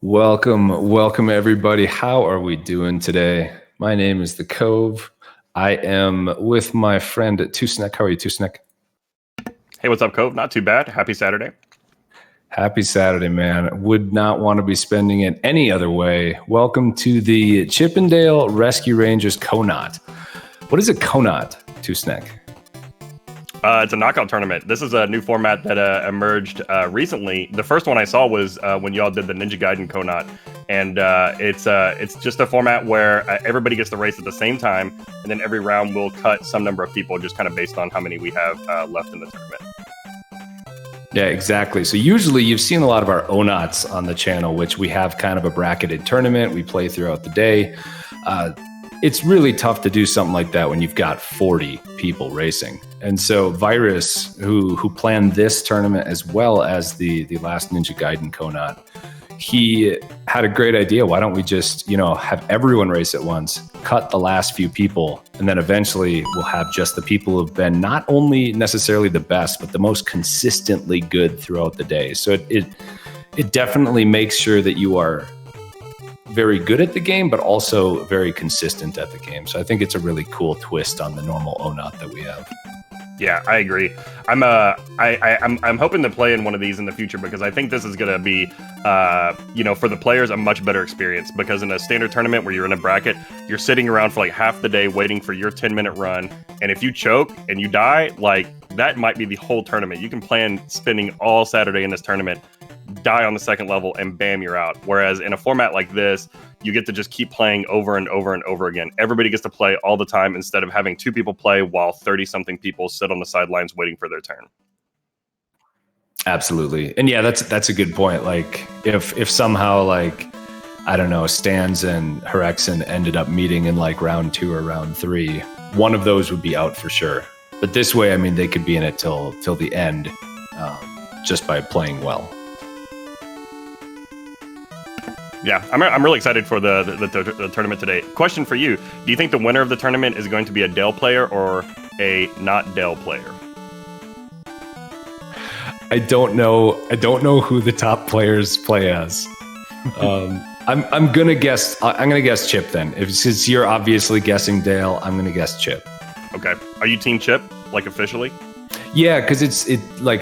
Welcome everybody. How are we doing today? My name is The Cove. I am with my friend Tusnek. How are you, Tusnek? Hey, what's up, Cove? Not too bad. Happy Saturday. Happy Saturday, man. Would not want to be spending it any other way. Welcome to the Chippendale Rescue Rangers KONOT. What is a KONOT, Tusnek? It's a knockout tournament. This is a new format that emerged recently. The first one I saw was when y'all did the Ninja Gaiden KONOT, and it's just a format where everybody gets to race at the same time, and then every round will cut some number of people, just kind of based on how many we have left in the tournament. Yeah, exactly. So usually you've seen a lot of our ONOTs on the channel, which we have kind of a bracketed tournament. We play throughout the day. It's really tough to do something like that when you've got 40 people racing. And so Virus, who planned this tournament as well as the last Ninja Gaiden KONOT, he had a great idea. Why don't we just, have everyone race at once, cut the last few people, and then eventually we'll have just the people who've been not only necessarily the best, but the most consistently good throughout the day. So it definitely makes sure that you are very good at the game, but also very consistent at the game. So I think it's a really cool twist on the normal ONOT that we have. Yeah, I agree. I'm hoping to play in one of these in the future because I think this is going to be, for the players, a much better experience. Because in a standard tournament where you're in a bracket, you're sitting around for like half the day waiting for your 10-minute run. And if you choke and you die, that might be the whole tournament. You can plan spending all Saturday in this tournament, die on the second level, and bam, you're out. Whereas in a format like this, you get to just keep playing over and over and over again. Everybody gets to play all the time instead of having two people play while 30-something people sit on the sidelines waiting for their turn. Absolutely. And yeah, that's a good point. Like if somehow I don't know, Stans and Herexen ended up meeting in round 2 or round 3, one of those would be out for sure. But this way, I mean, they could be in it till the end, just by playing well. Yeah, I'm really excited for the tournament today. Question for you: do you think the winner of the tournament is going to be a Dale player or a not Dale player? I don't know who the top players play as. I'm gonna guess. I'm gonna guess Chip then. Since you're obviously guessing Dale, I'm gonna guess Chip. Okay. Are you Team Chip, officially? Yeah, because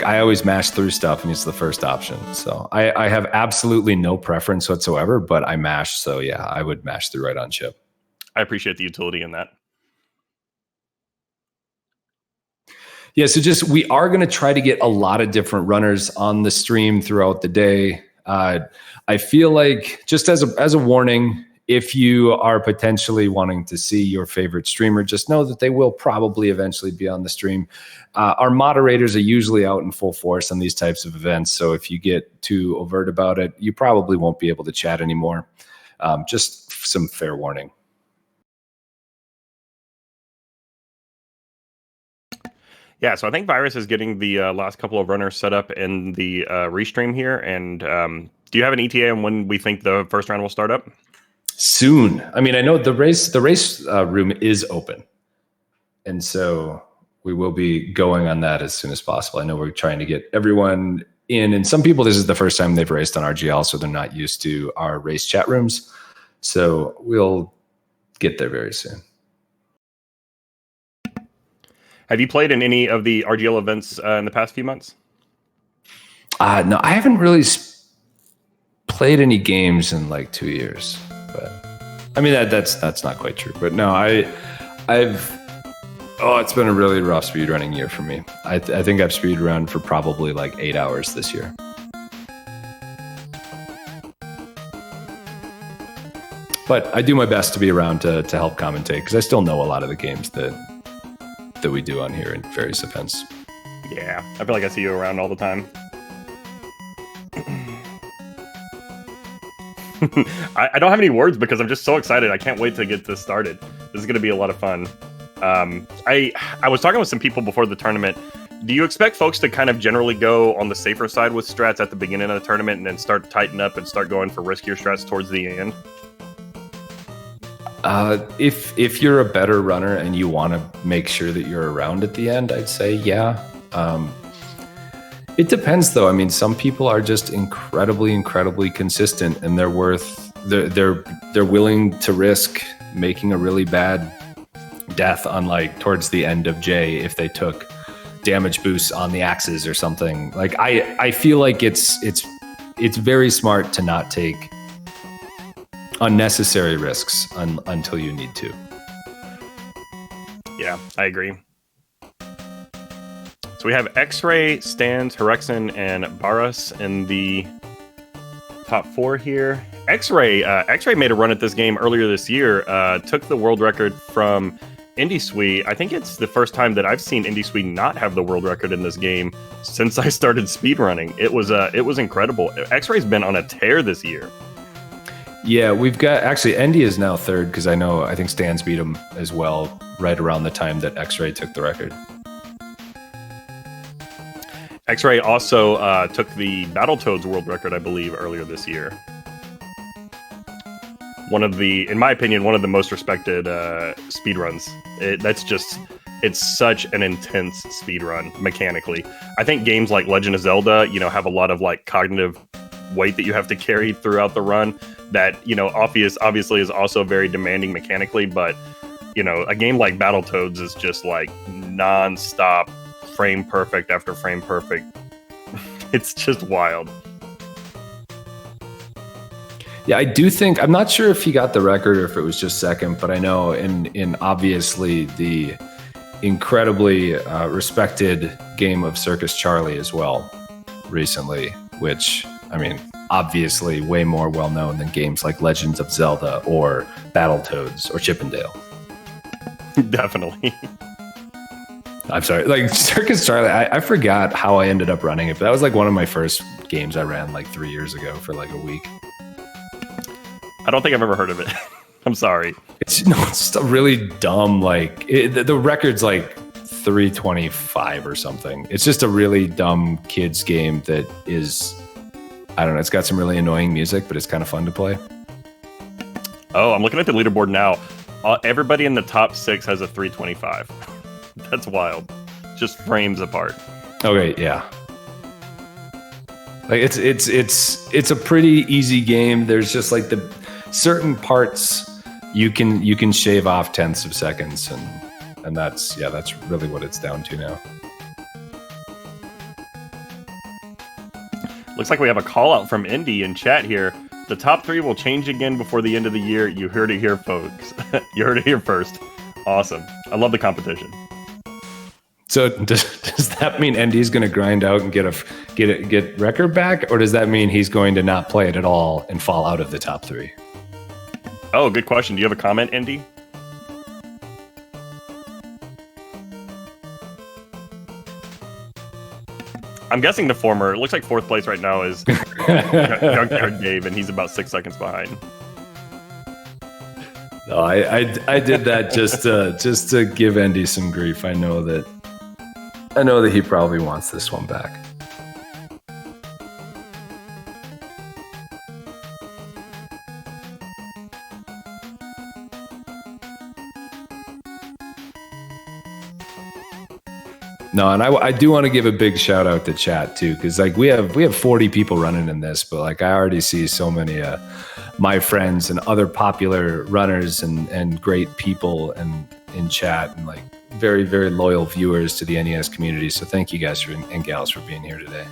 I always mash through stuff and it's the first option. So I have absolutely no preference whatsoever, but I mash. So yeah, I would mash through right on Chip. I appreciate the utility in that. Yeah, so we are going to try to get a lot of different runners on the stream throughout the day. I feel like, just as a warning, if you are potentially wanting to see your favorite streamer, just know that they will probably eventually be on the stream. Our moderators are usually out in full force on these types of events, so if you get too overt about it, you probably won't be able to chat anymore. Just some fair warning. Yeah, so I think Virus is getting the last couple of runners set up in the restream here. And do you have an ETA on when we think the first round will start up? Soon. I mean, I know the race room is open, and so we will be going on that as soon as possible. I know we're trying to get everyone in, and some people, this is the first time they've raced on RGL, so they're not used to our race chat rooms. So we'll get there very soon. Have you played in any of the RGL events in the past few months? No, I haven't really played any games in 2 years. But I mean, that's not quite true. But no, it's been a really rough speedrunning year for me. I think I've speedrun for probably 8 hours this year. But I do my best to be around to help commentate, because I still know a lot of the games that we do on here in various events. Yeah, I feel like I see you around all the time. I don't have any words because I'm just so excited. I can't wait to get this started. This is going to be a lot of fun. I was talking with some people before the tournament. Do you expect folks to kind of generally go on the safer side with strats at the beginning of the tournament and then start to tighten up and start going for riskier strats towards the end? If you're a better runner and you want to make sure that you're around at the end, I'd say yeah. It depends, though. I mean, some people are just incredibly consistent, and they're willing to risk making a really bad death on like towards the end of J if they took damage boosts on the axes or something. Like I feel like it's very smart to not take unnecessary risks until you need to. Yeah, I agree. So we have X-Ray, Stans, Herexen, and Baras in the top 4 here. X-Ray made a run at this game earlier this year. Took the world record from IndieSuite. I think it's the first time that I've seen IndieSuite not have the world record in this game since I started speedrunning. It was incredible. X-Ray's been on a tear this year. Yeah, we've got actually Indy is now 3rd because I think Stans beat him as well right around the time that X-Ray took the record. X-Ray also took the Battletoads world record, I believe, earlier this year. In my opinion, one of the most respected speedruns. It's such an intense speedrun mechanically. I think games like Legend of Zelda, have a lot of like cognitive weight that you have to carry throughout the run that, obviously is also very demanding mechanically, but, a game like Battletoads is just like non-stop frame perfect after frame perfect. It's just wild. Yeah, I do think, I'm not sure if he got the record or if it was just 2nd, but I know in obviously the incredibly respected game of Circus Charlie as well recently, which, I mean, obviously way more well-known than games like Legends of Zelda or Battletoads or Chippendale. Definitely. I'm sorry, like Circus Charlie, I forgot how I ended up running it, but that was like one of my first games I ran like 3 years ago for like a week. I don't think I've ever heard of it. I'm sorry. It's still really dumb. Like the record's like 325 or something. It's just a really dumb kids game that is, I don't know. It's got some really annoying music, but it's kind of fun to play. Oh, I'm looking at the leaderboard now. Everybody in the top 6 has a 325. That's wild. Just frames apart. Okay, yeah. Like it's a pretty easy game. There's just like the certain parts you can shave off tenths of seconds, and that's really what it's down to now. Looks like we have a call out from Indy in chat here. The top 3 will change again before the end of the year. You heard it here, folks. You heard it here first. Awesome. I love the competition. So does that mean Indy's going to grind out and get record back, or does that mean he's going to not play it at all and fall out of the top 3? Oh, good question. Do you have a comment, Indy? I'm guessing the former. It looks like 4th place right now is Junkyard Dave, and he's about 6 seconds behind. No, I did that just to give Indy some grief. I know that he probably wants this one back. No, and I do want to give a big shout out to chat too, because like we have 40 people running in this, but like I already see so many my friends and other popular runners and great people in chat, and like very, very loyal viewers to the NES community. So thank you guys and gals for being here today.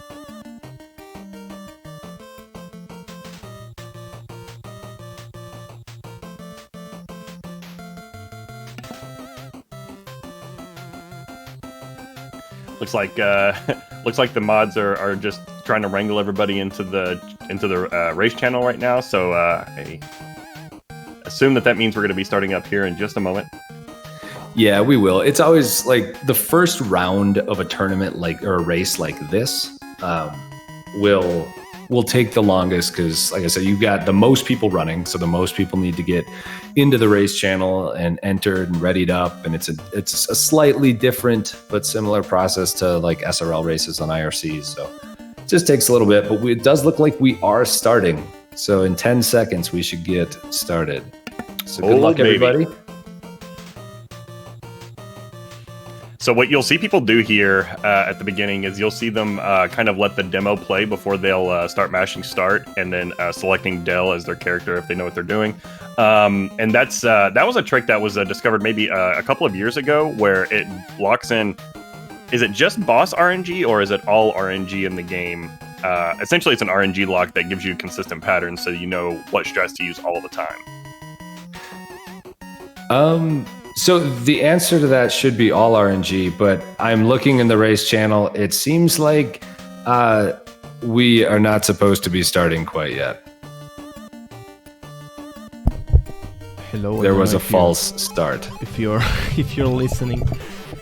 Looks like the mods are just trying to wrangle everybody into the race channel right now. So I assume that means we're going to be starting up here in just a moment. Yeah, we will. It's always like the first round of a tournament or a race like this will take the longest because, like I said, you've got the most people running, so the most people need to get into the race channel and entered and readied up, and it's a slightly different but similar process to like SRL races on IRCs. So it just takes a little bit, but it does look like we are starting. So in 10 seconds we should get started. So good luck, everybody. So what you'll see people do here at the beginning is you'll see them kind of let the demo play before they'll start mashing start and then selecting Dell as their character if they know what they're doing. And that was a trick that was discovered maybe a couple of years ago where it locks in. Is it just boss RNG or is it all RNG in the game? Essentially, it's an RNG lock that gives you consistent patterns so you know what strats to use all the time. So the answer to that should be all RNG, but I'm looking in the race channel. It seems like we are not supposed to be starting quite yet. Hello. There was a false start. If you're listening,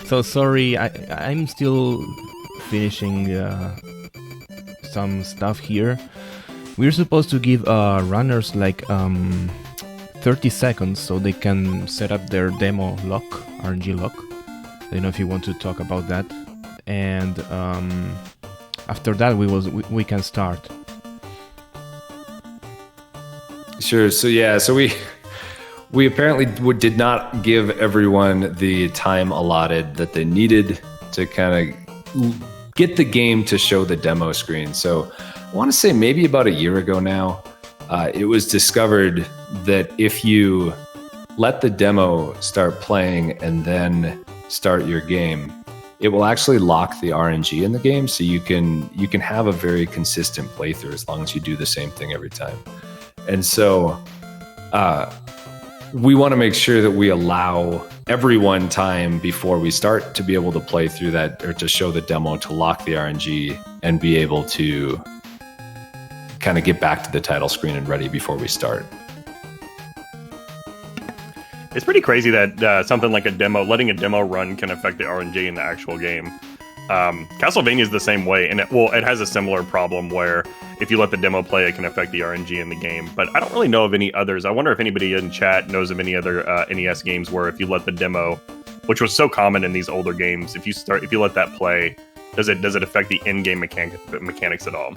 so sorry. I'm still finishing some stuff here. We're supposed to give runners like 30 seconds so they can set up their demo lock, RNG lock. I don't know if you want to talk about that. And after that, we can start. Sure. So yeah. So we apparently did not give everyone the time allotted that they needed to kind of get the game to show the demo screen. So I want to say maybe about a year ago now, it was discovered that if you let the demo start playing and then start your game, it will actually lock the RNG in the game, so you can have a very consistent playthrough as long as you do the same thing every time. And so we want to make sure that we allow everyone time before we start to be able to play through that, or to show the demo, to lock the RNG and be able to kind of get back to the title screen and ready before we start. It's pretty crazy that something like a demo, letting a demo run, can affect the RNG in the actual game. Castlevania is the same way, and it has a similar problem where if you let the demo play, it can affect the RNG in the game. But I don't really know of any others. I wonder if anybody in chat knows of any other NES games where if you let the demo, which was so common in these older games, if you let that play, does it affect the in-game mechanics at all?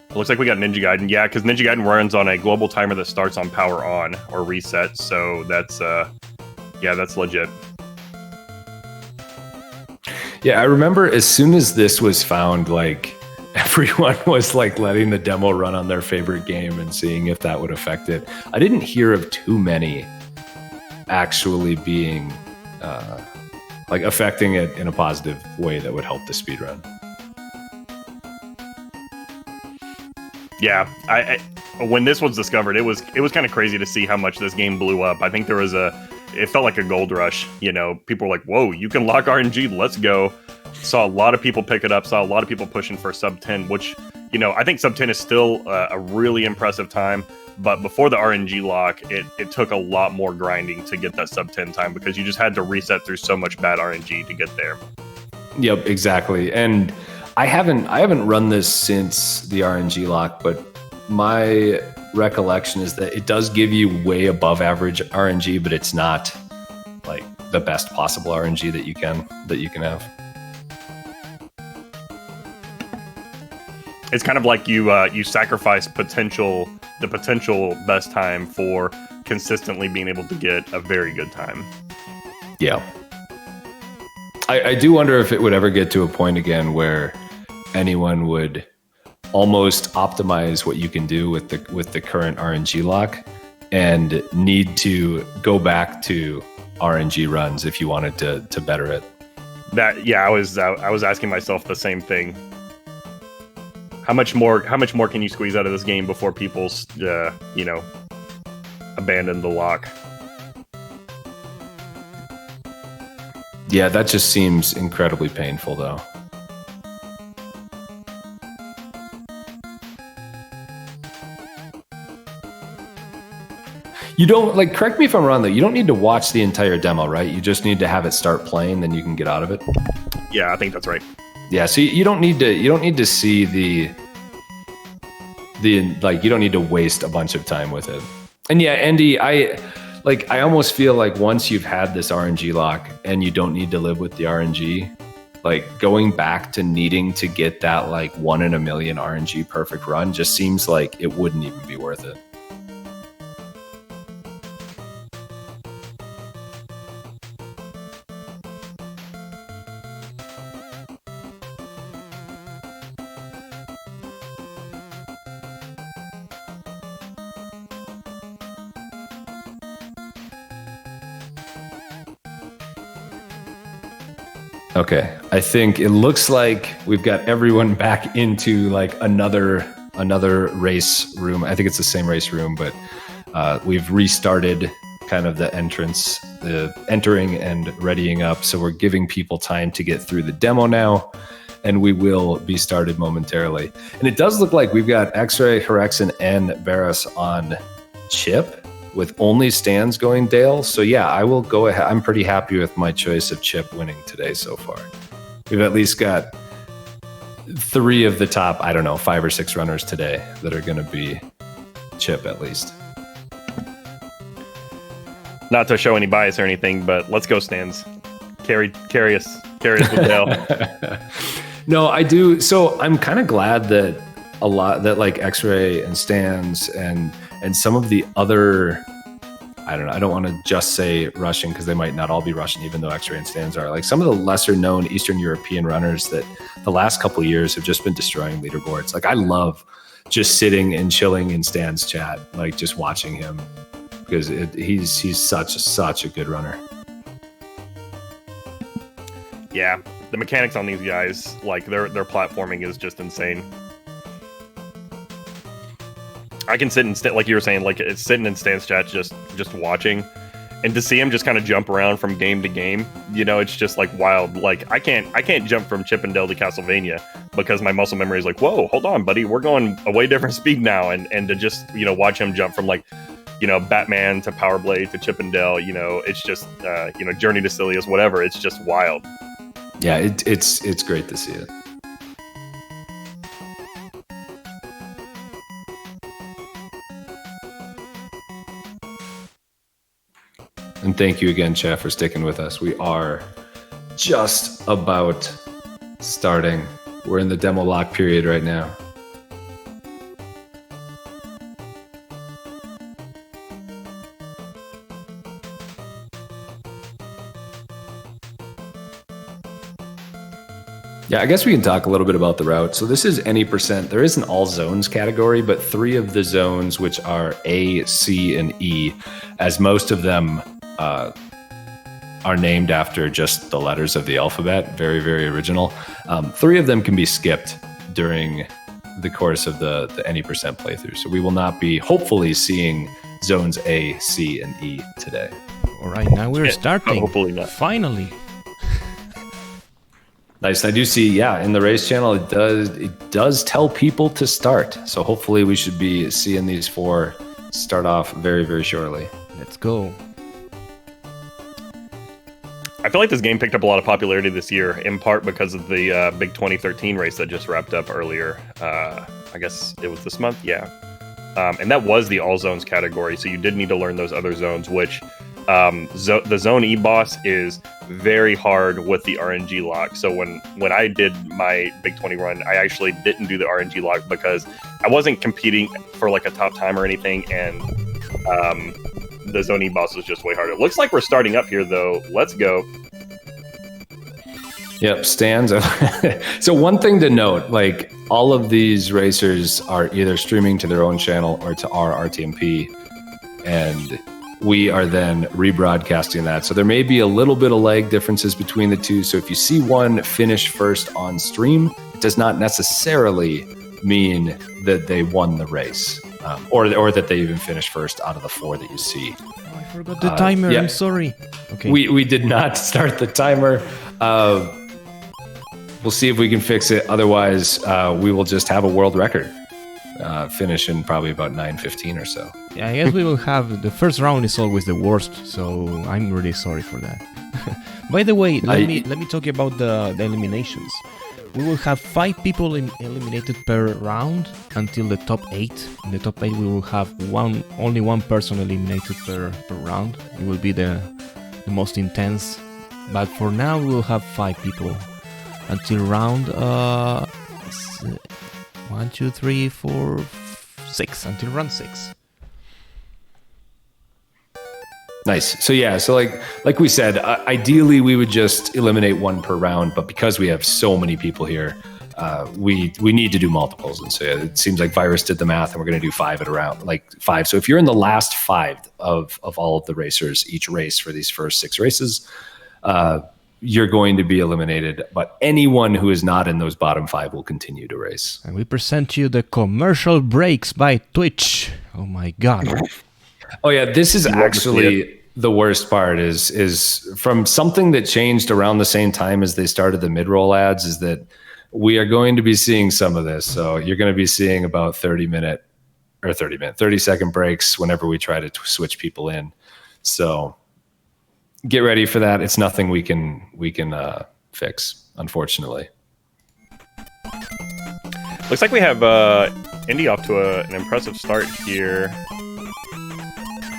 It looks like we got Ninja Gaiden. Yeah, because Ninja Gaiden runs on a global timer that starts on power on or reset. So that's that's legit. Yeah, I remember as soon as this was found, like everyone was like letting the demo run on their favorite game and seeing if that would affect it. I didn't hear of too many actually being like affecting it in a positive way that would help the speedrun. Yeah, I when this was discovered, it was kind of crazy to see how much this game blew up. I think it felt like a gold rush. You know, people were like, "Whoa, you can lock RNG, let's go!" Saw a lot of people pick it up. Saw a lot of people pushing for sub 10, which, you know, I think sub 10 is still a really impressive time. But before the RNG lock, it took a lot more grinding to get that sub 10 time, because you just had to reset through so much bad RNG to get there. Yep, exactly. And I haven't run this since the RNG lock, but my recollection is that it does give you way above average RNG, but it's not like the best possible RNG that you can have. It's kind of like you sacrifice the potential best time for consistently being able to get a very good time. Yeah. I do wonder if it would ever get to a point again where anyone would almost optimize what you can do with the current RNG lock and need to go back to RNG runs if you wanted to better it. I was asking myself the same thing. How much more can you squeeze out of this game before people abandon the lock? Yeah, that just seems incredibly painful, though. You don't, like, correct me if I'm wrong, though, you don't need to watch the entire demo, right? You just need to have it start playing, then you can get out of it. Yeah, I think that's right. Yeah, so you don't need to see the like, you don't need to waste a bunch of time with it. And yeah, Andy, I almost feel like once you've had this RNG lock and you don't need to live with the RNG, like going back to needing to get that like 1 in a million RNG perfect run just seems like it wouldn't even be worth it. Okay, I think it looks like we've got everyone back into like another race room. I think it's the same race room, but we've restarted kind of the entrance, the entering and readying up. So we're giving people time to get through the demo now, and we will be started momentarily. And it does look like we've got X-Ray, Herexin, and Barris on chip, with only stands going Dale. So yeah, I will go ahead. I'm pretty happy with my choice of chip winning today so far. We've at least got 3 of the top, I don't know, 5 or 6 runners today that are going to be chip at least. Not to show any bias or anything, but let's go stands. Carry us with Dale. No, I do. So I'm kind of glad that a lot that like X-Ray and stands and some of the other, I don't know, I don't want to just say Russian because they might not all be Russian, even though X-Ray and stands are. Like some of the lesser known Eastern European runners that the last couple of years have just been destroying leaderboards. Like I love just sitting and chilling in Stan's chat, like just watching him because he's such a good runner. Yeah, the mechanics on these guys, like their platforming is just insane. I can sit and like you were saying, like it's sitting in Stan's chat, just watching, and to see him just kind of jump around from game to game, you know, it's just like wild. Like I can't jump from Chippendale to Castlevania because my muscle memory is like, whoa, hold on, buddy, we're going a way different speed now, and to just watch him jump from like Batman to Power Blade to Chippendale, it's just Journey to Silius, whatever. It's just wild. Yeah, it's great to see it. And thank you again, Chef, for sticking with us. We are just about starting. We're in the demo lock period right now. Yeah, I guess we can talk a little bit about the route. So this is any percent. There is an all zones category, but 3 of the zones, which are A, C, and E, as most of them are named after just the letters of the alphabet. Very, very original. 3 of them can be skipped during the course of the any percent playthrough. So we will not be, hopefully, seeing zones A, C, and E today. All right, now we're starting. Hopefully not. Finally. Nice. I do see, in the race channel, it does tell people to start. So hopefully we should be seeing these 4 start off very, very shortly. Let's go. I feel like this game picked up a lot of popularity this year, in part because of the big 2013 race that just wrapped up earlier. I guess it was this month, yeah. And that was the all zones category, so you did need to learn those other zones, which the zone E boss is very hard with the RNG lock. So when I did my big 20 run, I actually didn't do the RNG lock because I wasn't competing for like a top time or anything, and the zone E boss was just way harder. Looks like we're starting up here though. Let's go. Yep, stands. So one thing to note, like all of these racers are either streaming to their own channel or to our RTMP, and we are then rebroadcasting that. So there may be a little bit of lag differences between the two. So if you see one finish first on stream, it does not necessarily mean that they won the race, or that they even finished first out of the 4 that you see. Oh, I forgot the timer. I'm sorry. Okay. We did not start the timer. We'll see if we can fix it. Otherwise, we will just have a world record. Finish in probably about 9:15 or so. Yeah, I guess we will have the first round is always the worst, so I'm really sorry for that. By the way, let me talk about the eliminations. We will have 5 people eliminated per round until the top 8. In the top 8, we will have only one person eliminated per round. It will be the most intense. But for now, we will have 5 people until round 1, 2, 3, 4, 6 until round 6. Nice. So like we said, ideally we would just eliminate 1 per round, but because we have so many people here, we need to do multiples. And so it seems like Virus did the math, and we're going to do 5 at a round, like 5. So if you're in the last 5 of all of the racers, each race for these first 6 races, you're going to be eliminated. But anyone who is not in those bottom 5 will continue to race. And we present you the commercial breaks by Twitch. Oh my god. Oh yeah, this is actually the worst part is from something that changed around the same time as they started the mid-roll ads, is that we are going to be seeing some of this. So you're going to be seeing about 30-second breaks whenever we try to switch people in. So get ready for that. It's nothing we can fix, unfortunately. Looks like we have Indy off to an impressive start here,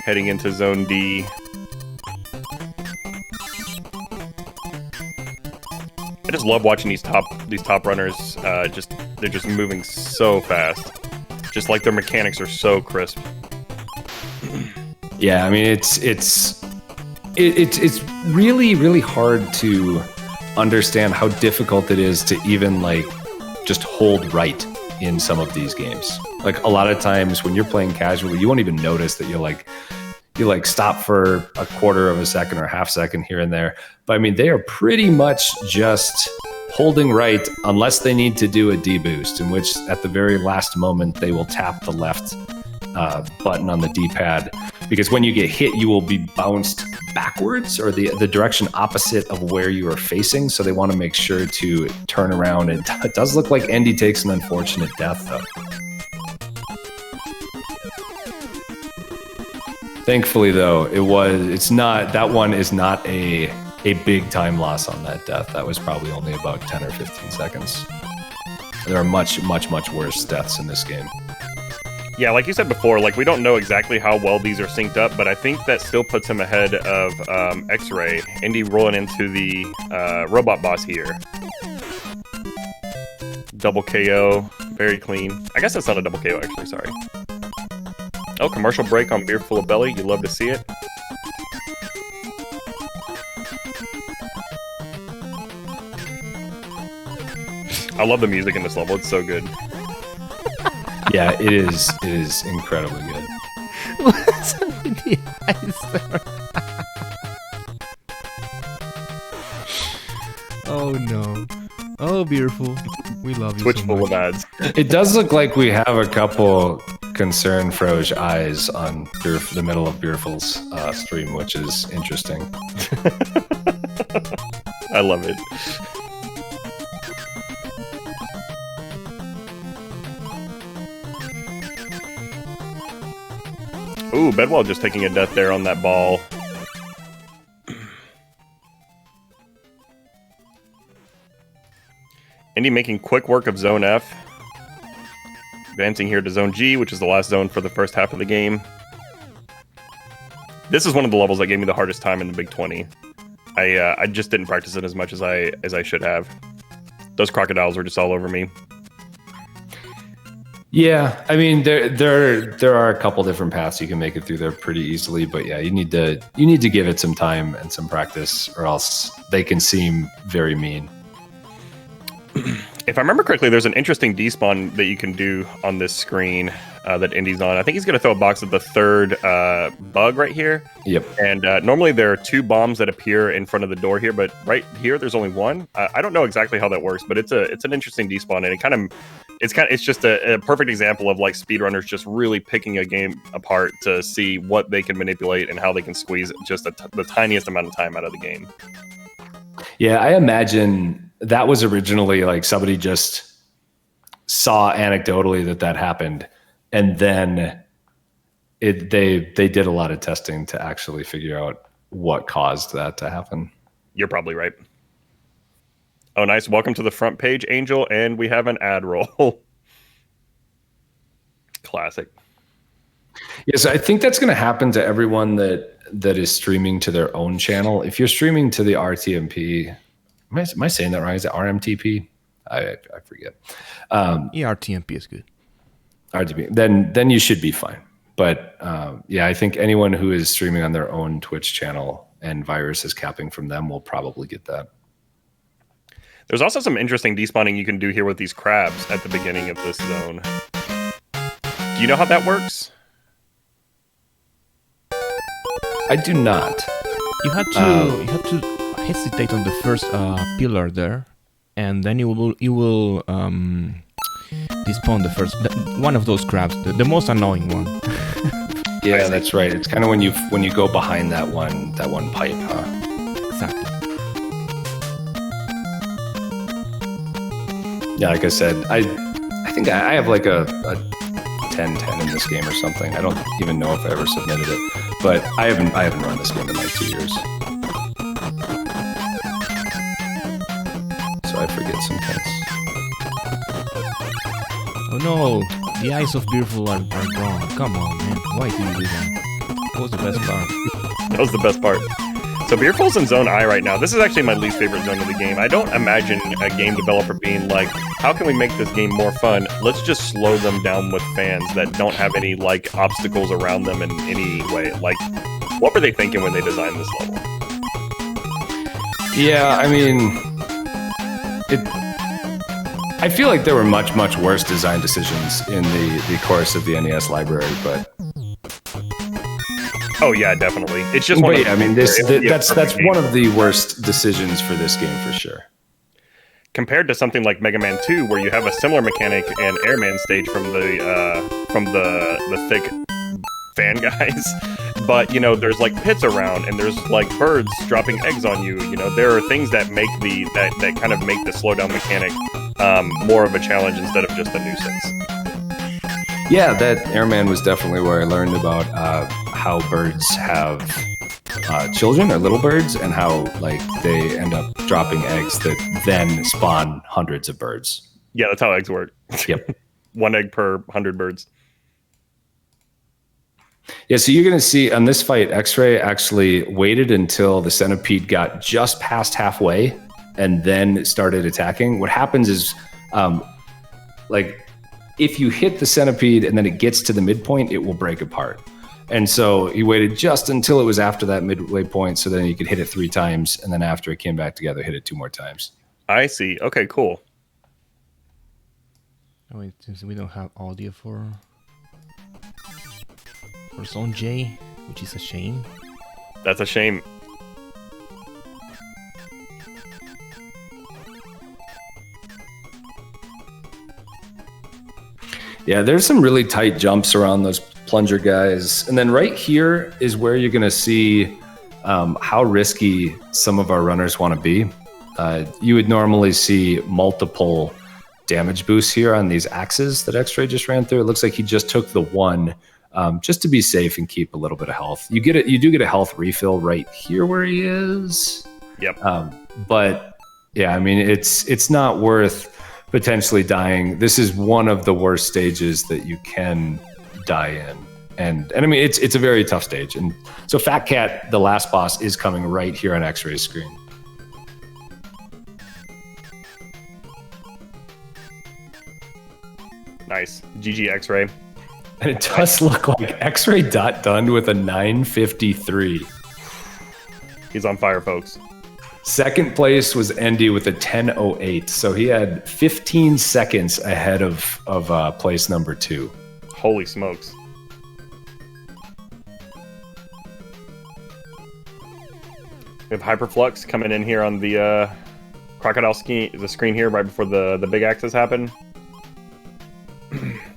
heading into Zone D. I just love watching these top runners. They're just moving so fast. Just like their mechanics are so crisp. Yeah, I mean it's really, really hard to understand how difficult it is to even like just hold right in some of these games. Like a lot of times when you're playing casually, you won't even notice that you stop for a quarter of a second or half second here and there. But I mean, they are pretty much just holding right unless they need to do a D-boost, in which at the very last moment they will tap the left button on the D-pad, because when you get hit, you will be bounced backwards or the direction opposite of where you are facing. So they want to make sure to turn around. It does look like Andy takes an unfortunate death, though. Thankfully, though, that one is not a big time loss on that death. That was probably only about 10 or 15 seconds. There are much, much, much worse deaths in this game. Yeah, like you said before, like we don't know exactly how well these are synced up, but I think that still puts him ahead of X-Ray. Indy rolling into the robot boss here. Double KO, very clean. I guess that's not a double KO, actually, sorry. Oh, commercial break on Beer Full of Belly. You love to see it. I love the music in this level. It's so good. Yeah, it is incredibly good. What's up with the eyes there? Oh no. Oh, Beautiful. We love you Twitch so full much. of ads. It does look like we have a couple concern Froge eyes on the middle of Beautiful's stream, which is interesting. I love it. Ooh, Bedwell just taking a death there on that ball. Indy making quick work of Zone F. Advancing here to Zone G, which is the last zone for the first half of the game. This is one of the levels that gave me the hardest time in the Big 20. I just didn't practice it as much as I should have. Those crocodiles were just all over me. Yeah, I mean there are a couple different paths you can make it through there pretty easily, but yeah, you need to give it some time and some practice, or else they can seem very mean. If I remember correctly, there's an interesting despawn that you can do on this screen that Indy's on. I think he's going to throw a box at the third bug right here. Yep. And normally there are 2 bombs that appear in front of the door here, but right here there's only 1. I don't know exactly how that works, but it's an interesting despawn, and it's just a perfect example of like speedrunners just really picking a game apart to see what they can manipulate and how they can squeeze just the tiniest amount of time out of the game. Yeah, I imagine that was originally like somebody just saw anecdotally that happened, and then they did a lot of testing to actually figure out what caused that to happen. You're probably right. Oh, nice. Welcome to the front page, Angel, and we have an ad roll. Classic. Yes, I think that's going to happen to everyone that is streaming to their own channel. If you're streaming to the RTMP, am I saying that right? Is it RMTP? I forget. RTMP is good. RTP. Then you should be fine. But yeah, I think anyone who is streaming on their own Twitch channel and virus is capping from them will probably get that. There's also some interesting despawning you can do here with these crabs at the beginning of this zone. Do you know how that works? I do not. You had to hesitate on the first pillar there, and then you will despawn the first one of those crabs, the most annoying one. Yeah, that's right. It's kind of when you go behind that one pipe, huh? Exactly. Yeah, like I said, I think I have like a 10-10 in this game or something. I don't even know if I ever submitted it, but I haven't run this game in like 2 years, so I forget sometimes. Oh no, the eyes of Beautiful are gone. Come on, man. Why do you do that? That was the best part. That was the best part. So Beerful's in Zone I right now. This is actually my least favorite zone of the game. I don't imagine a game developer being like, how can we make this game more fun? Let's just slow them down with fans that don't have any, like, obstacles around them in any way. Like, what were they thinking when they designed this level? Yeah, I mean, I feel like there were much, much worse design decisions in the course of the NES library, but... Oh yeah, definitely. It's just one. I mean, that's one of the worst decisions for this game for sure. Compared to something like Mega Man 2, where you have a similar mechanic and Airman stage from the thick fan guys, but you know, there's like pits around and there's like birds dropping eggs on you. You know, there are things that make that kind of make the slowdown mechanic more of a challenge instead of just a nuisance. Yeah, that Airman was definitely where I learned about how birds have children or little birds, and how like they end up dropping eggs that then spawn hundreds of birds. Yeah, that's how eggs work. Yep. 1 egg per 100 birds. Yeah, so you're going to see on this fight, X-Ray actually waited until the centipede got just past halfway and then started attacking. What happens is, like, if you hit the centipede and then it gets to the midpoint, it will break apart. And so he waited just until it was after that midway point, so then you could hit it 3 times, and then after it came back together, hit it 2 more times. I see. Okay, cool. Oh wait, since we don't have audio for Zone J, which is a shame. That's a shame. Yeah, there's some really tight jumps around those plunger guys. And then right here is where you're going to see how risky some of our runners want to be. You would normally see multiple damage boosts here on these axes that X-Ray just ran through. It looks like he just took the one just to be safe and keep a little bit of health. You do get a health refill right here where he is. Yep. But yeah, I mean, it's not worth potentially dying. This is one of the worst stages that you can die in, and I mean it's a very tough stage. And so Fat Cat, the last boss, is coming right here on X-Ray's screen. Nice. GG X-Ray. And it does look like X-Ray done with a 953. He's on fire, folks. Second place was Endy with a 10:08, so he had 15 seconds ahead of place number 2. Holy smokes. We have Hyperflux coming in here on the crocodile screen here right before the big axes happen.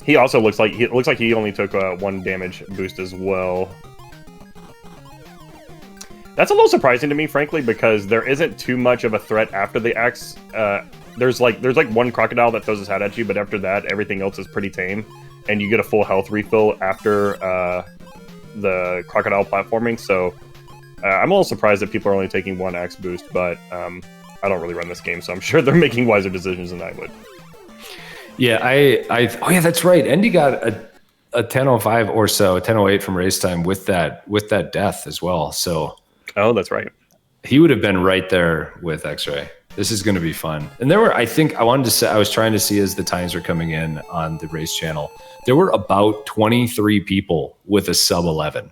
He also looks like he only took 1 damage boost as well. That's a little surprising to me, frankly, because there isn't too much of a threat after the axe. There's like 1 crocodile that throws his head at you, but after that, everything else is pretty tame, and you get a full health refill after the crocodile platforming. So I'm a little surprised that people are only taking 1 axe boost, but I don't really run this game, so I'm sure they're making wiser decisions than I would. Yeah, oh yeah, that's right. Endy got a 10:05 or so, a 10:08 from race time with that death as well. So. Oh, that's right. He would have been right there with X-Ray. This is going to be fun. And there were, I was trying to see as the times were coming in on the race channel, there were about 23 people with a sub 11.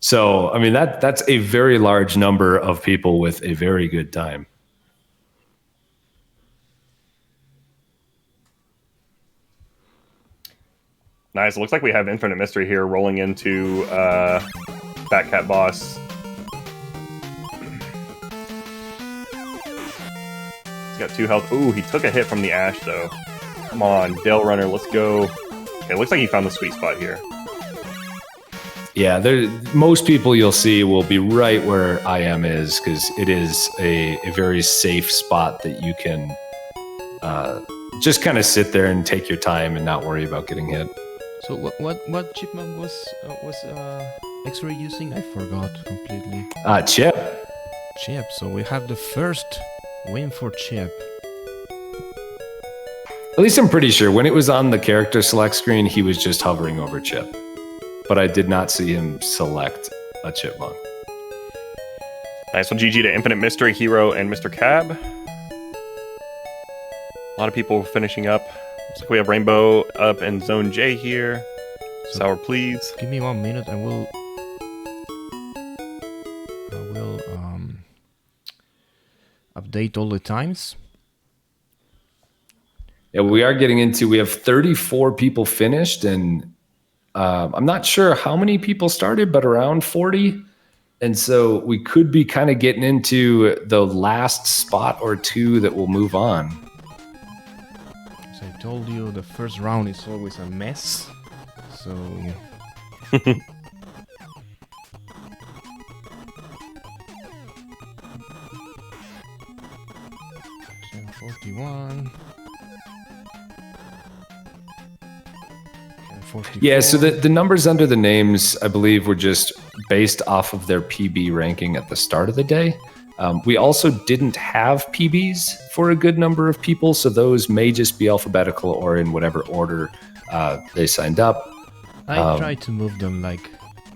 So, I mean, that's a very large number of people with a very good time. Nice. It looks like we have Infinite Mystery here rolling into Fat Cat Boss. got 2 health. Ooh, he took a hit from the Ash, though. Come on, Dale Runner, let's go. Okay, looks like he found the sweet spot here. Yeah, most people you'll see will be right where IM is, because it is a very safe spot that you can just kind of sit there and take your time and not worry about getting hit. So what chipmunk was X-Ray using? I forgot completely. Chip. Chip. So we have the first win for Chip. At least I'm pretty sure when it was on the character select screen, he was just hovering over Chip. But I did not see him select a chipmunk. Nice one, GG to Infinite Mystery, Hero, and Mr. Cab. A lot of people finishing up. Looks like we have Rainbow up in Zone J here. So Sour, please. Give me 1 minute. I will update all the times. Yeah, we have 34 people finished, and I'm not sure how many people started, but around 40. And so we could be kind of getting into the last spot or two that will move on. As I told you, the first round is always a mess. So 41. Yeah, so the numbers under the names, I believe, were just based off of their PB ranking at the start of the day. We also didn't have PBs for a good number of people, so those may just be alphabetical or in whatever order they signed up. I tried to move them like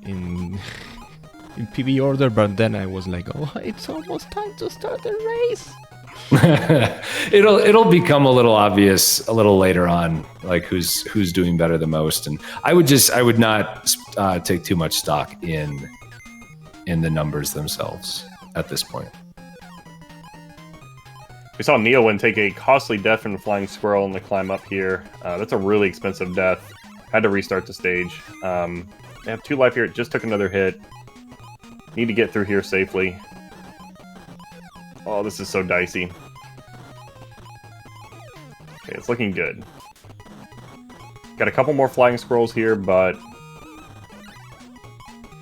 in PB order, but then I was like, oh, it's almost time to start the race. It'll become a little obvious a little later on, like who's doing better the most, and I would not take too much stock in the numbers themselves at this point. We saw Neowin take a costly death from the flying squirrel in the climb up here. That's a really expensive death. Had to restart the stage. They have 2 life here. It just took another hit. Need to get through here safely. Oh, this is so dicey. Okay, it's looking good. Got a couple more flying squirrels here, but...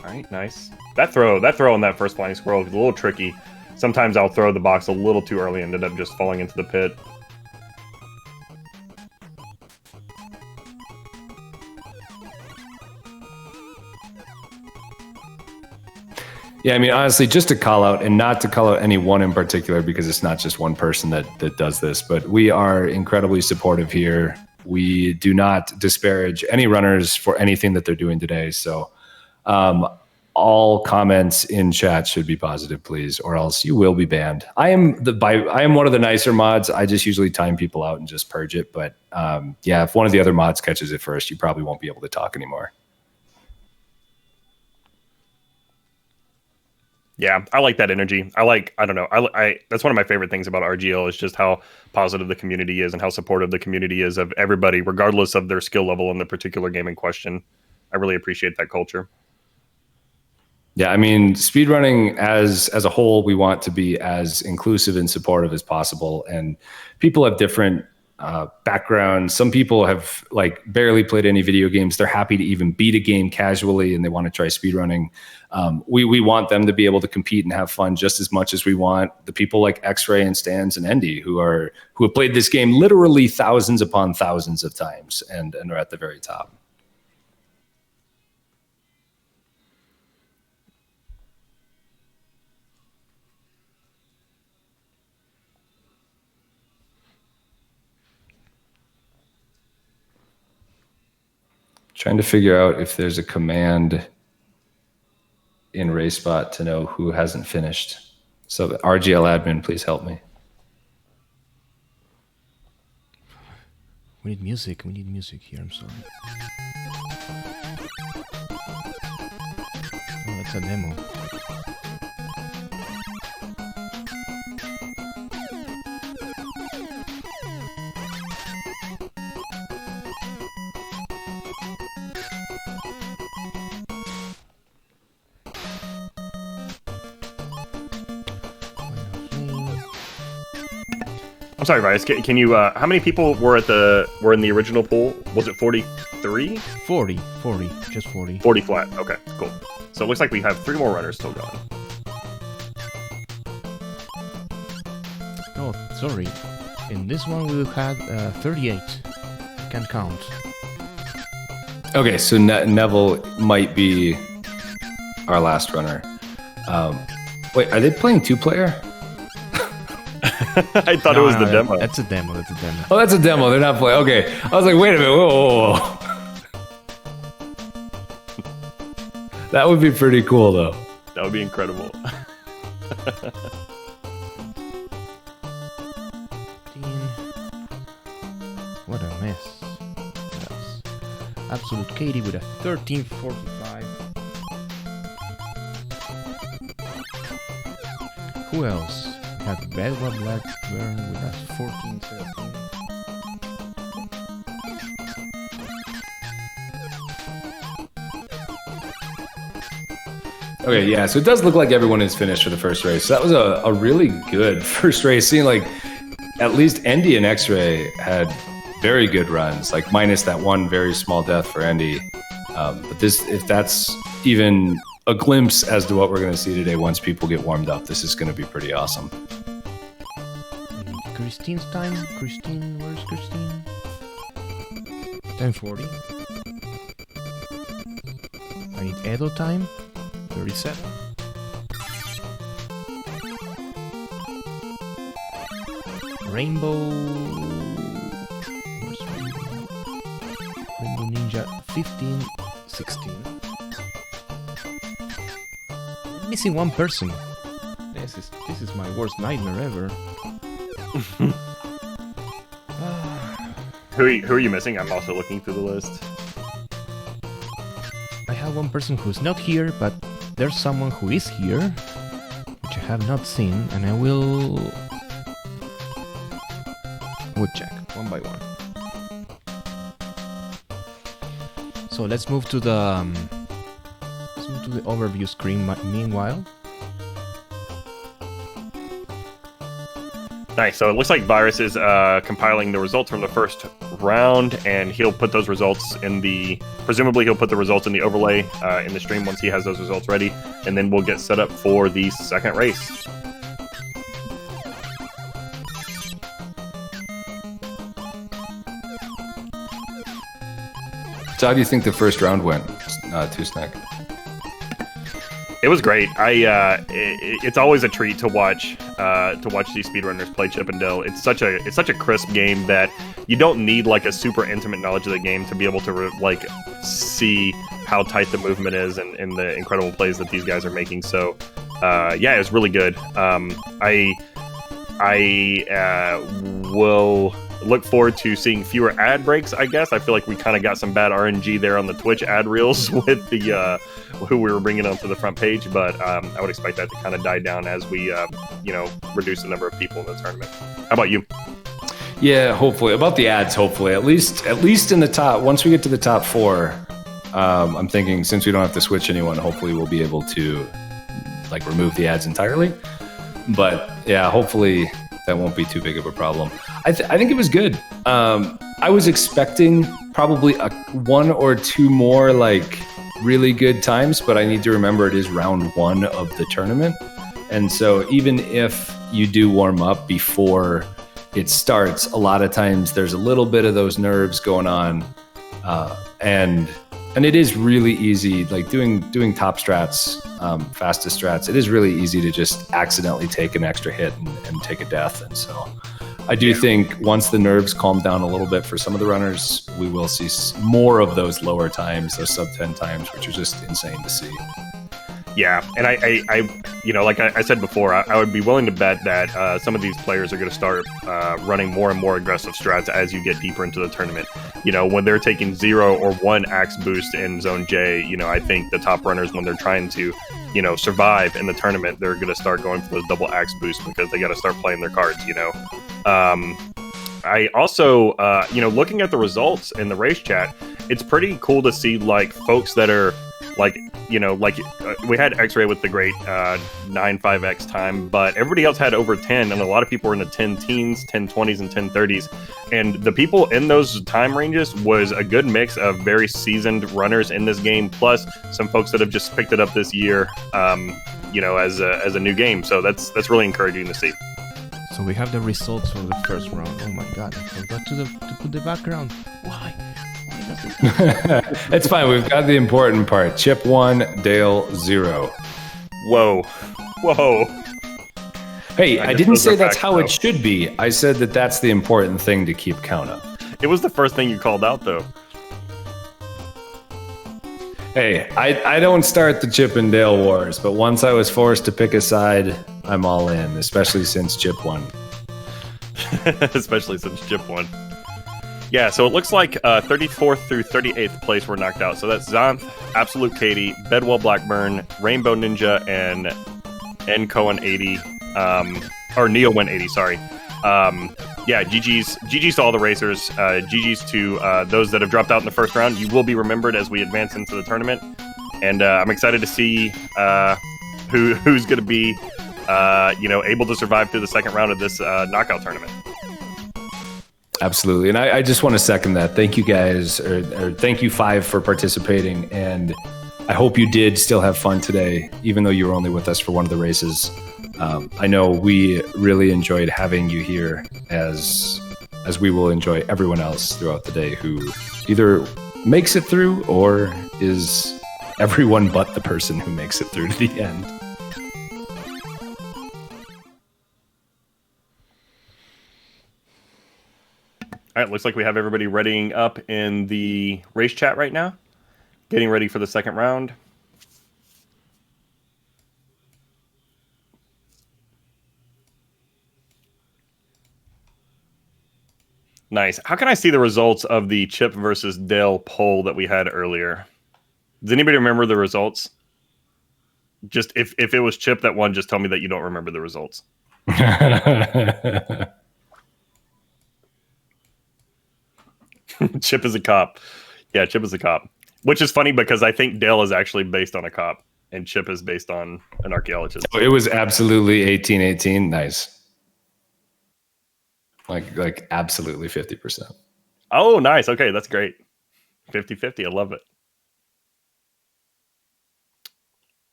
Alright, nice. That throw on that first flying squirrel is a little tricky. Sometimes I'll throw the box a little too early and end up just falling into the pit. Yeah, I mean, honestly, just to call out, and not to call out any one in particular, because it's not just one person that does this, but we are incredibly supportive here. We do not disparage any runners for anything that they're doing today. So all comments in chat should be positive, please, or else you will be banned. I am one of the nicer mods. I just usually time people out and just purge it. But yeah, if one of the other mods catches it first, you probably won't be able to talk anymore. Yeah, I like that energy. I don't know. That's one of my favorite things about RGL is just how positive the community is and how supportive the community is of everybody, regardless of their skill level in the particular game in question. I really appreciate that culture. Yeah, I mean, speedrunning as a whole, we want to be as inclusive and supportive as possible. And people have different backgrounds. Some people have like barely played any video games. They're happy to even beat a game casually, and they want to try speedrunning. We want them to be able to compete and have fun just as much as we want the people like X-Ray and Stans and Endy who have played this game literally thousands upon thousands of times and are at the very top. Trying to figure out if there's a command in RaceBot to know who hasn't finished. So the RGL admin, please help me. We need music. We need music here. I'm sorry. Oh, that's a demo. I'm sorry, Vice. Can you? How many people were in the original pool? Was it 43? 40, just 40. 40 flat. Okay, cool. So it looks like we have 3 more runners still going. Oh, sorry. In this one we had 38. I can count. Okay, so Neville might be our last runner. Wait, are they playing 2-player? I thought it was the demo. That's a demo. Oh, that's a demo. They're not playing. Okay, I was like, wait a minute. Whoa. That would be pretty cool, though. That would be incredible. What a mess. That's absolute Katie with a 1345. Who else? We have Bedwa Blackburn with a 1417. Okay, yeah, so it does look like everyone is finished for the first race. So that was a really good first race. Seeing like at least Andy and X-Ray had very good runs, like minus that one very small death for Andy. But this, if that's even a glimpse as to what we're going to see today once people get warmed up, this is going to be pretty awesome. Christine's time. Christine, where's Christine? 10:40. I need Edo time. 37. Rainbow. Where's Rainbow Ninja 15, 16. Missing one person. This is my worst nightmare ever. Who are you missing? I'm also looking through the list. I have one person who's not here, but there's someone who is here, which I have not seen, and I will check one by one. So let's move to the overview screen. Meanwhile. Nice. So it looks like Virus is compiling the results from the first round, and he'll put those results presumably he'll put the results in the overlay in the stream once he has those results ready, and then we'll get set up for the second race. So how do you think the first round went, Two Snack? It was great. It's always a treat to watch these speedrunners play Chip and Dale. It's such a crisp game that you don't need like a super intimate knowledge of the game to be able to see how tight the movement is and the incredible plays that these guys are making. So yeah, it was really good. I will look forward to seeing fewer ad breaks, I guess. I feel like we kind of got some bad RNG there on the Twitch ad reels with the who we were bringing onto the front page, but I would expect that to kind of die down as we reduce the number of people in the tournament. How about you? Yeah, hopefully. About the ads, hopefully. At least in the top, once we get to the top 4, I'm thinking since we don't have to switch anyone, hopefully we'll be able to remove the ads entirely. But yeah, hopefully that won't be too big of a problem. I think it was good. I was expecting probably one or two more really good times, but I need to remember it is round 1 of the tournament. And so even if you do warm up before it starts, a lot of times there's a little bit of those nerves going on. And it is really easy, doing top strats, fastest strats, it is really easy to just accidentally take an extra hit and take a death. And so I do think once the nerves calm down a little bit for some of the runners, we will see more of those lower times, those sub 10 times, which are just insane to see. Yeah, and I like I said before, I would be willing to bet that some of these players are going to start running more and more aggressive strats as you get deeper into the tournament. When they're taking 0 or 1 axe boost in Zone J, I think the top runners, when they're trying to, survive in the tournament, they're going to start going for those double axe boosts because they got to start playing their cards, I also, looking at the results in the race chat, it's pretty cool to see folks that are like we had X-Ray with the great 9.5x time, but everybody else had over 10, and a lot of people were in the 10 teens, 1020s, and 1030s. And the people in those time ranges was a good mix of very seasoned runners in this game, plus some folks that have just picked it up this year, as a new game. So that's really encouraging to see. So we have the results for the first round. Oh my god, I forgot to put the background. Why? It's fine. We've got the important part. Chip 1, Dale 0. Whoa. Hey, I didn't say that's how it should be. I said that that's the important thing to keep count of. It was the first thing you called out, though. Hey, I don't start the Chip and Dale wars, but once I was forced to pick a side, I'm all in, especially since Chip won. Especially since Chip won. Yeah, so it looks like 34th through 38th place were knocked out. So that's Zonth, Absolute Katie, Bedwell Blackburn, Rainbow Ninja, and Cohen 80. Or Neo went 80, sorry. GG's to all the racers. GG's to those that have dropped out in the first round. You will be remembered as we advance into the tournament. And I'm excited to see who's going to be able to survive through the second round of this knockout tournament. Absolutely. And I just want to second that. Thank you guys, or thank you 5 for participating. And I hope you did still have fun today, even though you were only with us for one of the races. I know we really enjoyed having you here, as we will enjoy everyone else throughout the day who either makes it through or is everyone but the person who makes it through to the end. All right, looks like we have everybody readying up in the race chat right now, getting ready for the second round. Nice. How can I see the results of the Chip versus Dale poll that we had earlier? Does anybody remember the results? Just if it was Chip that won, just tell me that you don't remember the results. Chip is a cop. Yeah, Chip is a cop. Which is funny because I think Dale is actually based on a cop and Chip is based on an archaeologist. It was absolutely 1818. Nice. Like absolutely 50%. Oh, nice. Okay, that's great. 50-50. I love it.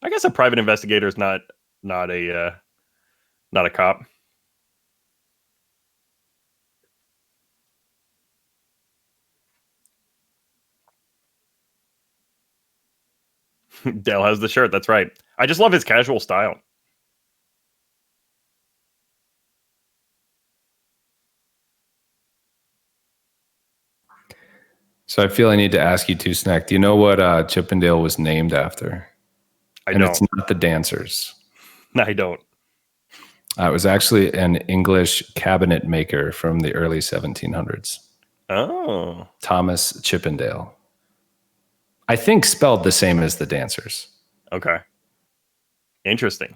I guess a private investigator is not a cop. Dale has the shirt. That's right. I just love his casual style. So I feel I need to ask you too, Snack. Do you know what Chip and Dale was named after? I don't. It's not the dancers. No, I don't. It was actually an English cabinet maker from the early 1700s. Oh. Thomas Chippendale. I think spelled the same as the dancers. Okay. Interesting.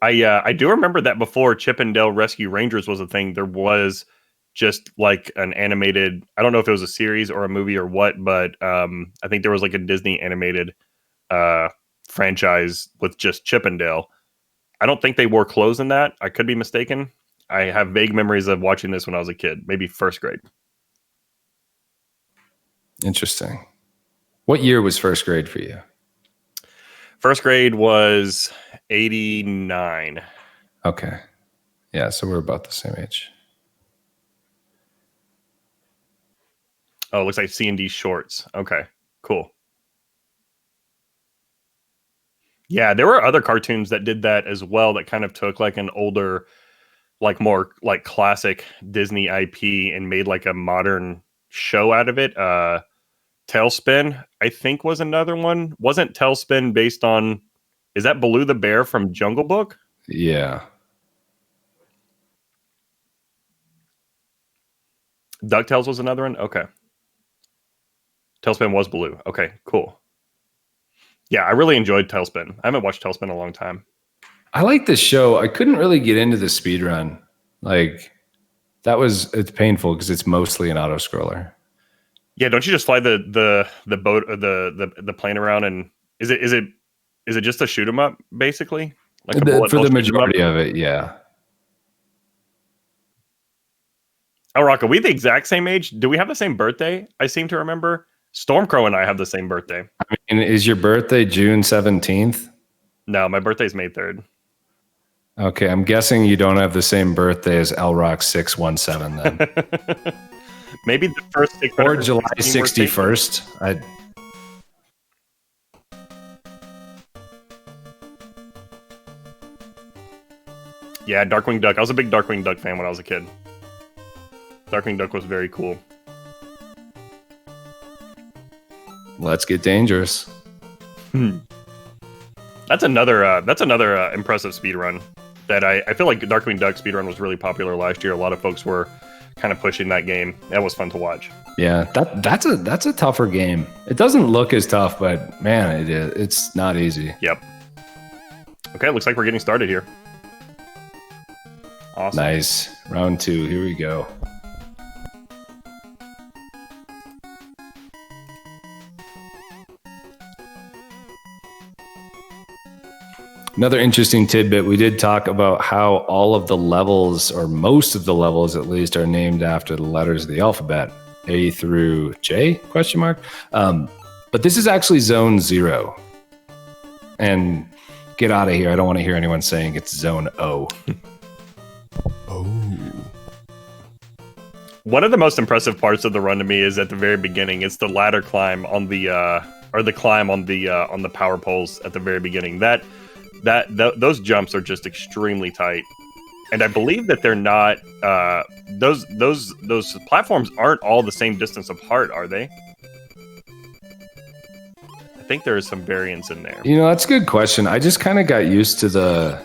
I do remember that before Chip and Dale Rescue Rangers was a thing, there was just like an animated, I don't know if it was a series or a movie or what, but I think there was like a Disney animated franchise with just Chip and Dale. I don't think they wore clothes in that. I could be mistaken. I have vague memories of watching this when I was a kid, maybe first grade. Interesting. What year was first grade for you? First grade was 89. Okay. Yeah, so we're about the same age. Oh, it looks like C&D shorts. Okay, cool. Yeah, there were other cartoons that did that as well that kind of took like an older, like more like classic Disney IP and made like a modern show out of it. Tailspin, I think, was another one. Wasn't Tailspin based on, is that Baloo the Bear from Jungle Book? Yeah. DuckTales was another one? Okay. Tailspin was Baloo. Okay, cool. Yeah, I really enjoyed Tailspin. I haven't watched Tailspin in a long time. I like this show. I couldn't really get into the speed run. Like, it's painful because it's mostly an auto scroller. Yeah, don't you just fly the boat or the plane around, and is it just a shoot 'em up basically, like a bullet For hell the shoot 'em up? majority of it, yeah. Oh, Rock, are we the exact same age? Do we have the same birthday? I seem to remember Stormcrow and I have the same birthday. I mean, is your birthday June 17th? No, my birthday's May 3rd. Okay, I'm guessing you don't have the same birthday as Elrock 617 then. Maybe the first Or July 616 were 61st. Yeah, Darkwing Duck. I was a big Darkwing Duck fan when I was a kid. Darkwing Duck was very cool. Let's get dangerous. That's another impressive speed run that I feel like Darkwing Duck speedrun was really popular last year. A lot of folks were kind of pushing that game. That was fun to watch. Yeah, that's a tougher game. It doesn't look as tough, but man, it's not easy. Yep. Okay, looks like we're getting started here. Awesome. Nice. Round 2. Here we go. Another interesting tidbit, we did talk about how all of the levels, or most of the levels at least, are named after the letters of the alphabet, A through J, question mark. But this is actually Zone 0. And get out of here. I don't want to hear anyone saying it's Zone O. Oh. One of the most impressive parts of the run to me is at the very beginning. It's the ladder climb on the climb on the power poles at the very beginning. Those jumps are just extremely tight, and I believe that they're not those platforms aren't all the same distance apart, are they? I think there is some variance in there. You know, that's a good question. I just kind of got used to the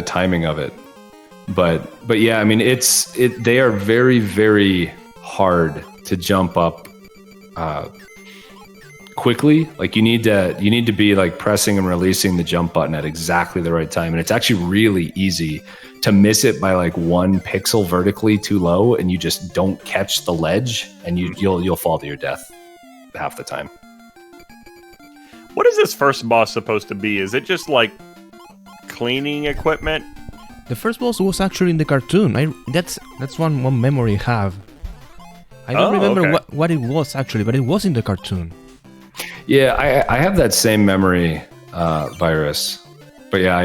timing of it, but yeah, I mean, they are very, very hard to jump up quickly. Like you need to be like pressing and releasing the jump button at exactly the right time, and it's actually really easy to miss it by like 1 pixel vertically too low, and you just don't catch the ledge, and you'll fall to your death half the time. What is this first boss supposed to be? Is it just like cleaning equipment? The first boss was actually in the cartoon. That's one memory I have. I don't remember okay. what it was actually, but it was in the cartoon. Yeah, I have that same memory, Virus. But yeah,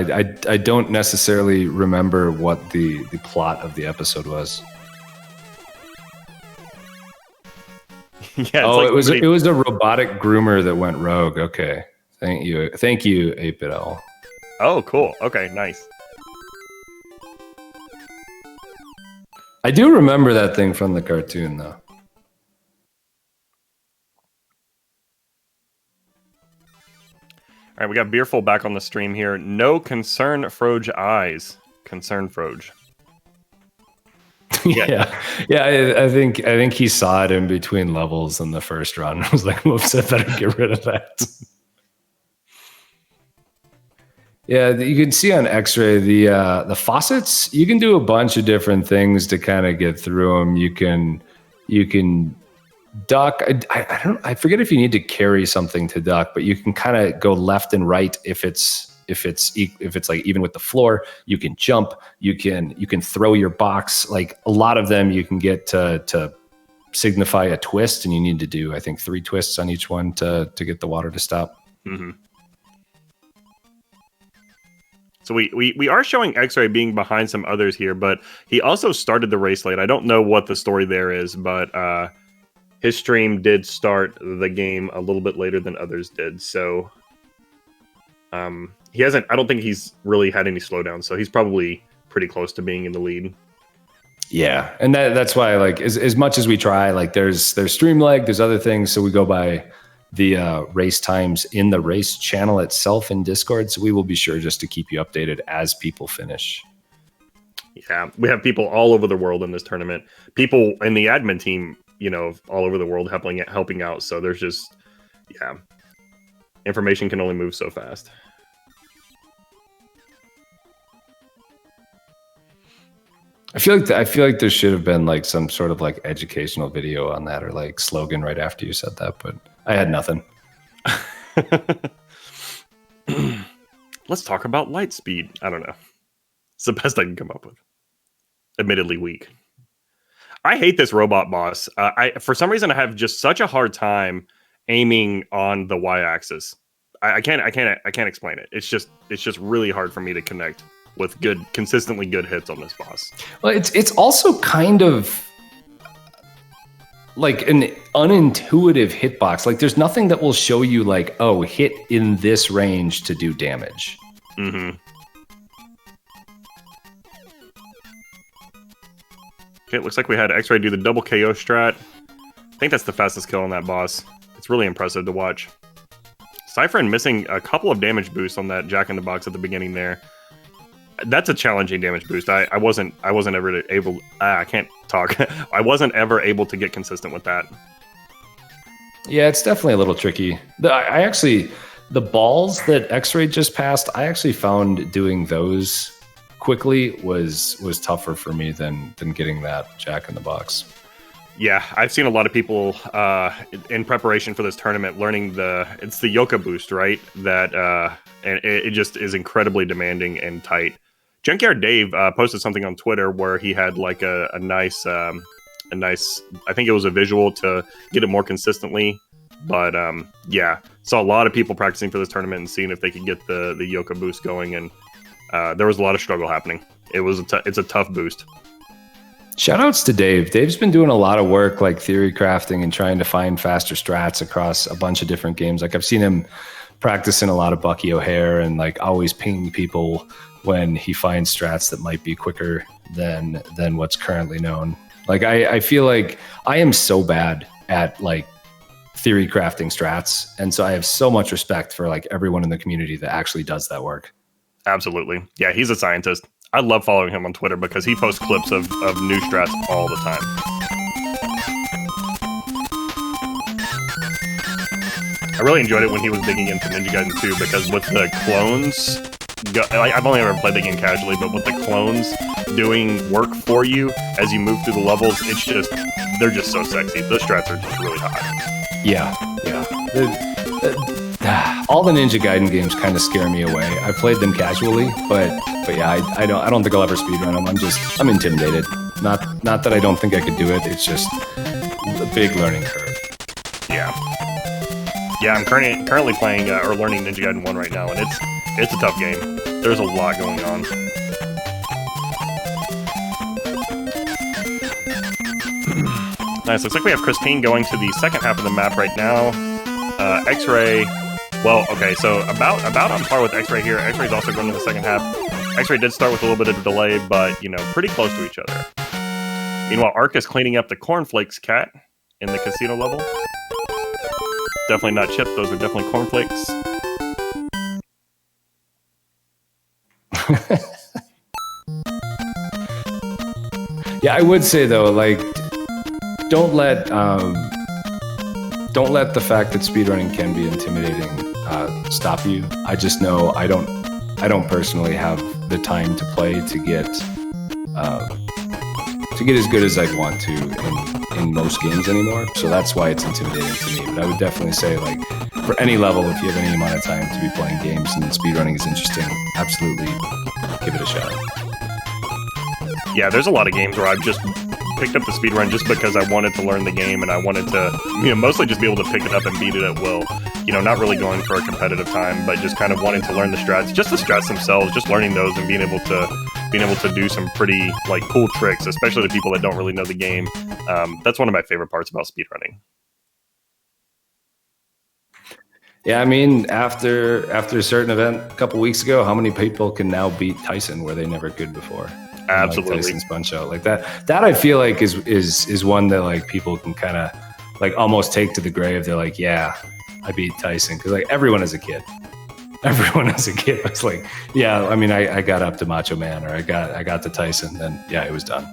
I don't necessarily remember what the plot of the episode was. Yeah, Oh, like it was a robotic groomer that went rogue. Okay, thank you, 8BitL. Oh, cool. Okay, nice. I do remember that thing from the cartoon, though. All right, we got Beerful back on the stream here. No concern, Froge eyes. Concern, Froge. Yeah. I think he saw it in between levels in the first run. I was like, "Whoops, I better get rid of that." Yeah, you can see on X-ray the faucets. You can do a bunch of different things to kind of get through them. You can duck. I forget if you need to carry something to duck, but you can kind of go left and right if it's like even with the floor. You can jump. You can throw your box. Like a lot of them, you can get to signify a twist, and you need to do, I think, 3 twists on each one to get the water to stop. Mm-hmm. So we are showing X-Ray being behind some others here, but he also started the race late. I don't know what the story there is, but his stream did start the game a little bit later than others did. So he hasn't. I don't think he's really had any slowdowns. So he's probably pretty close to being in the lead. Yeah, and that's why, like, as much as we try, like, there's stream lag, there's other things, so we go by the race times in the race channel itself in Discord. So we will be sure just to keep you updated as people finish. Yeah, we have people all over the world in this tournament. People in the admin team, all over the world helping out. So there's just, information can only move so fast. I feel like there should have been like some sort of like educational video on that or like slogan right after you said that, but I had nothing. Let's talk about light speed. I don't know. It's the best I can come up with. Admittedly weak. I hate this robot boss. For some reason I have just such a hard time aiming on the y-axis. I can't explain it. It's just really hard for me to connect with consistently good hits on this boss. Well, it's also kind of like an unintuitive hitbox. Like there's nothing that will show you like, oh, hit in this range to do damage. Mm-hmm. Okay, it looks like we had X-Ray do the double KO strat. I think that's the fastest kill on that boss. It's really impressive to watch. Cypherin missing a couple of damage boosts on that Jack-in-the-Box at the beginning there. That's a challenging damage boost. I wasn't ever able. I can't talk. I wasn't ever able to get consistent with that. Yeah, it's definitely a little tricky. The balls that X-Ray just passed, I actually found doing those quickly was tougher for me than getting that Jack-in-the-Box. Yeah, I've seen a lot of people in preparation for this tournament learning it's the Yoka boost, right? That and it just is incredibly demanding and tight. Junkyard Dave posted something on Twitter where he had like a nice, I think it was a visual to get it more consistently. But yeah, saw a lot of people practicing for this tournament and seeing if they could get the Yoka boost going, and there was a lot of struggle happening. It's a tough boost. Shoutouts to Dave. Dave's been doing a lot of work like theory crafting and trying to find faster strats across a bunch of different games. Like I've seen him practicing a lot of Bucky O'Hare and like always pinging people when he finds strats that might be quicker than what's currently known. Like I feel like I am so bad at like theory crafting strats, and so I have so much respect for like everyone in the community that actually does that work. Absolutely. Yeah, he's a scientist. I love following him on Twitter because he posts clips of new strats all the time. I really enjoyed it when he was digging into Ninja Gaiden 2 because with the clones, I've only ever played the game casually, but with the clones doing work for you as you move through the levels, they're just so sexy. Those strats are just really hot. Yeah. All the Ninja Gaiden games kind of scare me away. I've played them casually, but yeah, I don't think I'll ever speedrun them. I'm intimidated. Not that I don't think I could do it. It's just a big learning curve. Yeah, I'm currently playing or learning Ninja Gaiden 1 right now, and it's a tough game. There's a lot going on. Nice. Looks like we have Christine going to the second half of the map right now. X-Ray. Well, okay, so about on par with X-Ray here. X-Ray's also going to the second half. X-Ray did start with a little bit of a delay, but, pretty close to each other. Meanwhile, Ark is cleaning up the cornflakes cat in the casino level. Definitely not chips. Those are definitely cornflakes. Yeah, I would say, though, like, don't let the fact that speedrunning can be intimidating stop you. I just know I don't personally have the time to play to get as good as I'd want to in most games anymore. So that's why it's intimidating to me. But I would definitely say, like, for any level, if you have any amount of time to be playing games and speedrunning is interesting, absolutely give it a shot. Yeah, there's a lot of games where I've just picked up the speedrun just because I wanted to learn the game and I wanted to, mostly just be able to pick it up and beat it at will. Not really going for a competitive time, but just kind of wanting to learn the strats, just the strats themselves, just learning those and being able to do some pretty like cool tricks, especially the people that don't really know the game. That's one of my favorite parts about speedrunning. Yeah, I mean, after a certain event a couple weeks ago, how many people can now beat Tyson where they never could before? Absolutely. Like Tyson's Punch Out like that. That I feel like is one that like people can kind of like almost take to the grave. They're like, yeah, I beat Tyson, because like everyone as a kid was like, yeah. I mean, I got up to Macho Man, or I got to Tyson, then yeah, it was done.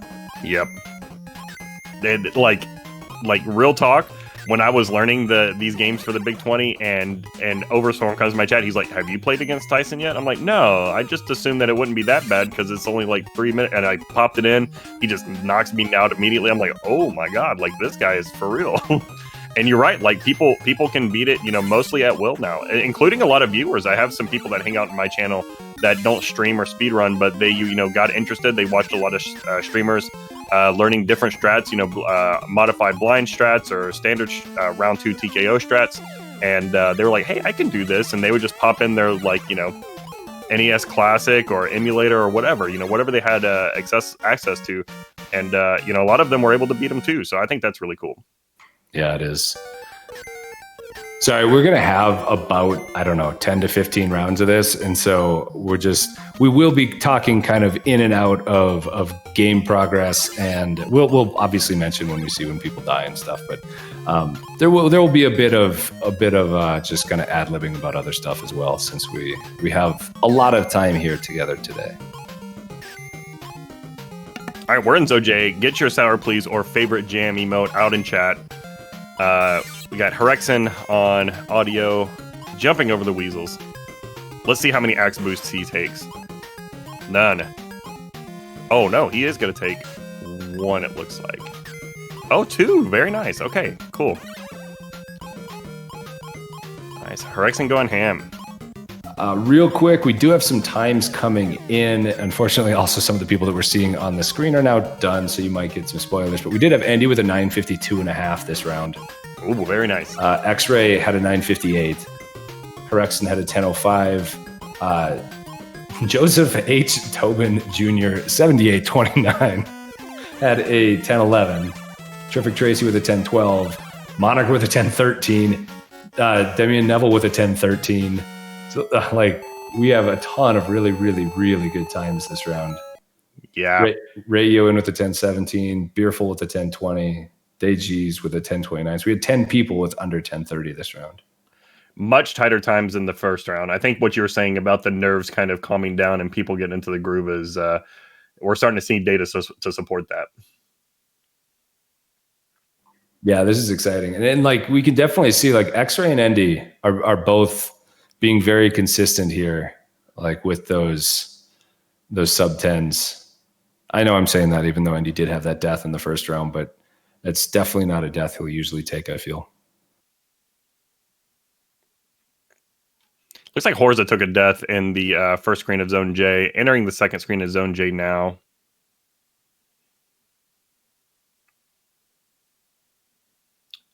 Yep. Like real talk. when I was learning these games for the Big 20, and Overstorm comes to my chat, he's like, "Have you played against Tyson yet?" I'm like, "No, I just assumed that it wouldn't be that bad because it's only like 3 minutes." And I popped it in, he just knocks me out immediately. I'm like, "Oh my god, like this guy is for real." And you're right, like people can beat it, mostly at will now, including a lot of viewers. I have some people that hang out in my channel that don't stream or speedrun, but they got interested. They watched a lot of streamers learning different strats, modified blind strats or standard round 2 TKO strats, and they were like, "Hey, I can do this," and they would just pop in their NES Classic or emulator or whatever, whatever they had access to, and a lot of them were able to beat them too. So I think that's really cool. Yeah, it is. Sorry, we're going to have about, 10 to 15 rounds of this. And so we will be talking kind of in and out of game progress. And we'll obviously mention when people die and stuff. But there will be a bit of just kind of ad-libbing about other stuff as well, since we have a lot of time here together today. All right, we're in ZoJ. Get your sour please or favorite jam emote out in chat. We got Herexen on audio, jumping over the weasels. Let's see how many axe boosts he takes. None. Oh no, he is going to take 1, it looks like. Oh, 2. Very nice. Okay, cool. Nice. Herexen going ham. Real quick, we do have some times coming in. Unfortunately, also some of the people that we're seeing on the screen are now done, so you might get some spoilers. But we did have Andy with a 9:52.5 this round. Ooh, very nice. X-Ray had a 9:58. Herexen had a 10:05. Joseph H. Tobin Jr., 78.29, had a 10:11. Terrific Tracy with a 10:12. Monarch with a 10:13. Demian Neville with a 10:13. So, we have a ton of really, really, really good times this round. Yeah. Ray Ewan with a 10:17. Beerful with a 10:20. Daygees with a 10:29. So we had 10 people with under 10:30 this round. Much tighter times in the first round. I think what you were saying about the nerves kind of calming down and people getting into the groove is we're starting to see data to support that. Yeah, this is exciting. And then we can definitely see X-Ray and Endy are both being very consistent here, with those sub 10s. I know I'm saying that even though Endy did have that death in the first round, but it's definitely not a death he'll usually take, I feel. Looks like Horza took a death in the first screen of Zone J, entering the second screen of Zone J now.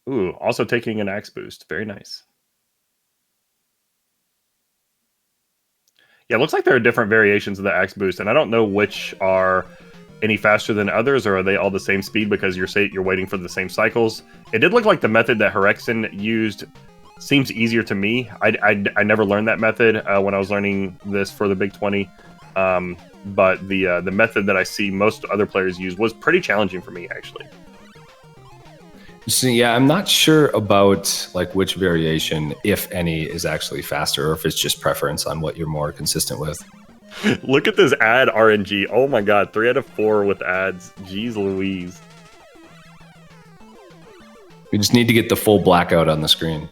Ooh, also taking an axe boost. Very nice. Yeah, it looks like there are different variations of the axe boost, and I don't know which are any faster than others, or are they all the same speed because you're waiting for the same cycles. It did look like the method that Herexen used seems easier to me. I never learned that method when I was learning this for the Big 20, but the method that I see most other players use was pretty challenging for me, actually. So yeah, I'm not sure about which variation, if any, is actually faster, or if it's just preference on what you're more consistent with. Look at this ad RNG. Oh my god, 3 out of 4 with ads. Jeez Louise. We just need to get the full blackout on the screen.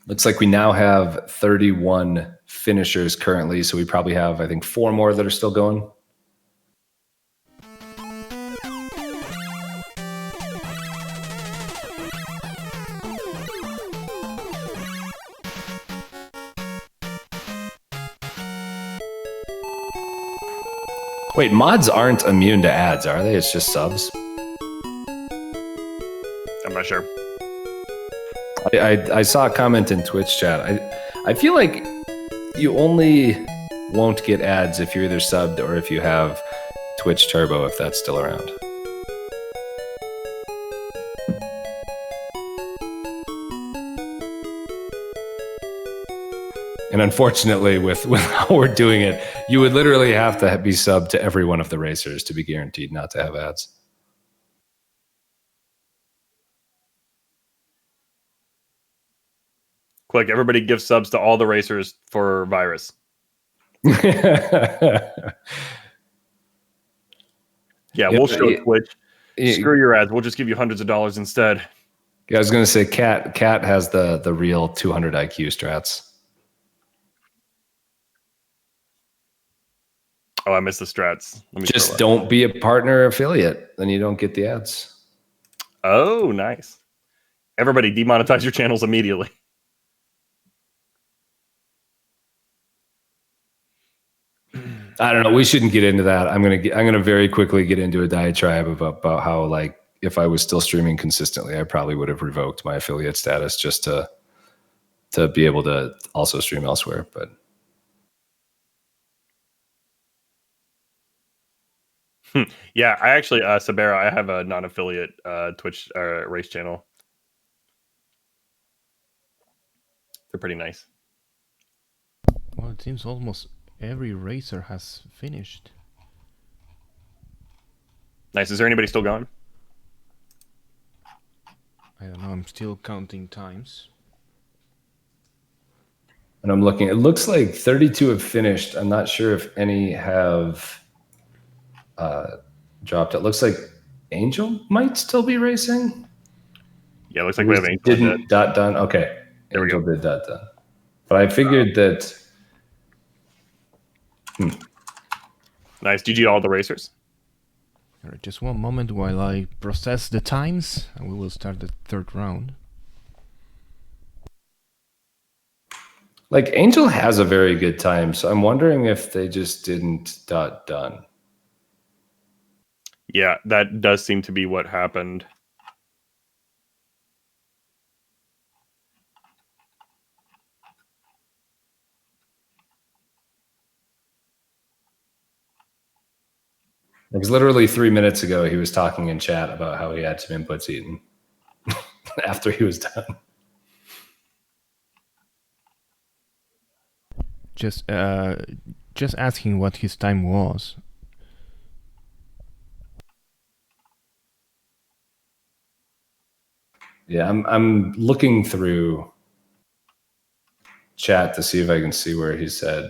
Looks like we now have 31 finishers currently, so we probably have, I think, 4 more that are still going. Wait, mods aren't immune to ads, are they? It's just subs? I'm not sure. I saw a comment in Twitch chat. I feel like you only won't get ads if you're either subbed or if you have Twitch Turbo, if that's still around. And unfortunately, with how we're doing it, you would literally have to be subbed to every one of the racers to be guaranteed not to have ads. Quick, everybody give subs to all the racers for Virus. Yeah, we'll show Twitch. Screw your ads. We'll just give you hundreds of dollars instead. Yeah, I was going to say Cat has the real 200 IQ strats. Oh, I missed the strats. Let me just don't be a partner affiliate, then you don't get the ads. Oh, nice. Everybody demonetize your channels immediately. I don't know. We shouldn't get into that. I'm gonna very quickly get into a diatribe about how, like, if I was still streaming consistently, I probably would have revoked my affiliate status just to be able to also stream elsewhere. But yeah, I actually, Sabera, I have a non-affiliate Twitch race channel. They're pretty nice. Well, it seems almost every racer has finished. Nice. Is there anybody still going? I don't know. I'm still counting times. And I'm looking. It looks like 32 have finished. I'm not sure if any have dropped. It looks like Angel might still be racing. Yeah, it looks like we have Angel. Didn't dot done. Okay, there Angel did dot done. But I figured that. Nice. GG all the racers. All right, just one moment while I process the times, and we will start the third round. Like, Angel has a very good time, so I'm wondering if they just didn't dot done. Yeah, that does seem to be what happened. Because literally 3 minutes ago, he was talking in chat about how he had some inputs eaten after he was done. Just asking what his time was. Yeah, I'm looking through chat to see if I can see where he said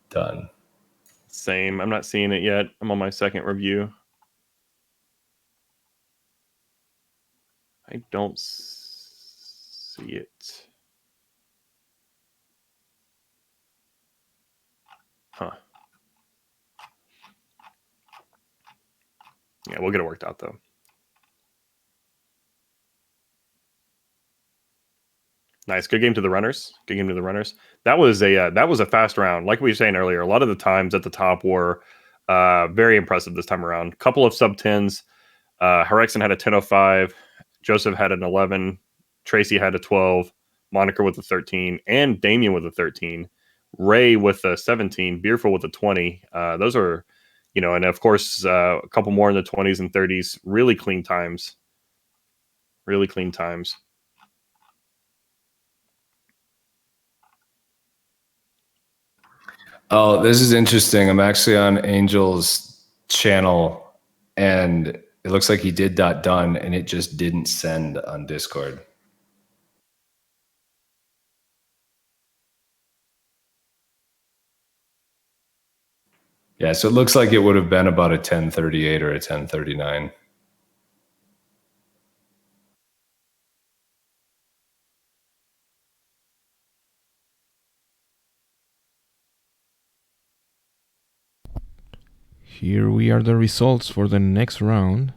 done. Same. I'm not seeing it yet. I'm on my second review. I don't see it. Huh. Yeah, we'll get it worked out though. Nice, good game to the runners. Good game to the runners. That was a fast round. Like we were saying earlier, a lot of the times at the top were very impressive this time around. Couple of sub 10s. Herexen had a 10:05. Joseph had an 11. Tracy had a 12. Monica with a 13, and Damien with a 13. Ray with a 17. Beerful with a 20. Those are, and of course a couple more in the 20s and 30s. Really clean times. Really clean times. Oh, this is interesting. I'm actually on Angel's channel, and it looks like he did dot done, and it just didn't send on Discord. Yeah, so it looks like it would have been about a 10:38 or a 10:39. Here we are the results for the next round.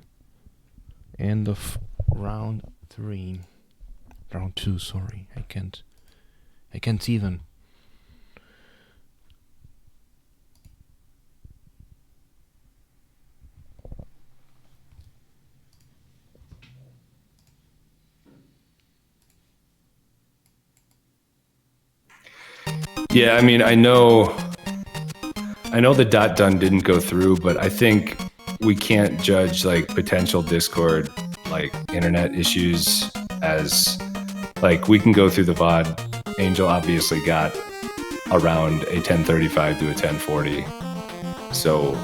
End of round 3. Round 2, sorry. I can't even. Yeah, I mean, I know the dot done didn't go through, but I think we can't judge like potential Discord, like internet issues as like we can go through the VOD. Angel obviously got around a 10:35 to a 10:40. So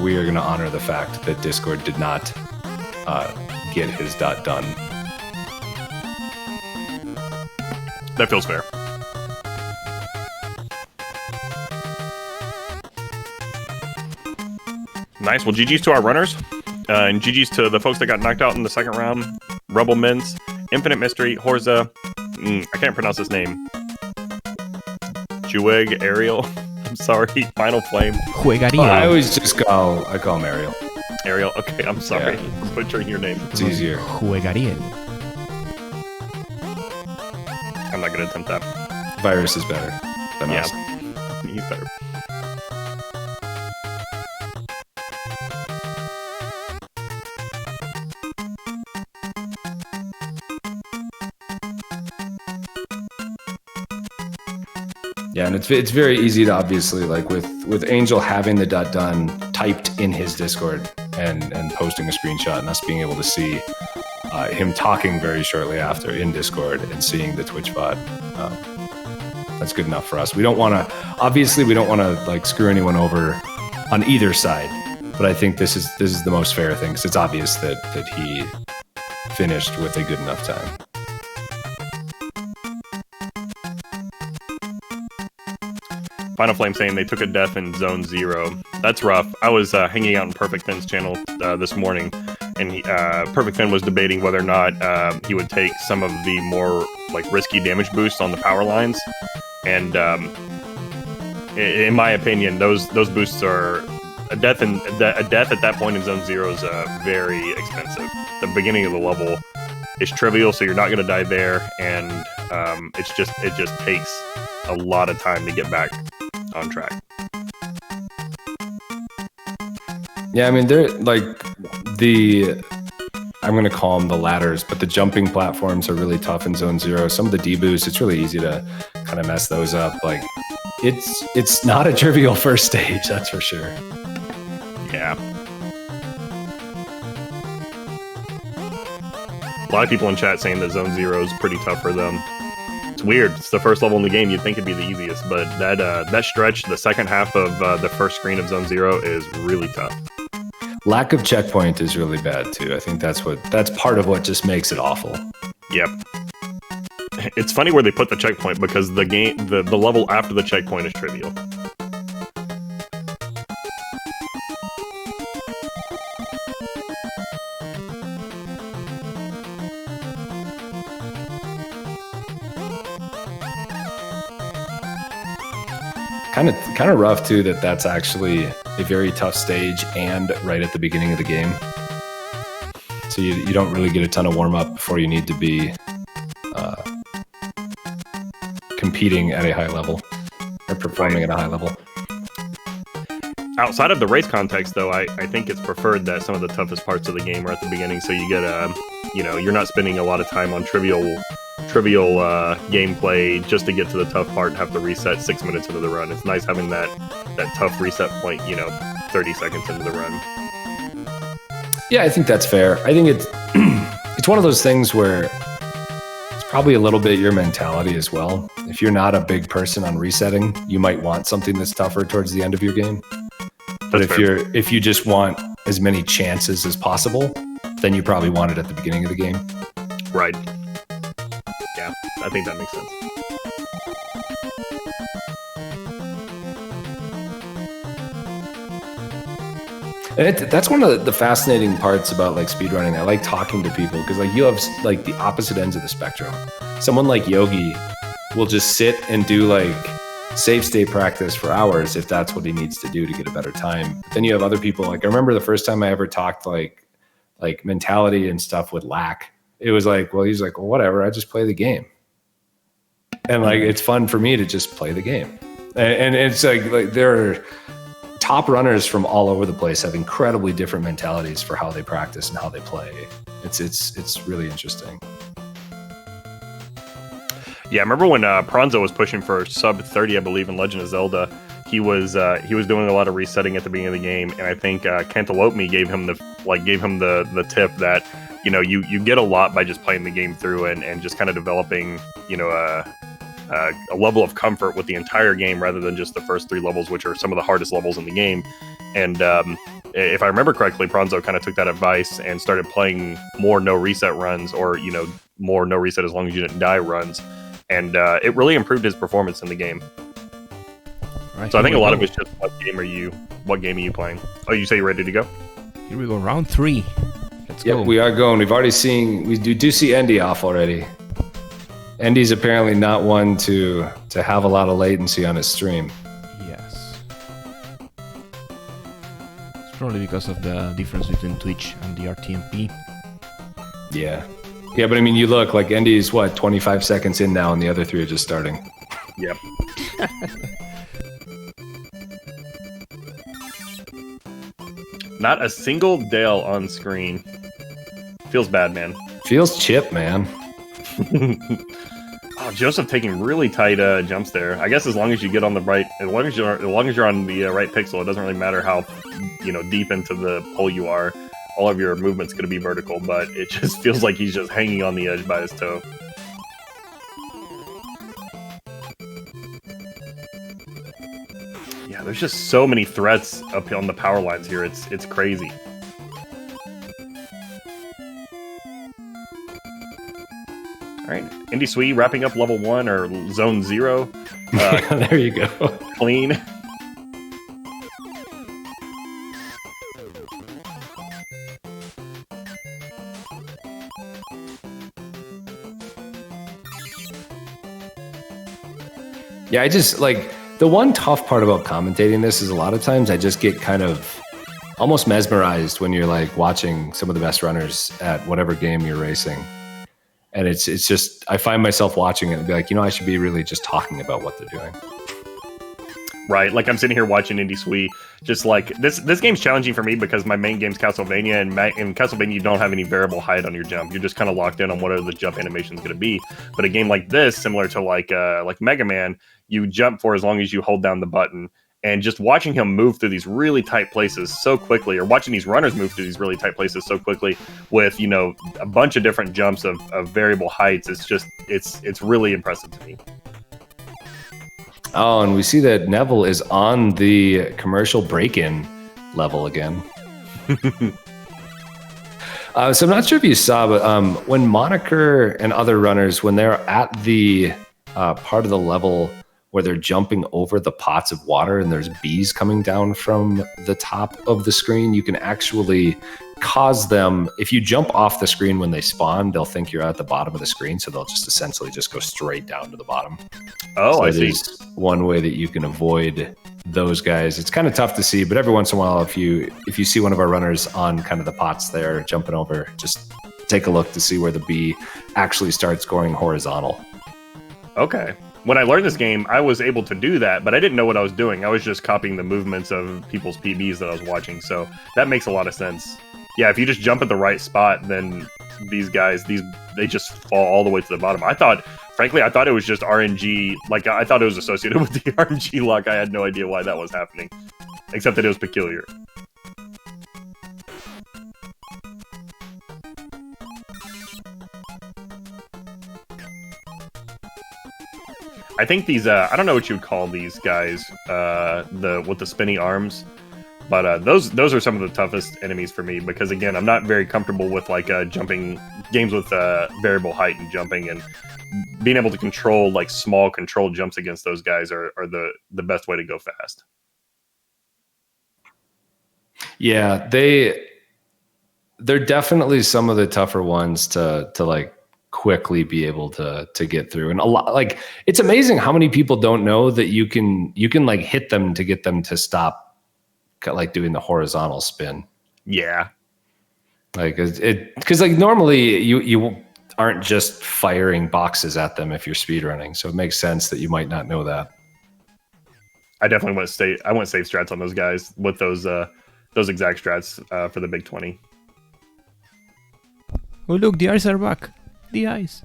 we are going to honor the fact that Discord did not get his dot done. That feels fair. Nice. Well, GG's to our runners. And GG's to the folks that got knocked out in the second round. Rebel Mints, Infinite Mystery, Horza. I can't pronounce his name. Jueg, Ariel. I'm sorry. Final Flame. Juegaría. I always just call him Ariel. Ariel. Okay, I'm sorry for butchering your name. It's easier. Juegaría. I'm not going to attempt that. Virus is better than us. He's better. Yeah, and it's very easy to obviously, like with Angel having the .done typed in his Discord and posting a screenshot and us being able to see him talking very shortly after in Discord and seeing the Twitch bot. That's good enough for us. We don't want to like screw anyone over on either side, but I think this is the most fair thing because it's obvious that he finished with a good enough time. Final Flame saying they took a death in Zone 0. That's rough. I was hanging out in Perfect Fin's channel this morning, and Perfect Fin was debating whether or not he would take some of the more like risky damage boosts on the power lines. And in my opinion, those boosts are a death at that point in Zone 0 is very expensive. The beginning of the level is trivial, so you're not going to die there, and it just takes a lot of time to get back on track. Yeah, I mean, they're like I'm going to call them the ladders, but the jumping platforms are really tough in Zone 0. Some of the D-boosts, it's really easy to kind of mess those up. Like, it's not a trivial first stage, that's for sure. Yeah. A lot of people in chat saying that Zone 0 is pretty tough for them. It's weird. It's the first level in the game. You'd think it'd be the easiest, but that stretch, the second half of the first screen of Zone 0 is really tough. Lack of checkpoint is really bad too. I think that's part of what just makes it awful. Yep. It's funny where they put the checkpoint because the level after the checkpoint is trivial. Kind of rough too that's actually a very tough stage and right at the beginning of the game. So you don't really get a ton of warm up before you need to be competing at a high level or performing at a high level. Outside of the race context, though, I think it's preferred that some of the toughest parts of the game are at the beginning, so you get you're not spending a lot of time on trivial gameplay just to get to the tough part and have to reset 6 minutes into the run. It's nice having that tough reset point, 30 seconds into the run. Yeah, I think that's fair. I think it's one of those things where it's probably a little bit your mentality as well. If you're not a big person on resetting, you might want something that's tougher towards the end of your game. But if you just want as many chances as possible, then you probably want it at the beginning of the game. Right. Yeah, I think that makes sense. And that's one of the fascinating parts about like speedrunning. I like talking to people because like you have like the opposite ends of the spectrum. Someone like Yogi will just sit and do like save state practice for hours if that's what he needs to do to get a better time. But then you have other people, like I remember the first time I ever talked like mentality and stuff with Lack. It was like, well, he's like, well, whatever, I just play the game. And like it's fun for me to just play the game. And it's like there are top runners from all over the place have incredibly different mentalities for how they practice and how they play. It's really interesting. Yeah, I remember when Pranzo was pushing for sub 30, I believe, in Legend of Zelda. He was doing a lot of resetting at the beginning of the game, and I think Cantaloupe gave him the tip that you get a lot by just playing the game through and just kind of developing a level of comfort with the entire game rather than just the first 3 levels, which are some of the hardest levels in the game. And if I remember correctly, Pranzo kind of took that advice and started playing more no reset runs, or more no reset as long as you didn't die runs. and it really improved his performance in the game. Right, So I here think a we lot go. of it's just what game are you playing? Oh, you say you're ready to go? Here we go, round 3. Let's Yep, go. we are going. We've already seen. We do see Endy off already. Endy's apparently not one to have a lot of latency on his stream. Yes. It's probably because of the difference between Twitch and the RTMP. Yeah. Yeah, but I mean, you look like Endy's, what, 25 seconds in now, and the other 3 are just starting. Yep. Not a single Dale on screen. Feels bad, man. Feels chip, man. Oh, Joseph taking really tight jumps there. I guess as long as you get on the right, as long as you're on the right pixel, it doesn't really matter how deep into the hole you are. All of your movement's going to be vertical, but it just feels like he's just hanging on the edge by his toe. Yeah, there's just so many threats up on the power lines here. It's crazy. All right, Indy Sweet wrapping up level 1 or zone 0. There you go. Clean. Yeah, I just like the one tough part about commentating this is a lot of times I just get kind of almost mesmerized when you're like watching some of the best runners at whatever game you're racing. And it's just, I find myself watching it and be like, I should be really just talking about what they're doing. Right, like I'm sitting here watching Indy Sweet, just like this game's challenging for me because my main game's Castlevania, and in Castlevania you don't have any variable height on your jump. You're just kind of locked in on whatever the jump animation is going to be. But a game like this, similar to like Mega Man, you jump for as long as you hold down the button. And just watching him move through these really tight places so quickly, or watching these runners move through these really tight places so quickly with, a bunch of different jumps of variable heights, it's really impressive to me. Oh, and we see that Neville is on the commercial break-in level again. So I'm not sure if you saw, but when Moniker and other runners, when they're at the part of the level where they're jumping over the pots of water and there's bees coming down from the top of the screen, you can actually cause them, if you jump off the screen when they spawn, they'll think you're at the bottom of the screen, so they'll just essentially just go straight down to the bottom. Oh, so I that see. is one way that you can avoid those guys. It's kind of tough to see, but every once in a while, if you see one of our runners on kind of the pots there jumping over, just take a look to see where the bee actually starts going horizontal. Okay. When I learned this game, I was able to do that, but I didn't know what I was doing. I was just copying the movements of people's PBs that I was watching, so that makes a lot of sense. Yeah, if you just jump at the right spot, then these guys, they just fall all the way to the bottom. Frankly, I thought it was just RNG. Like, I thought it was associated with the RNG lock. I had no idea why that was happening, except that it was peculiar. I think these, I don't know what you would call these guys, with the spinny arms, but those are some of the toughest enemies for me because, again, I'm not very comfortable with like jumping games with variable height and jumping, and being able to control like small controlled jumps against those guys are the best way to go fast. Yeah, they're definitely some of the tougher ones to like quickly be able to get through. And a lot, like, it's amazing how many people don't know that you can like hit them to get them to stop like doing the horizontal spin. Yeah. Like because like normally you aren't just firing boxes at them if you're speedrunning. So it makes sense that you might not know that. I definitely want save strats on those guys with those exact strats for the Big 20. Oh look, the eyes are back. The eyes.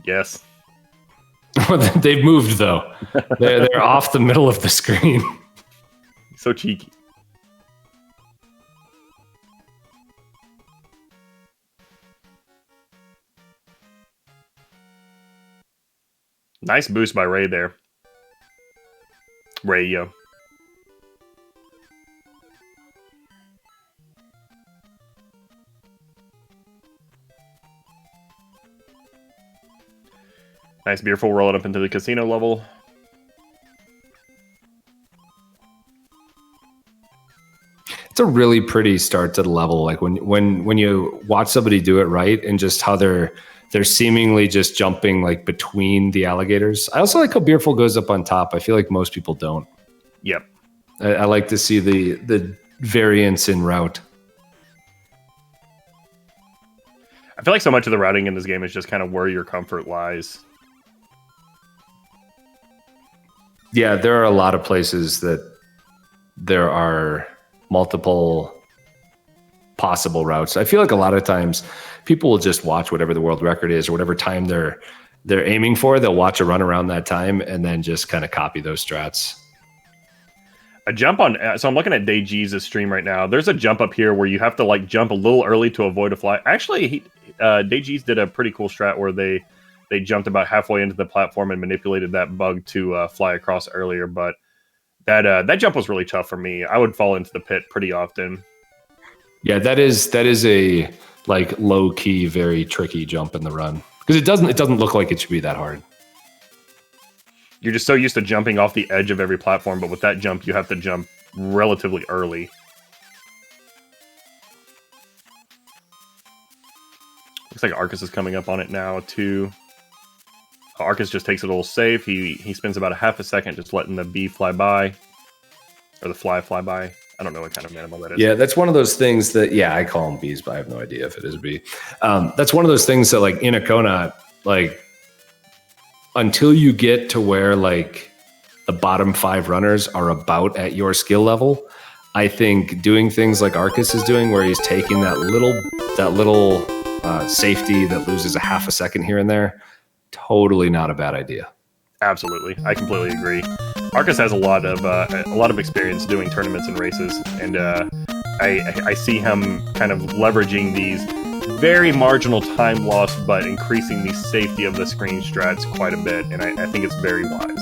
Yes. They've moved though. They're off the middle of the screen. So cheeky. Nice boost by Ray there. Ray, yo. Nice Beerful rolling up into the casino level. It's a really pretty start to the level. Like when you watch somebody do it right, and just how they're seemingly just jumping like between the alligators. I also like how Beerful goes up on top. I feel like most people don't. Yep. I like to see the variance in route. I feel like so much of the routing in this game is just kind of where your comfort lies. Yeah, there are a lot of places that there are multiple possible routes. I feel like a lot of times people will just watch whatever the world record is or whatever time they're aiming for. They'll watch a run around that time and then just kind of copy those strats. A jump on, so I'm looking at DayG's stream right now. There's a jump up here where you have to like jump a little early to avoid a fly. Actually, DayG's did a pretty cool strat where they jumped about halfway into the platform and manipulated that bug to fly across earlier. But that jump was really tough for me. I would fall into the pit pretty often. Yeah, that is a like low key, very tricky jump in the run because it doesn't look like it should be that hard. You're just so used to jumping off the edge of every platform, but with that jump, you have to jump relatively early. Looks like Arcus is coming up on it now, too. Arcus just takes it a little safe. He spends about a half a second just letting the bee fly by. Or the fly by. I don't know what kind of animal that is. Yeah, that's one of those things that, I call them bees, but I have no idea if it is a bee. That's one of those things that, like, in a KONOT, like, until you get to where, like, the bottom 5 runners are about at your skill level, I think doing things like Arcus is doing, where he's taking that little safety that loses a half a second here and there, totally not a bad idea. Absolutely, I completely agree. Arcus has a lot of experience doing tournaments and races, and I see him kind of leveraging these very marginal time loss, but increasing the safety of the screen strats quite a bit, and I think it's very wise.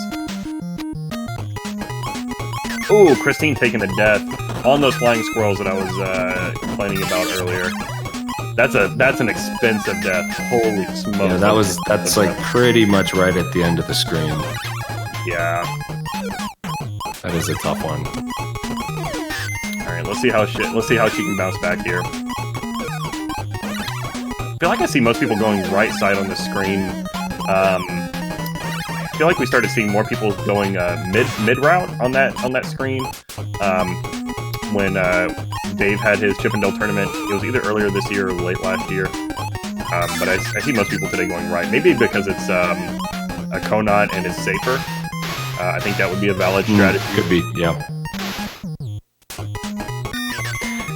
Ooh, Christine taking the death on those flying squirrels that I was complaining about earlier. That's an expensive death. Holy smokes! Yeah, that's like pretty much right at the end of the screen. Yeah, that is a tough one. All right, let's see how she can bounce back here. I feel like I see most people going right side on the screen. I feel like we started seeing more people going mid route on that screen when Dave had his Chippendale tournament. It was either earlier this year or late last year. But I see most people today going right. Maybe because it's a KONOT and it's safer. I think that would be a valid strategy. Could be, yeah.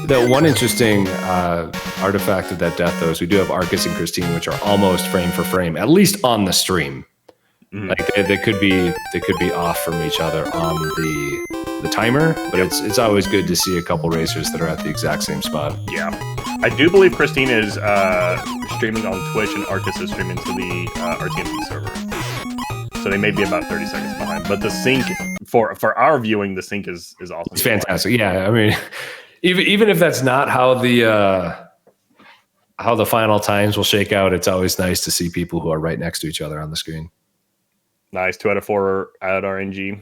The one interesting artifact of that death, though, is we do have Arcus and Christine, which are almost frame for frame, at least on the stream. Mm-hmm. Like they could be off from each other on the timer, but it's always good to see a couple racers that are at the exact same spot. Yeah, I do believe Christine is streaming on Twitch and Arcus is streaming to the RTMP server, so they may be about 30 seconds behind. But the sync for our viewing, the sync is awesome. It's fantastic. Yeah, I mean, even if that's not how the final times will shake out, it's always nice to see people who are right next to each other on the screen. Nice, 2 out of 4 at RNG.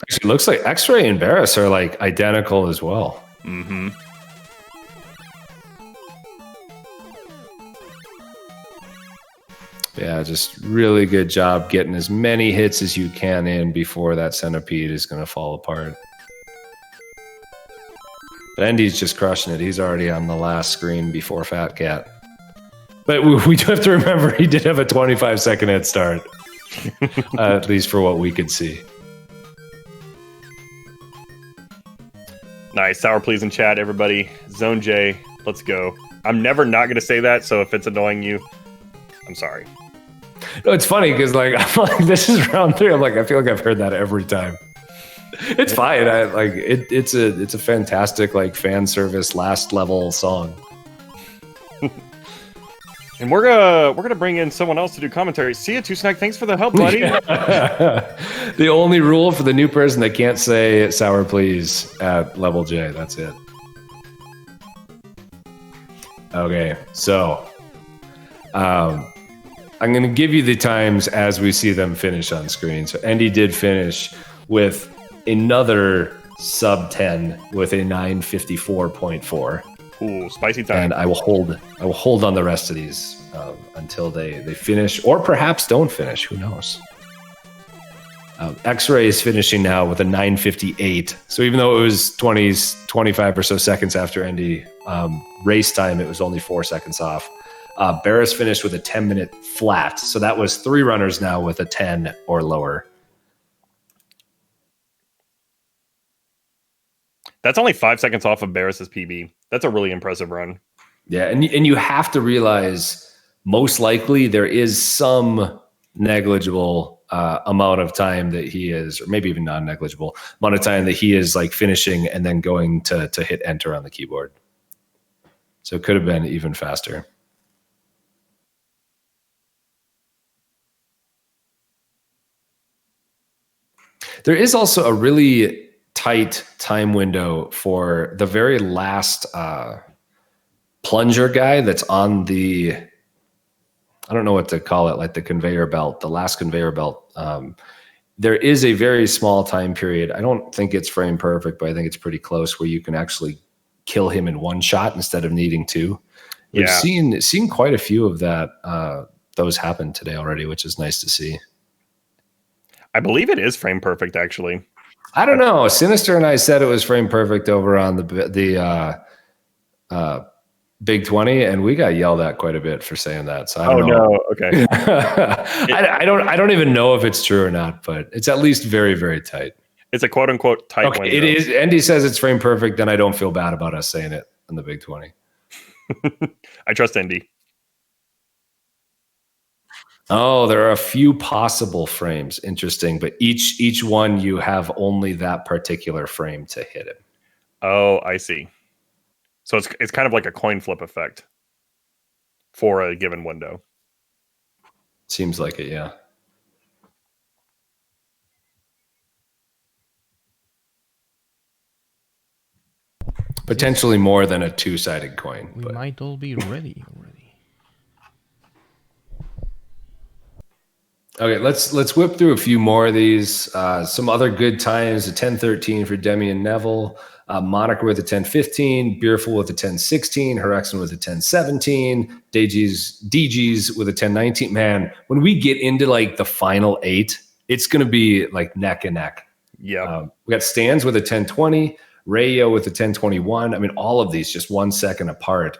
Actually, it looks like X-Ray and Barris are like identical as well. Mm-hmm. Yeah, just really good job getting as many hits as you can in before that centipede is going to fall apart. But Andy's just crushing it. He's already on the last screen before Fat Cat. But we do have to remember he did have a 25-second head start, at least for what we could see. Nice. Sour please in chat, everybody. Zone J, let's go. I'm never not going to say that, so if it's annoying you, I'm sorry. No, it's funny because like I'm like, this is round 3. I'm like, I feel like I've heard that every time. It's fine. It's a fantastic like fan service last level song. And we're gonna bring in someone else to do commentary. See you, Two Snack. Thanks for the help, buddy. Yeah. The only rule for the new person, they can't say sour please at level J. That's it. Okay, so I'm going to give you the times as we see them finish on screen. So Andy did finish with another sub 10 with a 954.4. Ooh, spicy time. And I will hold on the rest of these until they finish, or perhaps don't finish. Who knows? X-Ray is finishing now with a 958. So even though it was 25 or so seconds after Andy race time, it was only 4 seconds off. Barris finished with a 10-minute flat. So that was 3 runners now with a 10 or lower. That's only 5 seconds off of Barris's PB. That's a really impressive run. Yeah, and you have to realize most likely there is some negligible amount of time that he is, or maybe even non-negligible amount of time that he is like finishing and then going to hit enter on the keyboard. So it could have been even faster. There is also a really tight time window for the very last plunger guy that's on the, I don't know what to call it, like the conveyor belt, the last conveyor belt. There is a very small time period. I don't think it's frame perfect, but I think it's pretty close, where you can actually kill him in one shot instead of needing 2. We've seen quite a few of that. Those happen today already, which is nice to see. I believe it is frame perfect, actually. I don't know. Sinister and I said it was frame perfect over on the Big 20, and we got yelled at quite a bit for saying that. So I don't know. No, okay. I don't even know if it's true or not, but it's at least very, very tight. It's a quote unquote tight window. It is. Andy says it's frame perfect, then I don't feel bad about us saying it on the Big 20. I trust Andy. Oh, there are a few possible frames. Interesting, but each one you have only that particular frame to hit it. Oh, I see. So it's kind of like a coin flip effect for a given window. Seems like it, yeah. Potentially more than a 2-sided coin. We might all be ready already. Okay, let's whip through a few more of these. Some other good times: a 10:13 for Demi and Neville, Monica with a 10:15, Beerful with a 10:16, Herexen with a 10:17, DG's with a 10:19. Man, when we get into like the final 8, it's going to be like neck and neck. Yeah, we got Stans with a 10:20, Rayo with a 10:21. I mean, all of these just 1 second apart.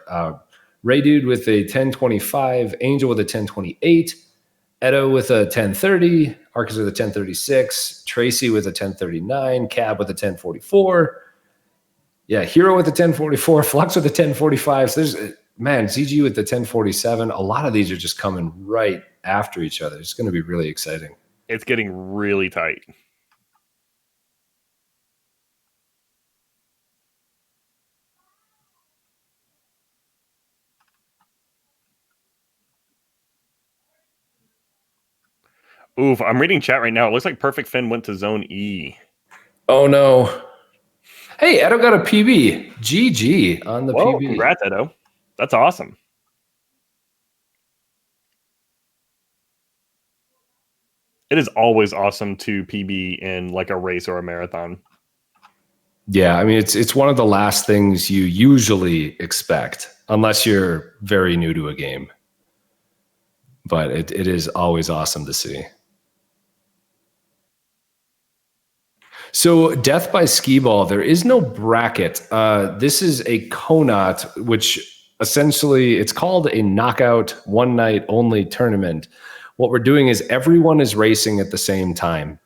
Ray Dude with a 10:25, Angel with a 10:28. Edo with a 10:30, Arcus with a 10:36, Tracy with a 10:39, Cab with a 10:44. Yeah, Hero with a 10:44, Flux with a 10:45. So there's, man, ZG with the 10:47. A lot of these are just coming right after each other. It's going to be really exciting. It's getting really tight. Oof, I'm reading chat right now. It looks like Perfect Fin went to Zone E. Oh, no. Hey, Edo got a PB. GG on the PB. Congrats, Edo. That's awesome. It is always awesome to PB in like a race or a marathon. Yeah, I mean, it's one of the last things you usually expect, unless you're very new to a game. But it is always awesome to see. So Death by Skee Ball, there is no bracket. This is a KONOT, which essentially it's called a knockout one night only tournament. What we're doing is everyone is racing at the same time.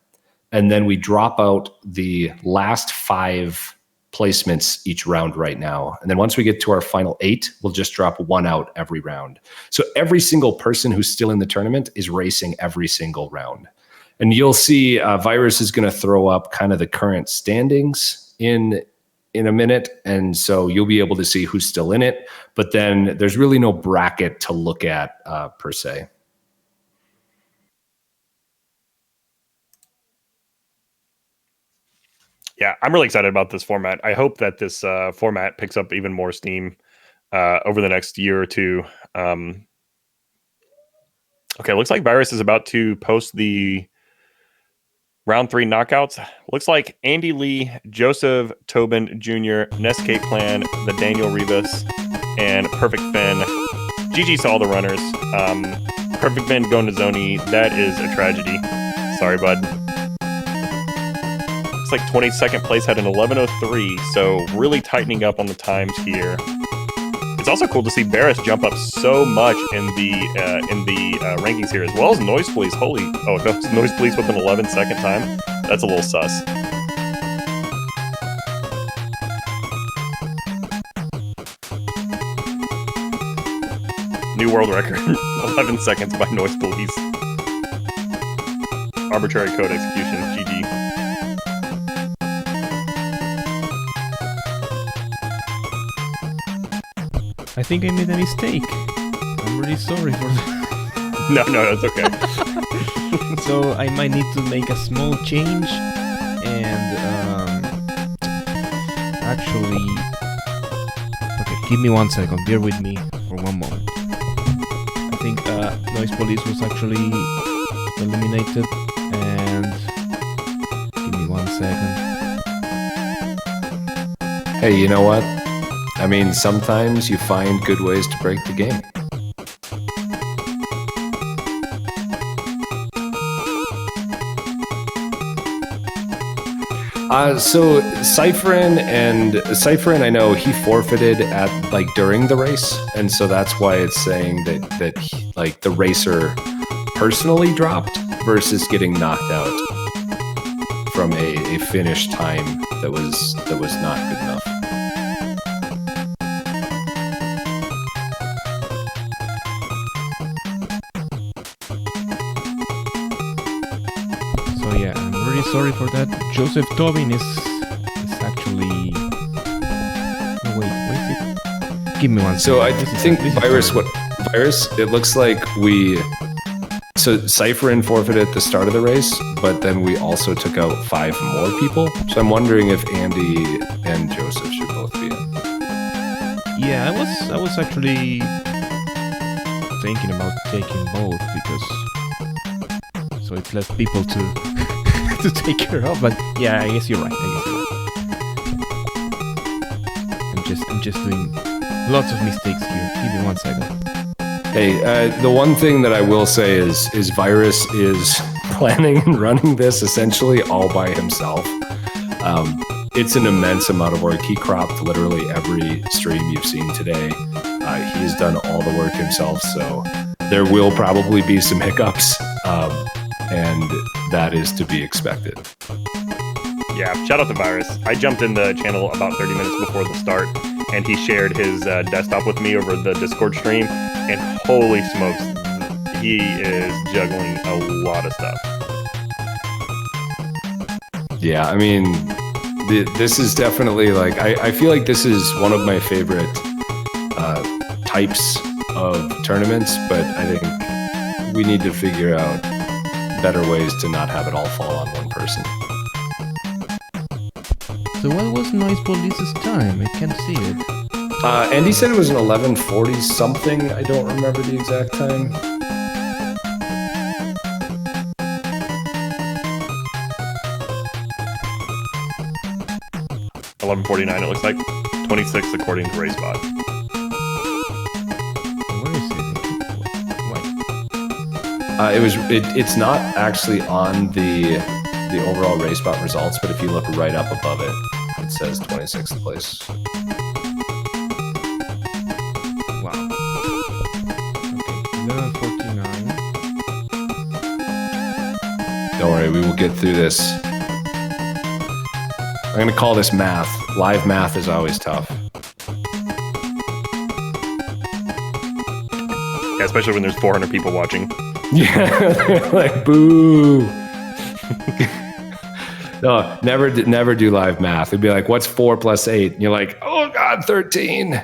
And then we drop out the last 5 placements each round right now. And then once we get to our final 8, we'll just drop 1 out every round. So every single person who's still in the tournament is racing every single round. And you'll see Virus is going to throw up kind of the current standings in a minute. And so you'll be able to see who's still in it. But then there's really no bracket to look at per se. Yeah, I'm really excited about this format. I hope that this format picks up even more steam over the next year or two. Okay, looks like Virus is about to post the round 3 knockouts. Looks like Andy Lee, Joseph Tobin Jr., Nescape Plan, the Daniel Rivas, and Perfect Finn. GG to all the runners. Perfect Finn going to Zoni. That is a tragedy. Sorry, bud. Looks like 22nd place had an 11:03, so really tightening up on the times here. It's also cool to see Barris jump up so much in the rankings here, as well as Noise Police. Holy, oh no, Noise Police with an 11-second time. That's a little sus. New world record, 11 seconds by Noise Police. Arbitrary code execution, GG. I think I made a mistake. I'm really sorry for that. No, that's okay. So I might need to make a small change and actually, okay, give me 1 second. Bear with me for one moment. I think Noise Police was actually eliminated, and give me 1 second. Hey, you know what? I mean, sometimes you find good ways to break the game. So Cypherin, I know he forfeited at during the race, and so that's why it's saying that he, the racer personally dropped versus getting knocked out from a finish time that was not good enough. So yeah, I'm really sorry for that. Joseph Tobin is actually. Oh, wait is it? Give me 1 second. So I think Virus. It looks like So Cypherin forfeited at the start of the race, but then we also took out 5 more people. So I'm wondering if Andy and Joseph should both be in. Yeah, I was actually thinking about taking both because so it's less people to to take care of. But yeah, I guess you're right. I'm just doing lots of mistakes here. Give me 1 second. Hey, the one thing that I will say is Virus is planning and running this essentially all by himself. It's an immense amount of work. He cropped literally every stream you've seen today. He's done all the work himself, so there will probably be some hiccups, and that is to be expected. Yeah, shout out to Virus. I jumped in the channel about 30 minutes before the start, and he shared his desktop with me over the Discord stream, and holy smokes, he is juggling a lot of stuff. Yeah, I mean, this is definitely I feel like this is one of my favorite types of tournaments, but I think we need to figure out better ways to not have it all fall on one person. So what was Noise Police's time? I can't see it. Andy said it was an 11:40 something. I don't remember the exact time. $11:49. It looks like 26 according to RaceBot. Where is it? It's not actually on the overall RaceBot results, but if you look right up above it, it says 26th place. Wow. Okay, 11:49. Don't worry, we will get through this. I'm going to call this math. Live math is always tough. Yeah, especially when there's 400 people watching. Yeah, they're like, boo. No, never do live math. It'd be like, what's 4 plus 8? And you're like, oh God, 13.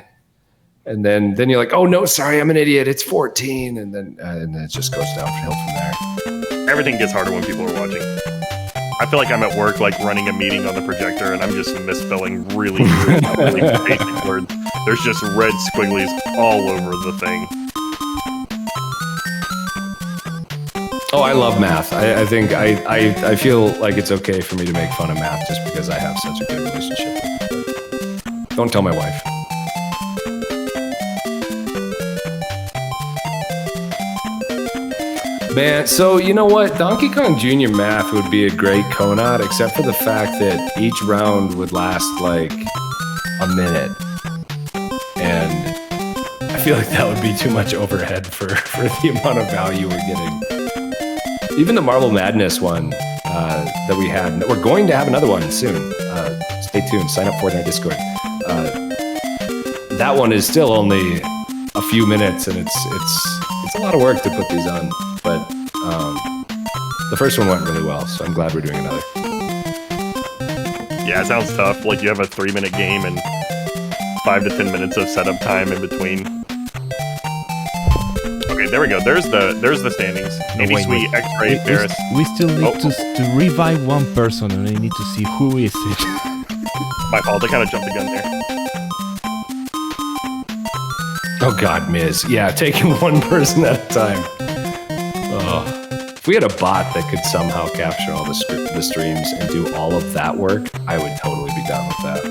And then you're like, oh no, sorry, I'm an idiot. It's 14. And then it just goes downhill from there. Everything gets harder when people are watching. I feel like I'm at work, like running a meeting on the projector, and I'm just misspelling really, really basic words. There's just red squigglies all over the thing. Oh, I love math. I think I feel like it's okay for me to make fun of math just because I have such a good relationship with it. Don't tell my wife. Man, so you know what? Donkey Kong Jr. math would be a great KONOT, except for the fact that each round would last like a minute. And I feel like that would be too much overhead for the amount of value we're getting. Even the Marble Madness one that we had, we're going to have another one soon. Stay tuned, sign up for it in our Discord. That one is still only a few minutes, and it's a lot of work to put these on. But the first one went really well, so I'm glad we're doing another. Yeah, it sounds tough. Like you have a 3-minute game and 5 to 10 minutes of setup time in between. Okay, there we go. There's the standings. Andy Sweet, X-Ray, Ferris. We still need to revive one person, and I need to see who is it. My fault. I kind of jumped the gun there. Oh God, Miz. Yeah, taking one person at a time. Oh. If we had a bot that could somehow capture all the streams and do all of that work, I would totally be down with that.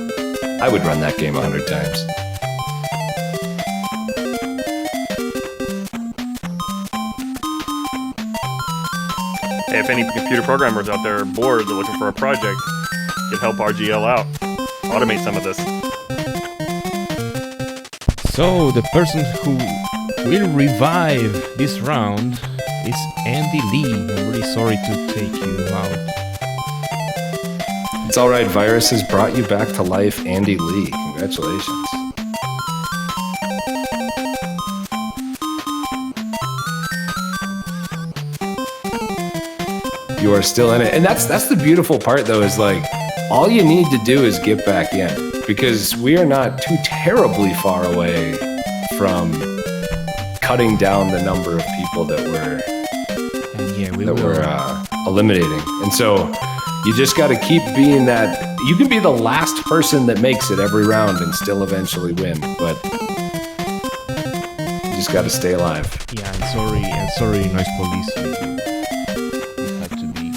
I would run that game 100 times. Hey, if any computer programmers out there are bored, they're looking for a project, could help RGL out. Automate some of this. So, the person who will revive this round is Andy Lee. I'm really sorry to take you out. It's alright, Virus has brought you back to life, Andy Lee. Congratulations. You are still in it. And that's the beautiful part, though, is like, all you need to do is get back in. Because we are not too terribly far away from cutting down the number of people that we're eliminating. And so you just got to keep being that. You can be the last person that makes it every round and still eventually win, but you just got to stay alive. Yeah, I'm sorry, Noise Police. You have to be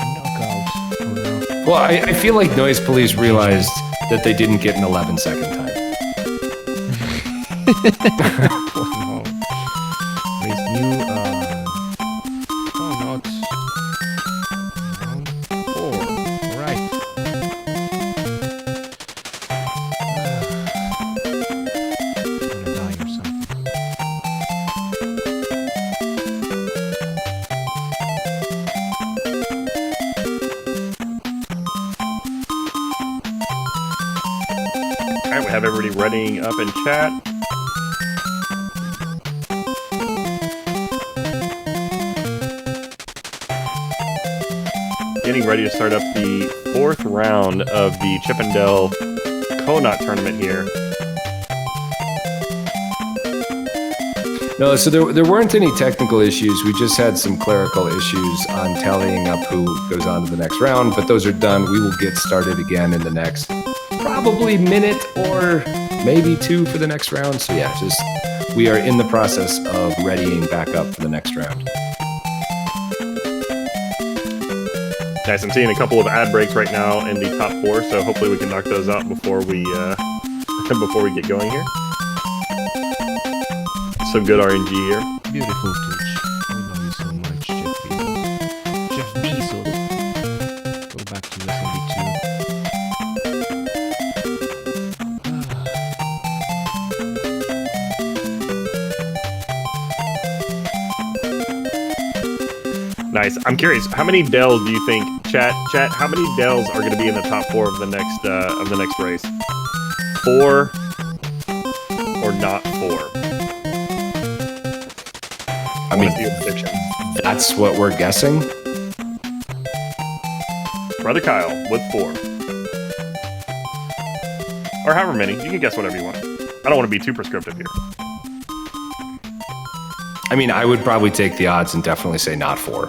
knockout for now. Well, I feel like Noise Police realized that they didn't get an 11-second time. Oh, no. There's new KONOT round 4. Alright. I'm gonna die or something. Alright, we have everybody readying up in chat. Getting ready to start up the 4th round of the Chippendale KONOT tournament here. No, so there weren't any technical issues. We just had some clerical issues on tallying up who goes on to the next round, but those are done. We will get started again in the next probably minute or maybe 2 for the next round. So yeah, we are in the process of readying back up for the next round. Nice, I'm seeing a couple of ad breaks right now in the top 4, so hopefully we can knock those out before we get going here. Some good RNG here. Beautiful Twitch. I love you so much, Jeff Bezos. Jeff Bezos. Go back to SMB2. Nice. I'm curious, how many Dells do you think, chat, how many Dells are going to be in the top 4 of the next race? 4 or not 4? I mean, that's what we're guessing. Brother Kyle with 4. Or however many. You can guess whatever you want. I don't want to be too prescriptive here. I mean, I would probably take the odds and definitely say not 4.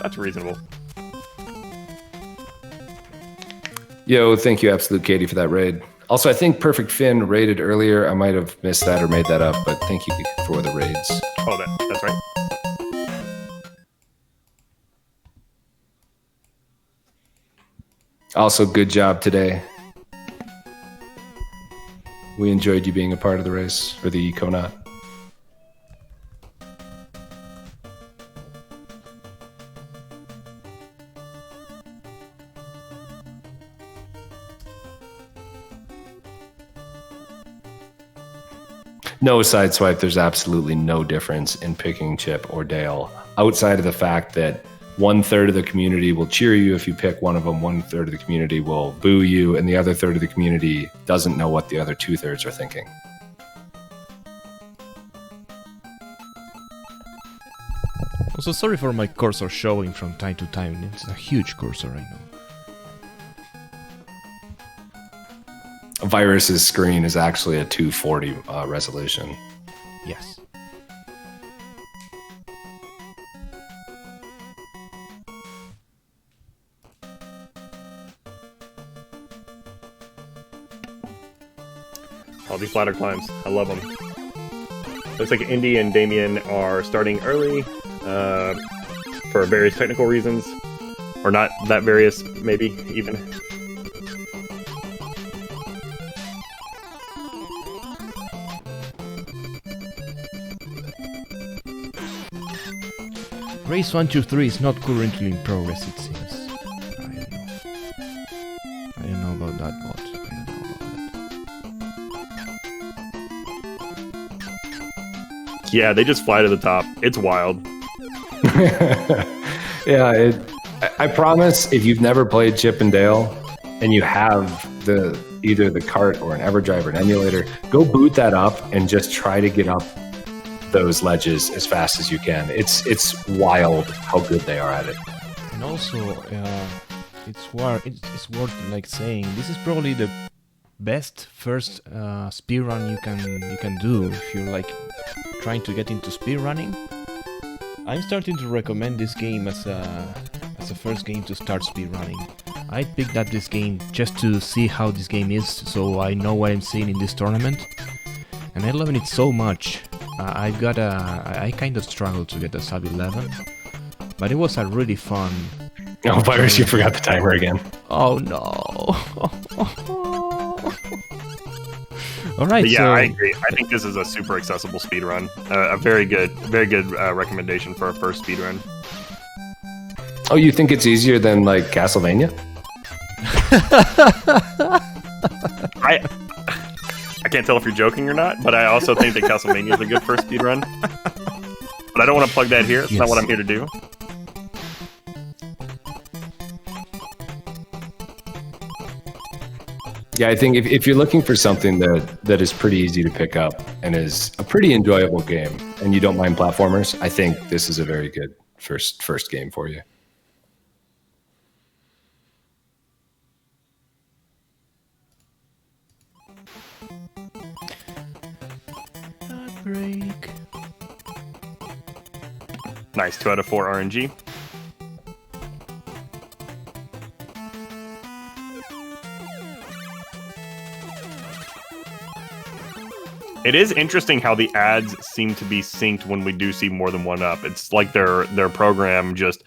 That's reasonable. Yo, thank you, Absolute Katie, for that raid. Also, I think Perfect Finn raided earlier. I might have missed that or made that up, but thank you for the raids. Oh, that's right. Also, good job today. We enjoyed you being a part of the race for the KONOT. No sideswipe, there's absolutely no difference in picking Chip or Dale, outside of the fact that 1/3 of the community will cheer you if you pick one of them, 1/3 of the community will boo you, and the other third of the community doesn't know what the other 2/3 are thinking. Also, sorry for my cursor showing from time to time. It's a huge cursor, I know. Virus's screen is actually a 240 resolution. Yes. All these ladder climbs. I love them. Looks like Indy and Damien are starting early for various technical reasons. Or not that various, maybe, even. Race 123 is not currently in progress, it seems. I don't know about that bot. I don't know about that. Yeah, they just fly to the top. It's wild. Yeah, I promise if you've never played Chip and Dale and you have either the cart or an EverDrive or an emulator, go boot that up and just try to get up those ledges as fast as you can. It's wild how good they are at it. And also, it's worth like saying this is probably the best first speedrun you can do if you're like trying to get into speedrunning. I'm starting to recommend this game as a first game to start speedrunning. I picked up this game just to see how this game is, so I know what I'm seeing in this tournament, and I love it so much. I kind of struggled to get a sub 11, but it was a really fun. Oh, Virus, you forgot the timer again. Oh no! All right. But yeah, so, I agree. I think this is a super accessible speedrun. A very good recommendation for a first speedrun. Oh, you think it's easier than like Castlevania? I can't tell if you're joking or not, but I also think that Castlevania is a good first speedrun. But I don't want to plug that here. It's not what I'm here to do. Yeah, I think if you're looking for something that is pretty easy to pick up and is a pretty enjoyable game, and you don't mind platformers, I think this is a very good first game for you. break. Nice, 2 out of 4 RNG. It is interesting how the ads seem to be synced when we do see more than one up. It's like their program just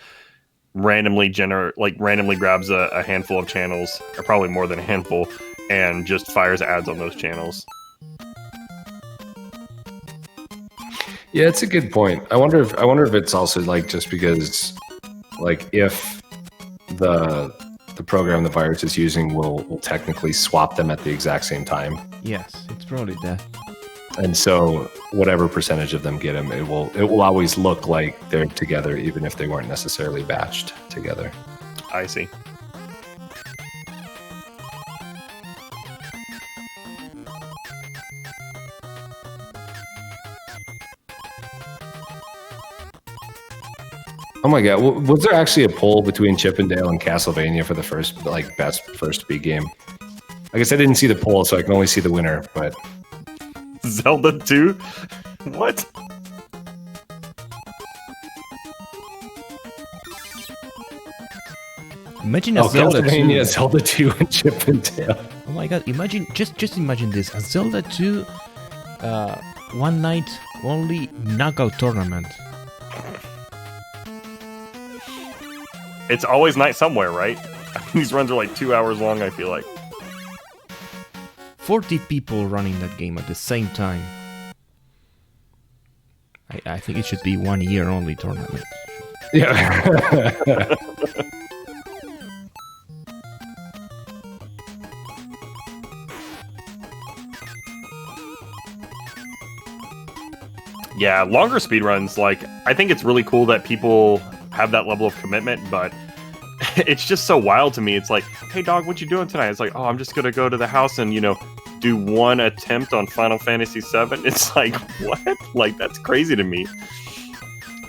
randomly grabs a handful of channels, or probably more than a handful, and just fires ads on those channels. Yeah, it's a good point. I wonder if it's also like just because, like, if the program the virus is using will technically swap them at the exact same time. Yes, it's probably that. And so whatever percentage of them get them, it will always look like they're together, even if they weren't necessarily batched together. I see. Oh my god, was there actually a poll between Chip and Dale and Castlevania for the best first speed game? I guess I didn't see the poll, so I can only see the winner, but... Zelda 2? What? Imagine a Zelda 2. Castlevania, Zelda 2, and Chip and Dale. Oh my god! Imagine, just imagine this: a Zelda 2, one night only knockout tournament. It's always night somewhere, right? These runs are like 2 hours long, I feel like. 40 people running that game at the same time. I think it should be 1 year only tournament. Yeah. Yeah, longer speedruns, like, I think it's really cool that people have that level of commitment, but it's just so wild to me. It's like, hey dog, what you doing tonight? It's like, oh, I'm just gonna go to the house and, do one attempt on Final Fantasy VII. It's like, what? Like, that's crazy to me.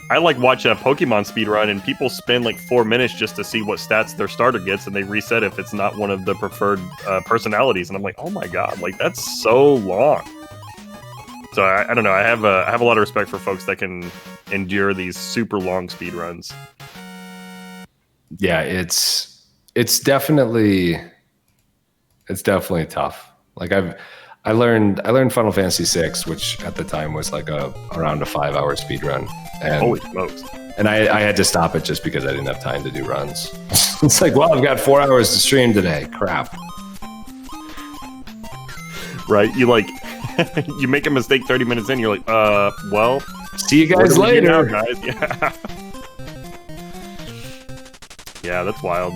I watch a Pokemon speedrun and people spend like 4 minutes just to see what stats their starter gets, and they reset if it's not one of the preferred personalities. And I'm like, oh my god, like, that's so long. So I don't know. I have a lot of respect for folks that can endure these super long speed runs. Yeah, it's definitely tough. Like I learned Final Fantasy VI, which at the time was like around a 5-hour speed run. And holy smokes! And I had to stop it just because I didn't have time to do runs. It's like, well, I've got 4 hours to stream today. Crap. Right? You make a mistake 30 minutes in, you're like, well, see you guys later, now, guys. Yeah. Yeah, that's wild.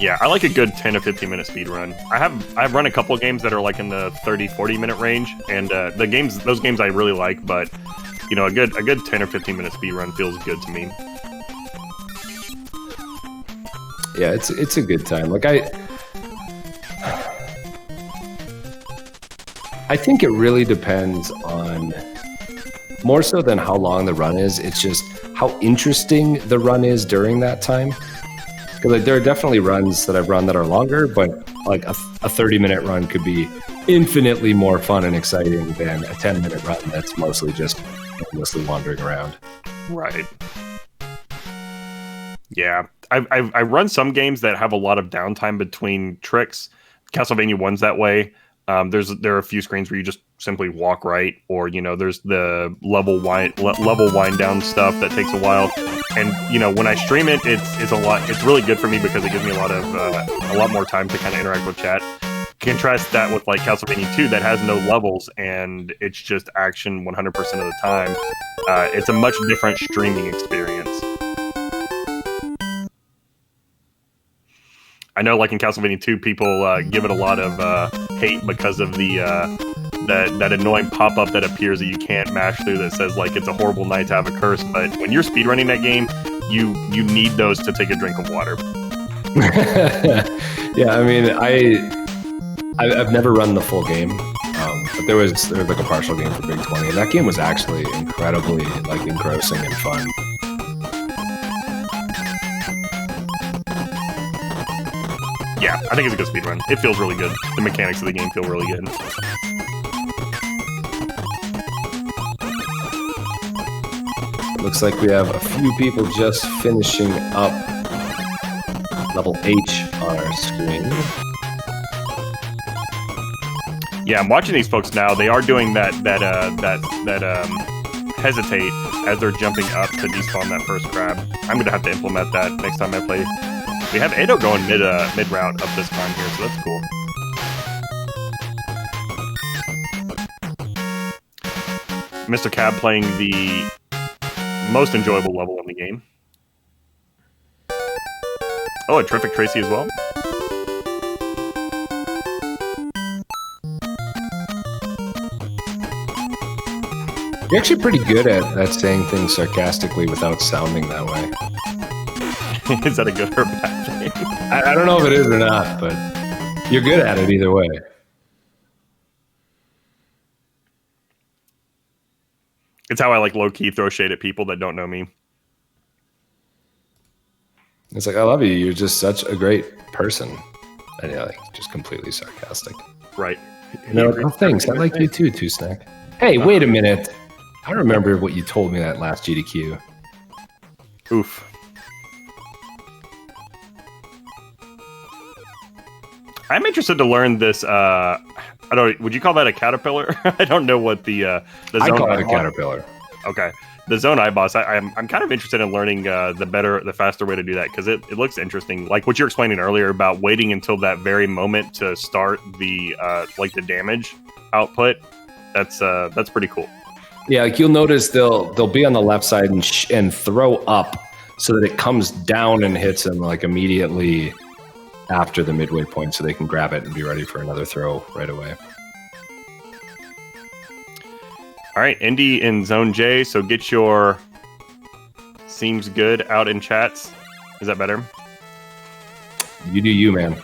Yeah, I like a good 10 to 15 minute speed run. I've run a couple of games that are like in the 30-40 minute range, and those games I really like, but a good 10 or 15 minute speed run feels good to me. Yeah, it's a good time. Like I think it really depends on, more so than how long the run is, it's just how interesting the run is during that time. Because like, there are definitely runs that I've run that are longer, but like a 30-minute run could be infinitely more fun and exciting than a 10-minute run that's mostly just endlessly wandering around. Right. Yeah. I run some games that have a lot of downtime between tricks. Castlevania 1's that way. There are a few screens where you just simply walk right, or there's the level wind down stuff that takes a while. And when I stream it, it's a lot. It's really good for me because it gives me a lot more time to kind of interact with chat. Contrast that with like Castlevania 2 that has no levels and it's just action 100% of the time. It's a much different streaming experience. I know, like in Castlevania 2, people give it a lot of hate because of that annoying pop-up that appears that you can't mash through that says like it's a horrible night to have a curse. But when you're speedrunning that game, you need those to take a drink of water. Yeah, I mean, I've never run the full game, but there was like a partial game for Big 20, and that game was actually incredibly like engrossing and fun. Yeah, I think it's a good speedrun. It feels really good. The mechanics of the game feel really good. Looks like we have a few people just finishing up level H on our screen. Yeah, I'm watching these folks now. They are doing that hesitate as they're jumping up to despawn that first crab. I'm gonna have to implement that next time I play. We have Edo going mid route up this time here, so that's cool. Mr. Cab playing the most enjoyable level in the game. Oh, a terrific Tracy as well. You're actually pretty good at saying things sarcastically without sounding that way. Is that a good or bad thing? I don't know if it is or not, but you're good at it either way. It's how I like low-key throw shade at people that don't know me. It's like, I love you. You're just such a great person. And yeah, like, just completely sarcastic. Right. Oh, thanks. I like you too, Two Snack. Hey, wait a minute. I remember what you told me that last GDQ. Oof. I'm interested to learn this. I don't. Would you call that a caterpillar? I don't know what the zone. I call it a caterpillar. Okay, the zone iBoss. I'm kind of interested in learning the faster way to do that because it looks interesting. Like what you're explaining earlier about waiting until that very moment to start the the damage output. That's pretty cool. Yeah, like you'll notice they'll be on the left side and throw up so that it comes down and hits them like immediately after the midway point, so they can grab it and be ready for another throw right away. All right, Indy in Zone J. So get your seems good out in chats. Is that better? You do you, man.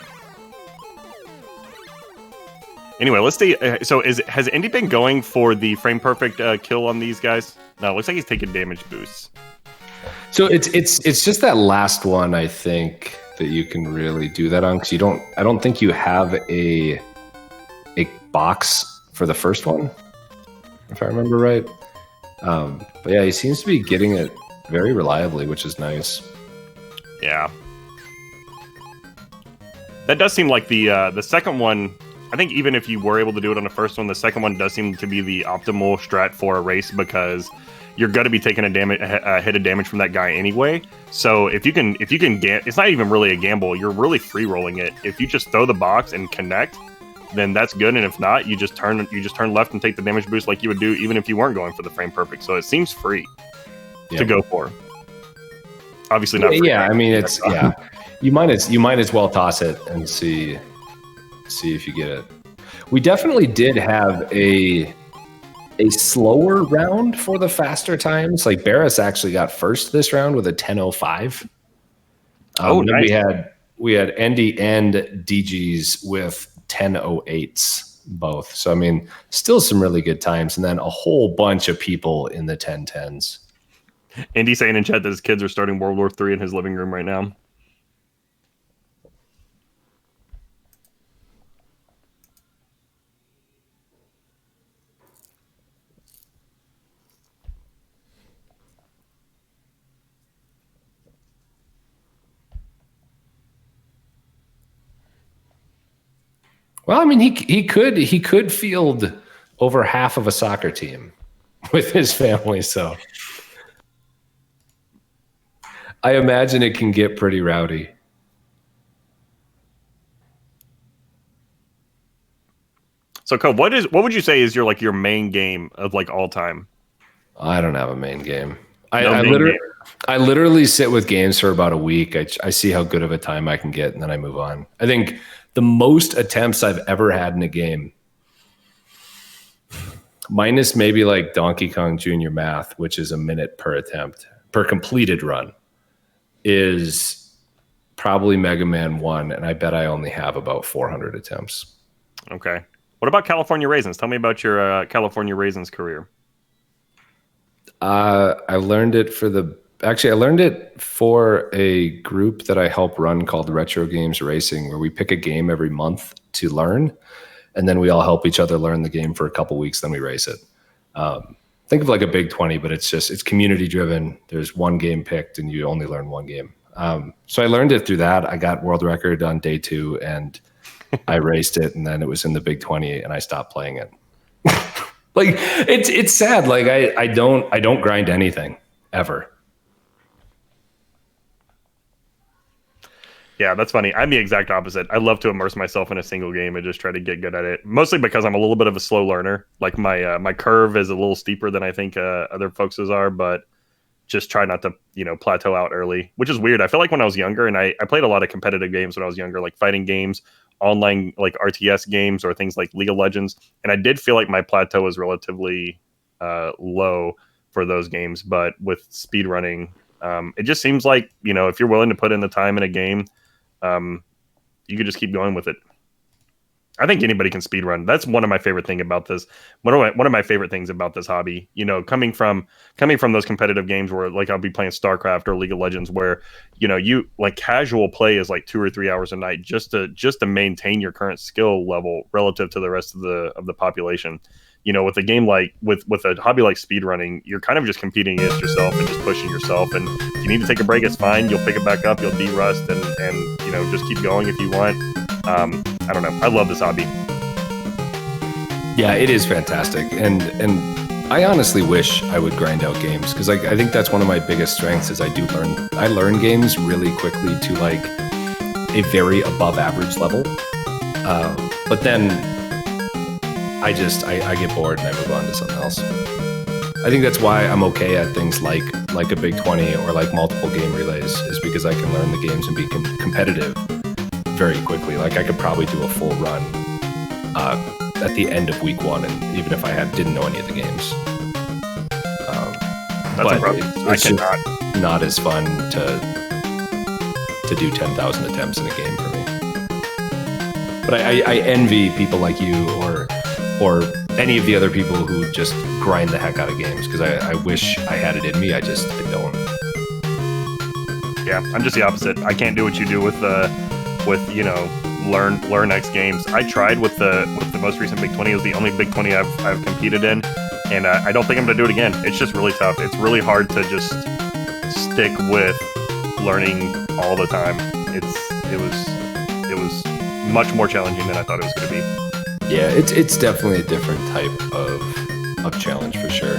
Anyway, let's see. So has Indy been going for the frame perfect kill on these guys? No, it looks like he's taking damage boosts. So it's just that last one, I think, that you can really do that on, because I don't think you have a box for the first one, if I remember right. But yeah, he seems to be getting it very reliably, which is nice. Yeah, that does seem like the second one. I think even if you were able to do it on the first one, the second one does seem to be the optimal strat for a race, because you're going to be taking a hit of damage from that guy anyway. So if you can it's not even really a gamble. You're really free rolling it. If you just throw the box and connect, then that's good. And if not, you just turn left and take the damage boost like you would do even if you weren't going for the frame perfect. So it seems free to go for. Obviously not free. Yeah, I mean it's You might as well toss it and see if you get it. We definitely did have a slower round for the faster times. Like Barris actually got first this round with a 10:05. Nice. We had Andy and DGs with 10:08s both. So I mean, still some really good times, and then a whole bunch of people in the 10:10s. Andy saying in chat that his kids are starting World War III in his living room right now. Well, I mean, he could field over half of a soccer team with his family, so I imagine it can get pretty rowdy. So, Cole, what would you say is your main game of all time? I don't have a main game. I literally sit with games for about a week. I see how good of a time I can get, and then I move on. I think the most attempts I've ever had in a game, minus maybe like Donkey Kong Jr. Math, which is a minute per attempt, per completed run, is probably Mega Man 1, and I bet I only have about 400 attempts. Okay. What about California Raisins? Tell me about your California Raisins career. I learned it for a group that I help run called Retro Games Racing, where we pick a game every month to learn, and then we all help each other learn the game for a couple weeks, then we race it. Think of like a Big 20, but it's community driven. There's one game picked, and you only learn one game. So I learned it through that. I got world record on day 2, and I raced it, and then it was in the Big 20, and I stopped playing it. Like it's sad. Like I don't grind anything ever. Yeah, that's funny. I'm the exact opposite. I love to immerse myself in a single game and just try to get good at it. Mostly because I'm a little bit of a slow learner. Like my curve is a little steeper than I think other folks' are, but just try not to plateau out early, which is weird. I feel like when I was younger, and I played a lot of competitive games when I was younger, like fighting games, online like RTS games, or things like League of Legends, and I did feel like my plateau was relatively low for those games. But with speedrunning, it just seems like if you're willing to put in the time in a game, you could just keep going with it. I think anybody can speedrun. That's one of my favorite things about this. One of my favorite things about this hobby, coming from those competitive games where like I'll be playing StarCraft or League of Legends, where you like casual play is like 2 or 3 hours a night just to maintain your current skill level relative to the rest of the population. With a game like with a hobby like speedrunning, you're kind of just competing against yourself and just pushing yourself. And if you need to take a break, it's fine. You'll pick it back up. You'll de-rust and just keep going if you want. I don't know. I love this hobby. Yeah, it is fantastic, and I honestly wish I would grind out games because I think that's one of my biggest strengths is I learn games really quickly to like a very above average level, but then I get bored and I move on to something else. I think that's why I'm okay at things like a Big 20 or like multiple game relays is because I can learn the games and be competitive very quickly. Like I could probably do a full run at the end of week 1, and even if I didn't know any of the games. That's but it's cannot. just not as fun to do 10,000 attempts in a game for me. But I envy people like you or any of the other people who just grind the heck out of games because I wish I had it in me. I don't. Yeah, I'm just the opposite. I can't do what you do with learn X games. I tried with the most recent Big 20. It was the only Big 20 I've competed in, and I don't think I'm gonna do it again. It's just really tough. It's really hard to just stick with learning all the time. It was much more challenging than I thought it was gonna be. Yeah, it's definitely a different type of challenge for sure.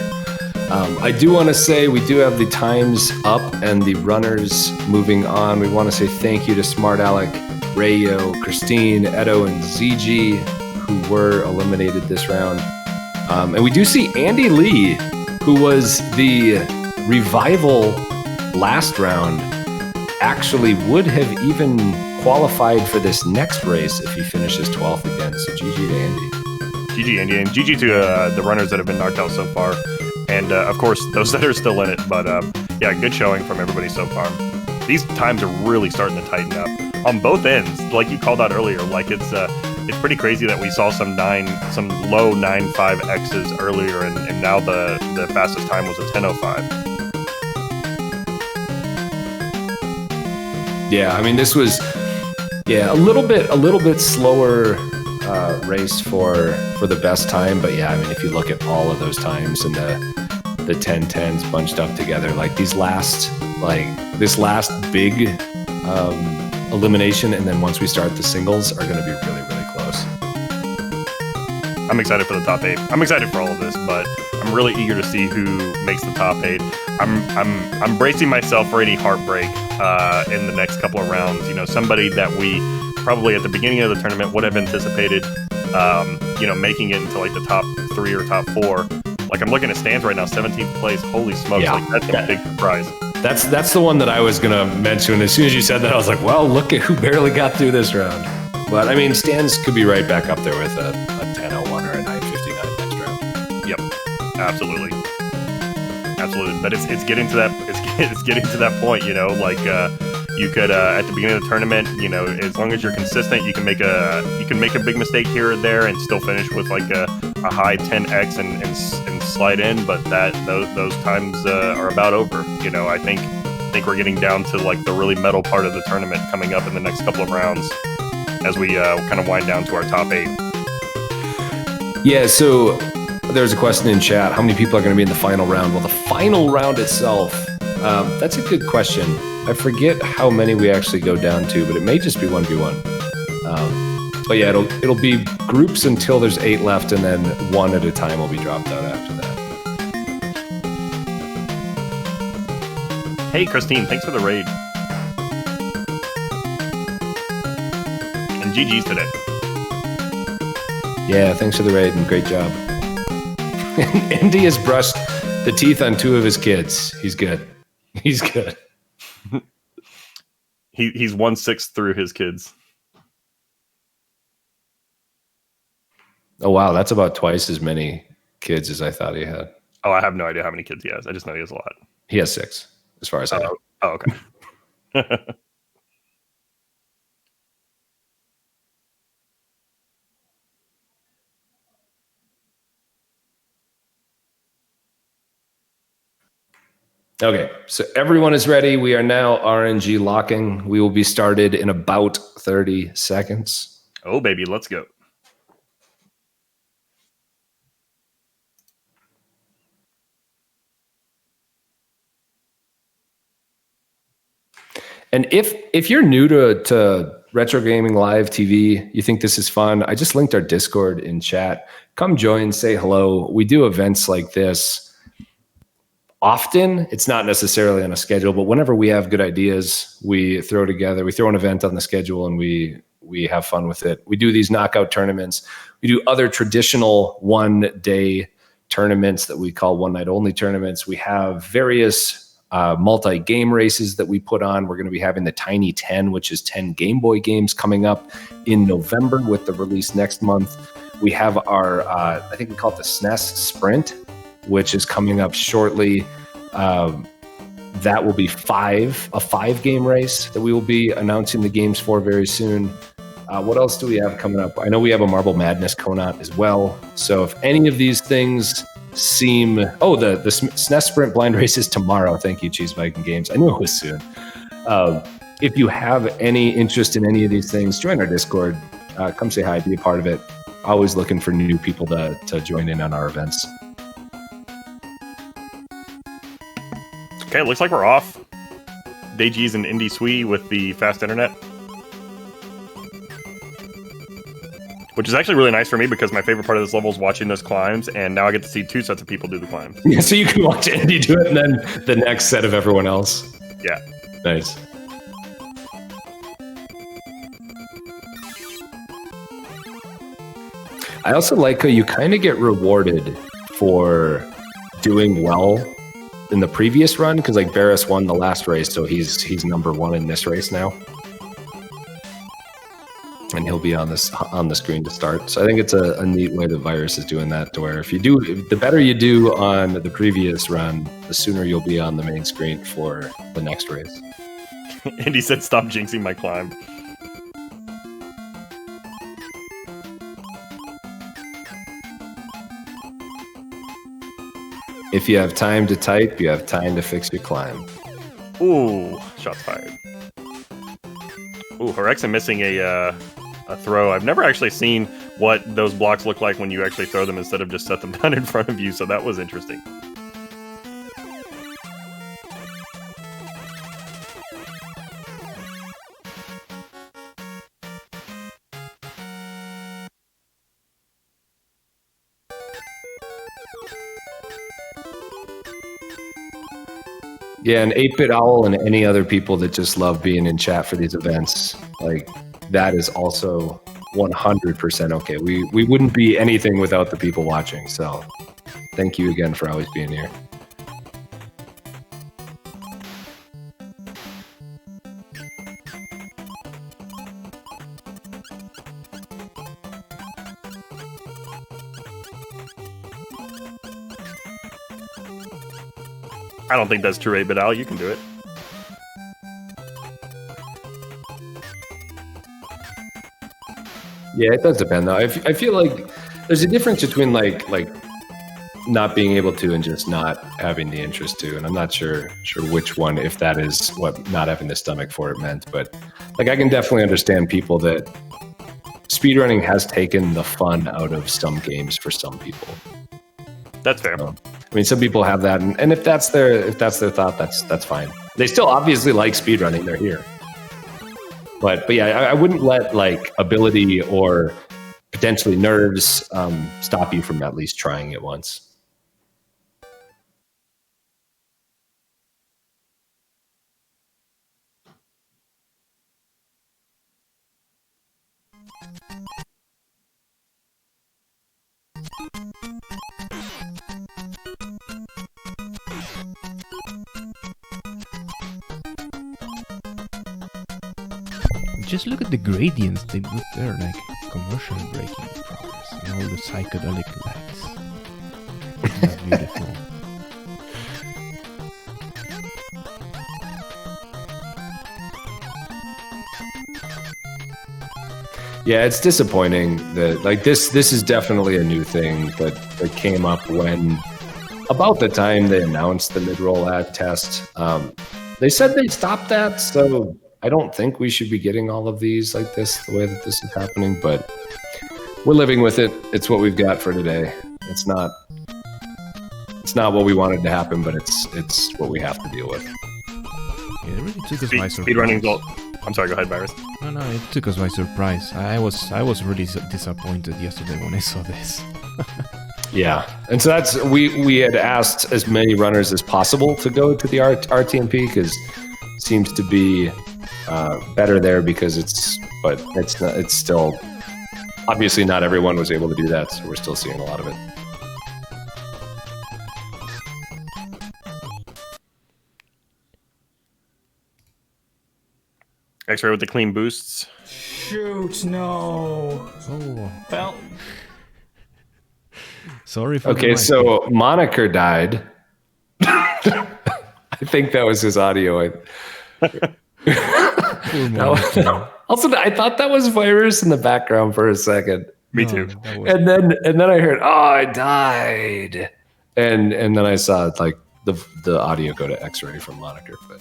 I do want to say we do have the times up and the runners moving on. We want to say thank you to Smart Alec, Rayo, Christine, Edo, and ZG, who were eliminated this round. And we do see Andy Lee, who was the revival last round, actually would have even qualified for this next race if he finishes 12th again. So GG to Andy. GG Andy, and GG to the runners that have been knocked out so far. And of course, those that are still in it. But yeah, good showing from everybody so far. These times are really starting to tighten up on both ends. Like you called out earlier, like it's pretty crazy that we saw some low 9.5 X's earlier, and now the fastest time was a 10.05. Yeah, I mean this was a little bit slower race for the best time, but yeah, I mean if you look at all of those times and the 10-10s bunched up together, like this last big elimination, and then once we start the singles are going to be really, really close. I'm excited for the top 8. I'm excited for all of this, but I'm really eager to see who makes the top 8. I'm bracing myself for any heartbreak in the next couple of rounds. You know, somebody that we probably at the beginning of the tournament would have anticipated, making it into like the top 3 or top 4. Like I'm looking at stands right now, 17th place. Holy smokes! Yeah, like that's a big surprise. That's the one that I was gonna mention. As soon as you said that, I was like, well, look at who barely got through this round. But I mean, stands could be right back up there with a 10:01 or a 9:59 next round. Yep, absolutely. But it's getting to that. It's getting to that point. You know, like you could at the beginning of the tournament, you know, as long as you're consistent, you can make a big mistake here or there and still finish with like a high 10x and slide in. But those times are about over. You know, I think we're getting down to like the really metal part of the tournament coming up in the next couple of rounds as we kind of wind down to our top 8. Yeah. So there's a question in chat: how many people are going to be in the final round? Well, the final round itself. That's a good question. I forget how many we actually go down to, but it may just be 1v1. But yeah, it'll be groups until there's 8 left, and then 1 at a time will be dropped out after that. Hey, Christine, thanks for the raid. And GG's today. Yeah, thanks for the raid and great job. Andy has brushed the teeth on 2 of his kids. He's good. He's good. He's 1/6 through his kids. Oh wow, that's about twice as many kids as I thought he had. Oh, I have no idea how many kids he has. I just know he has a lot. He has 6, as far as I know. Oh, okay. Okay, so everyone is ready. We are now RNG locking. We will be started in about 30 seconds. Oh, baby, let's go. And if you're new to Retro Gaming Live TV, you think this is fun? I just linked our Discord in chat. Come join, say hello. We do events like this often. It's not necessarily on a schedule, but whenever we have good ideas, we throw an event on the schedule and we have fun with it. We do these knockout tournaments. We do other traditional one-day tournaments that we call one-night-only tournaments. We have various multi-game races that we put on. We're going to be having the Tiny 10, which is 10 Game Boy games, coming up in November with the release next month. We have our, I think we call it the SNES Sprint, which is coming up shortly. That will be a 5-game race that we will be announcing the games for very soon. What else do we have coming up? I know we have a Marble Madness KONOT as well. So if any of these things seem... Oh, the SNES Sprint blind race is tomorrow. Thank you, Cheese Viking Games. I knew it was soon. If you have any interest in any of these things, join our Discord. Come say hi, be a part of it. Always looking for new people to join in on our events. Okay, it looks like we're off. Deiji's and Indy Sui with the fast internet. Which is actually really nice for me because my favorite part of this level is watching those climbs, and now I get to see 2 sets of people do the climb. Yeah, so you can watch Indy do it and then the next set of everyone else. Yeah. Nice. I also like how you kind of get rewarded for doing well in the previous run, because like Barris won the last race, so he's number 1 in this race now. And he'll be on the screen to start. So I think it's a neat way the Virus is doing that, to where if the better you do on the previous run, the sooner you'll be on the main screen for the next race. Indy said, "Stop jinxing my climb." If you have time to type, you have time to fix your climb. Ooh, shots fired. Ooh, Horexa missing a throw. I've never actually seen what those blocks look like when you actually throw them instead of just set them down in front of you, so that was interesting. Yeah, and 8-Bit Owl and any other people that just love being in chat for these events, like, that is also 100% okay. We wouldn't be anything without the people watching, so thank you again for always being here. I don't think that's true, 8-Bit Owl. You can do it. Yeah, it does depend though. I feel like there's a difference between like not being able to and just not having the interest to, and I'm not sure which one, if that is what not having the stomach for it meant, but like I can definitely understand people that speedrunning has taken the fun out of some games for some people. That's fair. So, I mean, some people have that, and if that's their thought, that's fine. They still obviously like speedrunning; they're here. But yeah, I wouldn't let like ability or potentially nerves stop you from at least trying it once. Just look at the gradients they put there, like commercial breaking progress and all the psychedelic lights. Isn't that beautiful? Yeah, it's disappointing that like this is definitely a new thing that came up when about the time they announced the mid-roll ad test. They said they stopped that, so I don't think we should be getting all of these like this, the way that this is happening, but we're living with it. It's what we've got for today. It's not what we wanted to happen, but it's what we have to deal with. Yeah, it really took us by surprise. I'm sorry. Go ahead, Virus. No, it took us by surprise. I was really disappointed yesterday when I saw this. Yeah, and so that's we had asked as many runners as possible to go to the RTMP because it seems to be better there because it's still obviously not everyone was able to do that, so we're still seeing a lot of it. X-Ray with the clean boosts. Shoot, no. Oh, Well, sorry for Okay, so Moniker died. I think that was his audio. Also, I thought that was Virus in the background for a second. Me too. And then I heard, "Oh, I died," and then I saw like the audio go to X-Ray from Moniker. But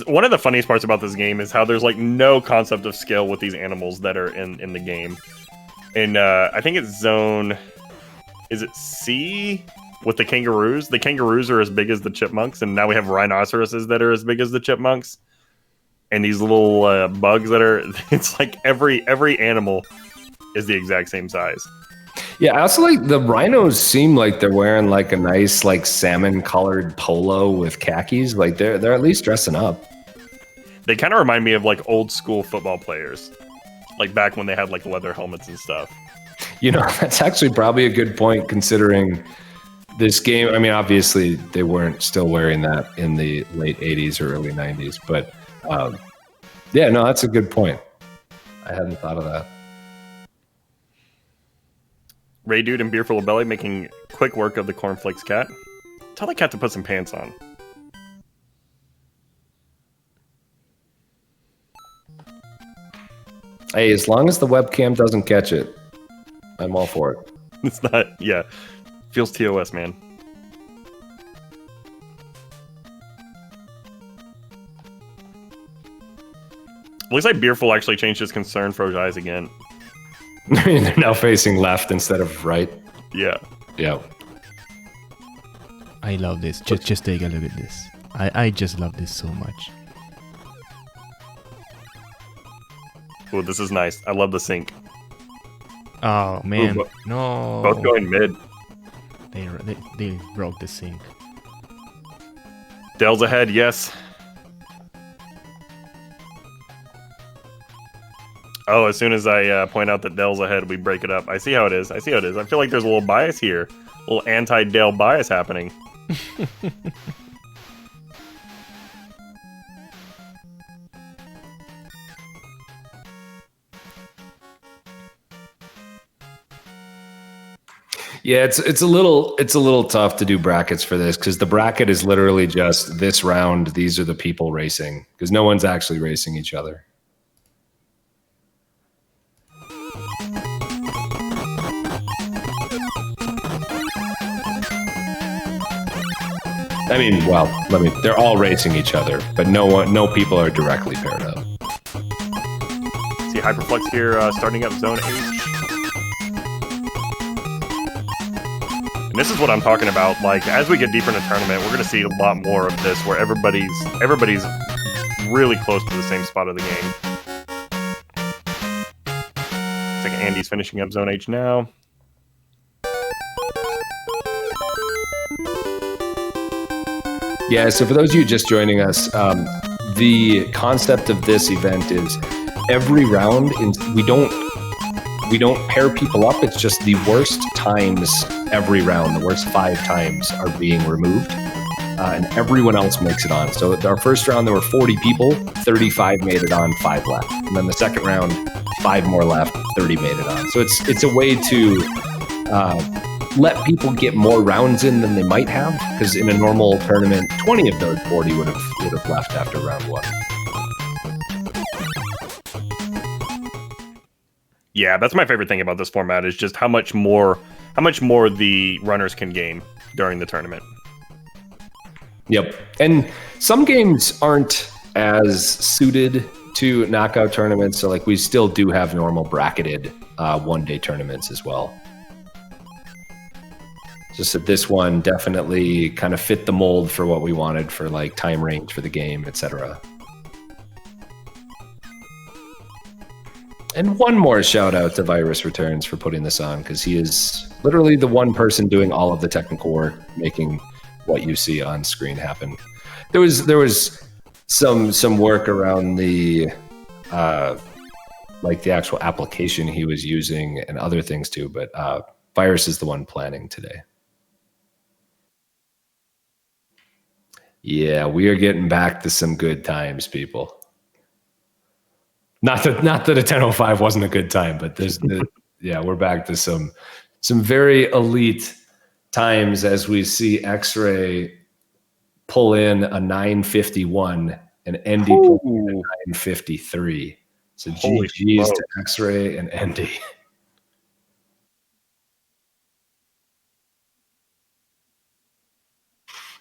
one of the funniest parts about this game is how there's like no concept of skill with these animals that are in the game. And I think it's zone, is it C with the kangaroos? The kangaroos are as big as the chipmunks, and now we have rhinoceroses that are as big as the chipmunks. And these little bugs that are, it's like every animal is the exact same size. yeah, I also like the rhinos seem like they're wearing like a nice like salmon colored polo with khakis. Like they're at least dressing up. They kind of remind me of like old school football players, like back when they had like leather helmets and stuff. You know, that's actually probably a good point considering this game. I mean, obviously they weren't still wearing that in the late 80s or early 90s, but yeah, no, that's a good point. I hadn't thought of that. Ray Dude and Beerful of Belly making quick work of the Cornflakes cat. Tell the cat to put some pants on. Hey, as long as the webcam doesn't catch it, I'm all for it. It's not, yeah. Feels TOS, man. Looks like Beerful actually changed his concern for his eyes again. They're now facing left instead of right. Yeah. Yeah. I love this. Just take a look at this. I just love this so much. Oh, this is nice. I love the sync. Oh man, Ooh, no! Both going mid. They broke the sync. Dell's ahead, yes. Oh, as soon as I point out that Dell's ahead, we break it up. I see how it is. I feel like there's a little bias here. A little anti-Dell bias happening. Yeah, it's a little tough to do brackets for this because the bracket is literally just this round. These are the people racing because no one's actually racing each other. I mean, well, they're all racing each other, but no people are directly paired up. See Hyperflux here starting up zone H. And this is what I'm talking about. Like, as we get deeper in the tournament, we're going to see a lot more of this where everybody's really close to the same spot of the game. Looks like Andy's finishing up zone H now. Yeah, so for those of you just joining us, the concept of this event is every round, we don't pair people up. It's just the worst times every round, the worst 5 times are being removed, and everyone else makes it on. So our first round, there were 40 people, 35 made it on, 5 left. And then the second round, 5 more left, 30 made it on. So it's a way to let people get more rounds in than they might have, because in a normal tournament, 20 of those 40 would have left after round 1. Yeah, that's my favorite thing about this format is just how much more the runners can gain during the tournament. Yep. And some games aren't as suited to knockout tournaments, so like we still do have normal bracketed one-day tournaments as well. Just that this one definitely kind of fit the mold for what we wanted for like time range for the game, etc. And one more shout out to Virus Returns for putting this on, because he is literally the one person doing all of the technical work, making what you see on screen happen. There was some work around the like the actual application he was using and other things too, but Virus is the one planning today. Yeah, we are getting back to some good times, people. Not that a 10:05 wasn't a good time, but yeah, we're back to some very elite times as we see X-Ray pull in a 951 and Endy pull in a 953. So GG's to X-Ray and Endy.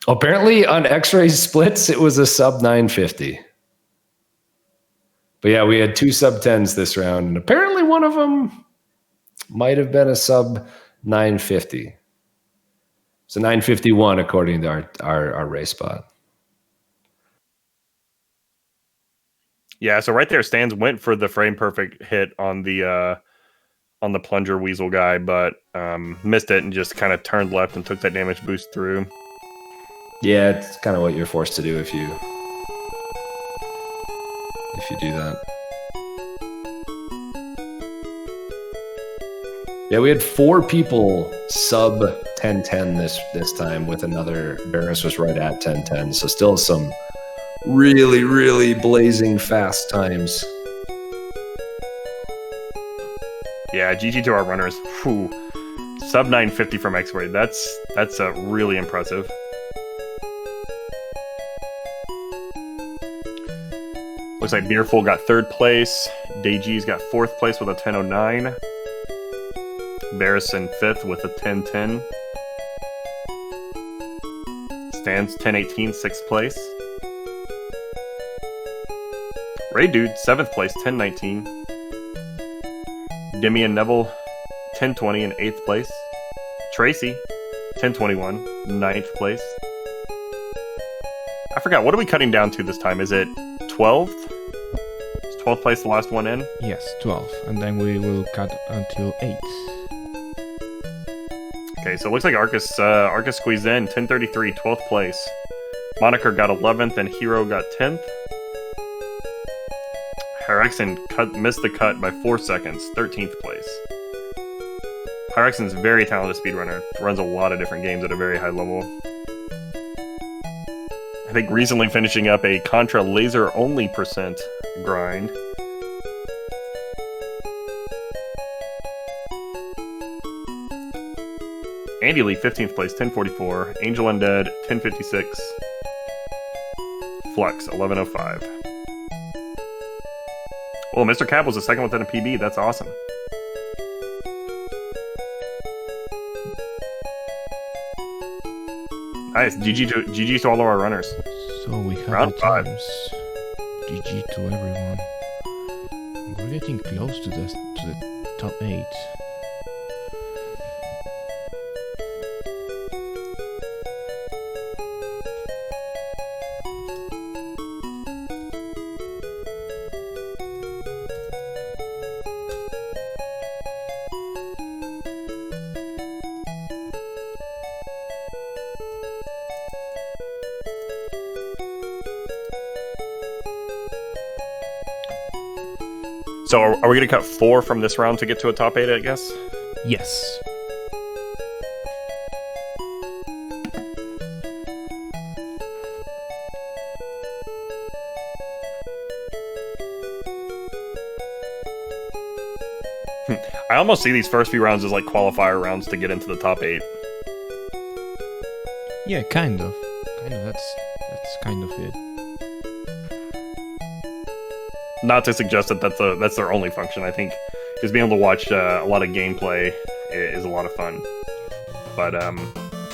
Apparently on X-Ray splits, it was a sub 950. But yeah, we had 2 sub 10s this round, and apparently one of them might have been a sub 950. So 951 according to our race spot. Yeah, so right there, Stans went for the frame perfect hit on the plunger weasel guy, but missed it and just kind of turned left and took that damage boost through. Yeah, it's kind of what you're forced to do if you do that. Yeah, we had 4 people sub 1010 this time with another. Barris was right at 1010, so still some really, really blazing fast times. Yeah, GG to our runners. Whew. Sub 950 from X-Ray. That's really impressive. Looks like Beerful got 3rd place. Daygee's got 4th place with a 1009. Barris in 5th with a 1010. Stans 1018, 6th place. Ray Dude, 7th place, 1019. Demi and Neville, 1020 in 8th place. Tracy, 1021, 9th place. I forgot, what are we cutting down to this time? Is it 12th? Is 12th place the last one in? Yes, 12. And then we will cut until 8. Okay, so it looks like Arcus squeezed in, 1033, 12th place. Moniker got 11th and Hero got 10th. Hyrexen missed the cut by 4 seconds, 13th place. Hyrexen's very talented speedrunner, runs a lot of different games at a very high level. I think recently finishing up a Contra laser only percent grind. Andy Lee, 15th place, 1044. Angel Undead, 1056. Flux, 1105. Well, Mr. Cap was the second within a PB. That's awesome. Nice. GG to all of our runners. So we have Round the 5. times. GG to everyone. We're getting close to the top 8. So are we going to cut 4 from this round to get to a top 8, I guess? Yes. I almost see these first few rounds as like qualifier rounds to get into the top 8. Yeah, kind of. That's kind of it. Not to suggest that that's their only function. I think just being able to watch a lot of gameplay is a lot of fun. But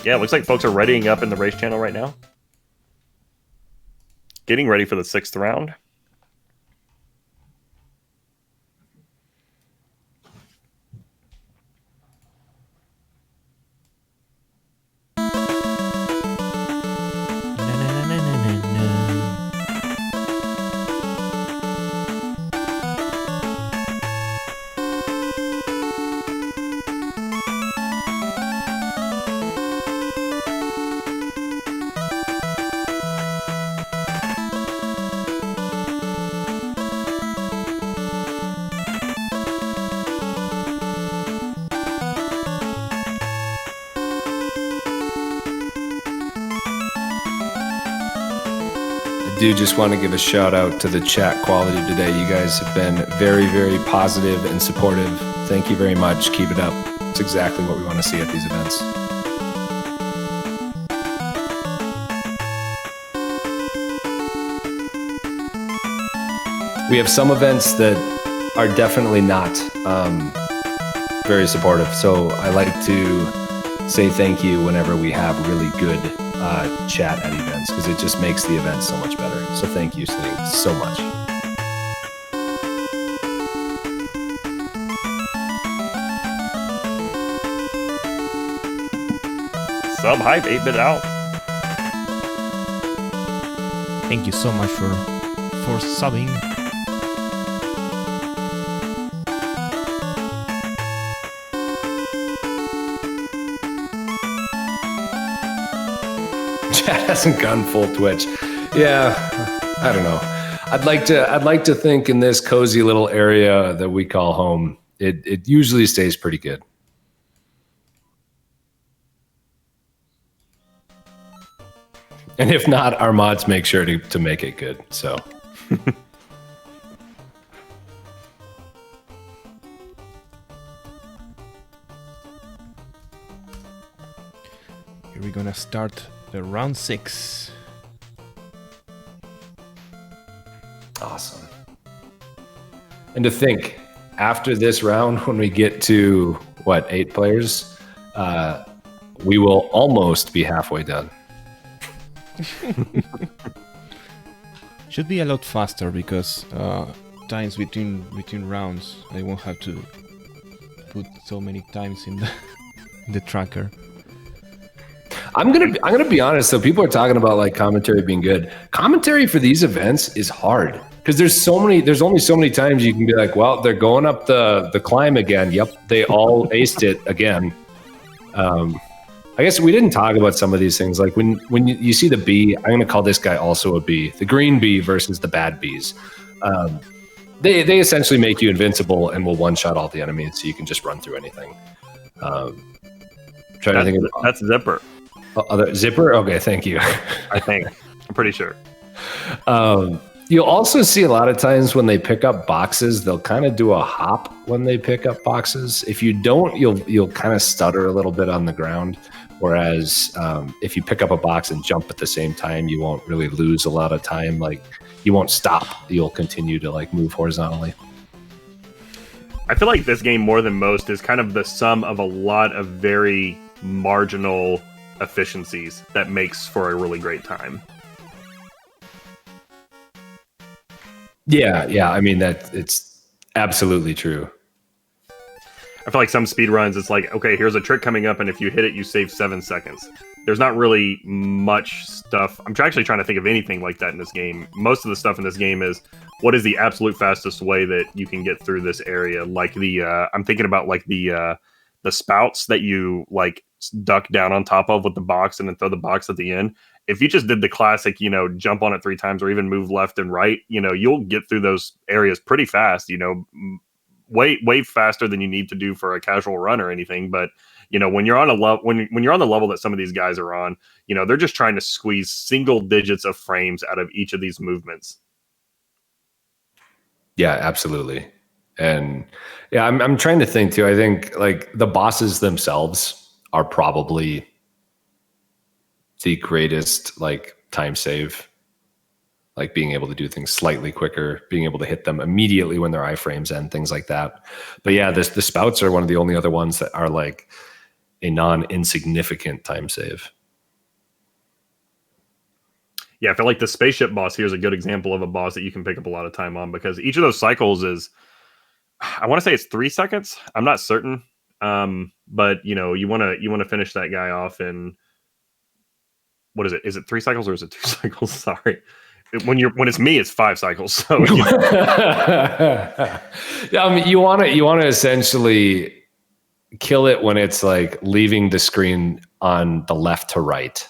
yeah, it looks like folks are readying up in the race channel right now. Getting ready for the 6th round. do just want to give a shout out to the chat quality today. You guys have been very, very positive and supportive. Thank you very much. Keep it up. It's exactly what we want to see at these events. We have some events that are definitely not very supportive. So I like to say thank you whenever we have really good chat at events, because it just makes the event so much better. So thank you so much. Sub hype 8-bit out. Thank you so much for subbing. Chat hasn't gone full Twitch. Yeah, I don't know. I'd like to think in this cozy little area that we call home, it usually stays pretty good. And if not, our mods make sure to make it good. So here we're gonna start the round 6. awesome. And to think, after this round, when we get to what, 8 players, we will almost be halfway done. Should be a lot faster because times between rounds, I won't have to put so many times in the tracker. I'm gonna be honest though. People are talking about like commentary being good. Commentary for these events is hard because there's only so many times you can be like, well, they're going up the climb again. Yep, they all aced it again. I guess we didn't talk about some of these things. Like when you see the bee, I'm going to call this guy also a bee. The green bee versus the bad bees. They essentially make you invincible and will one-shot all the enemies, so you can just run through anything. Trying to think of that's Zipper. Zipper? Okay, thank you. I think. I'm pretty sure. You'll also see a lot of times when they pick up boxes, they'll kind of do a hop when they pick up boxes. If you don't, you'll kind of stutter a little bit on the ground. Whereas if you pick up a box and jump at the same time, you won't really lose a lot of time. Like you won't stop. You'll continue to like move horizontally. I feel like this game more than most is kind of the sum of a lot of very marginal efficiencies that makes for a really great time. Yeah. I mean, it's absolutely true. I feel like some speedruns, it's like, okay, here's a trick coming up, and if you hit it, you save 7 seconds. There's not really much stuff. I'm actually trying to think of anything like that in this game. Most of the stuff in this game is, what is the absolute fastest way that you can get through this area? Like I'm thinking about like the spouts that you like duck down on top of with the box and then throw the box at the end. If you just did the classic, jump on it 3 times or even move left and right, you'll get through those areas pretty fast, way faster than you need to do for a casual run or anything. But when you're on when you're on the level that some of these guys are on, they're just trying to squeeze single digits of frames out of each of these movements. Yeah, absolutely. And yeah, I'm trying to think too. I think like the bosses themselves are probably the greatest like time save, like being able to do things slightly quicker, being able to hit them immediately when their iframes end, things like that. But yeah, the spouts are one of the only other ones that are like a non-insignificant time save. Yeah, I feel like the spaceship boss here is a good example of a boss that you can pick up a lot of time on, because each of those cycles is, I want to say it's 3 seconds. I'm not certain. But you want to finish that guy off in, what is it? Is it 3 cycles or is it 2 cycles? Sorry. When it's me, it's 5 cycles. So yeah, I mean, you want to essentially kill it when it's like leaving the screen on the left to right.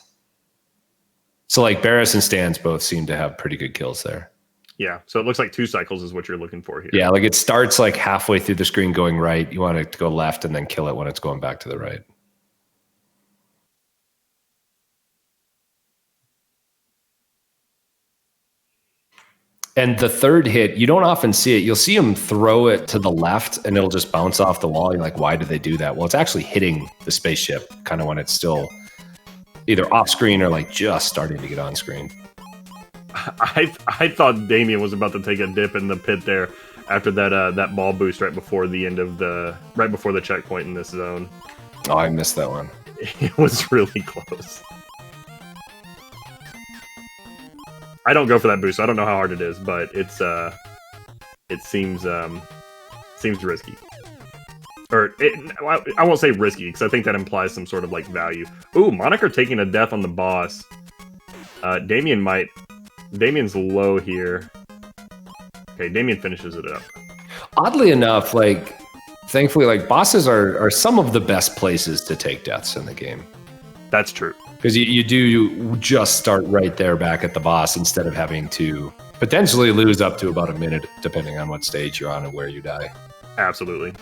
So like Barris and Stans both seem to have pretty good kills there. Yeah, so it looks like 2 cycles is what you're looking for here. Yeah, like it starts like halfway through the screen going right. You want it to go left and then kill it when it's going back to the right. And the third hit, you don't often see it. You'll see him throw it to the left and it'll just bounce off the wall. You're like, why do they do that? Well, it's actually hitting the spaceship kind of when it's still either off screen or like just starting to get on screen. I thought Damien was about to take a dip in the pit there after that ball boost right before the checkpoint in this zone. Oh, I missed that one. It was really close. I don't go for that boost, so I don't know how hard it is, but it seems risky. Or I won't say risky because I think that implies some sort of like value. Ooh, Moniker taking a death on the boss. Damien's low here. Okay, Damien finishes it up. Oddly enough, like thankfully, like bosses are some of the best places to take deaths in the game. That's true. Because you just start right there back at the boss instead of having to potentially lose up to about a minute, depending on what stage you're on and where you die. Absolutely.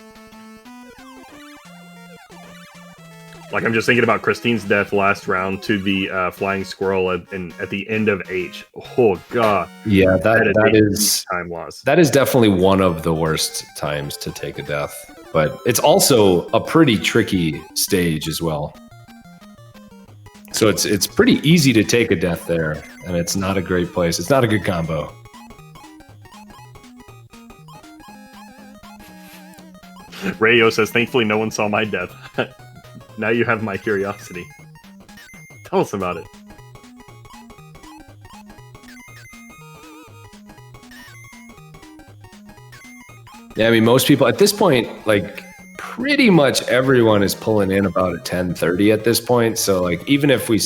Like, I'm just thinking about Christine's death last round to the flying squirrel at the end of H. Oh, God. Yeah, that is time loss. That is definitely one of the worst times to take a death. But it's also a pretty tricky stage as well. So it's pretty easy to take a death there, and it's not a great place. It's not a good combo. Rayo says, thankfully no one saw my death. Now you have my curiosity. Tell us about it. Yeah, I mean, most people at this point, like pretty much everyone is pulling in about a 10:30 at this point. So like even if we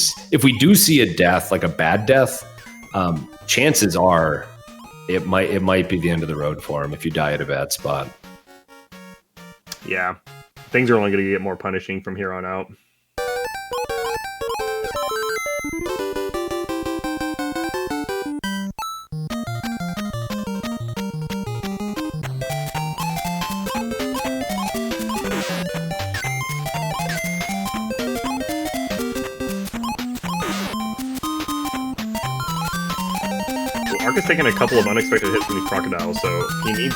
do see a death, like a bad death, chances are it might be the end of the road for him if you die at a bad spot. Yeah. Things are only going to get more punishing from here on out. Ark is taking a couple of unexpected hits from these crocodiles, so he needs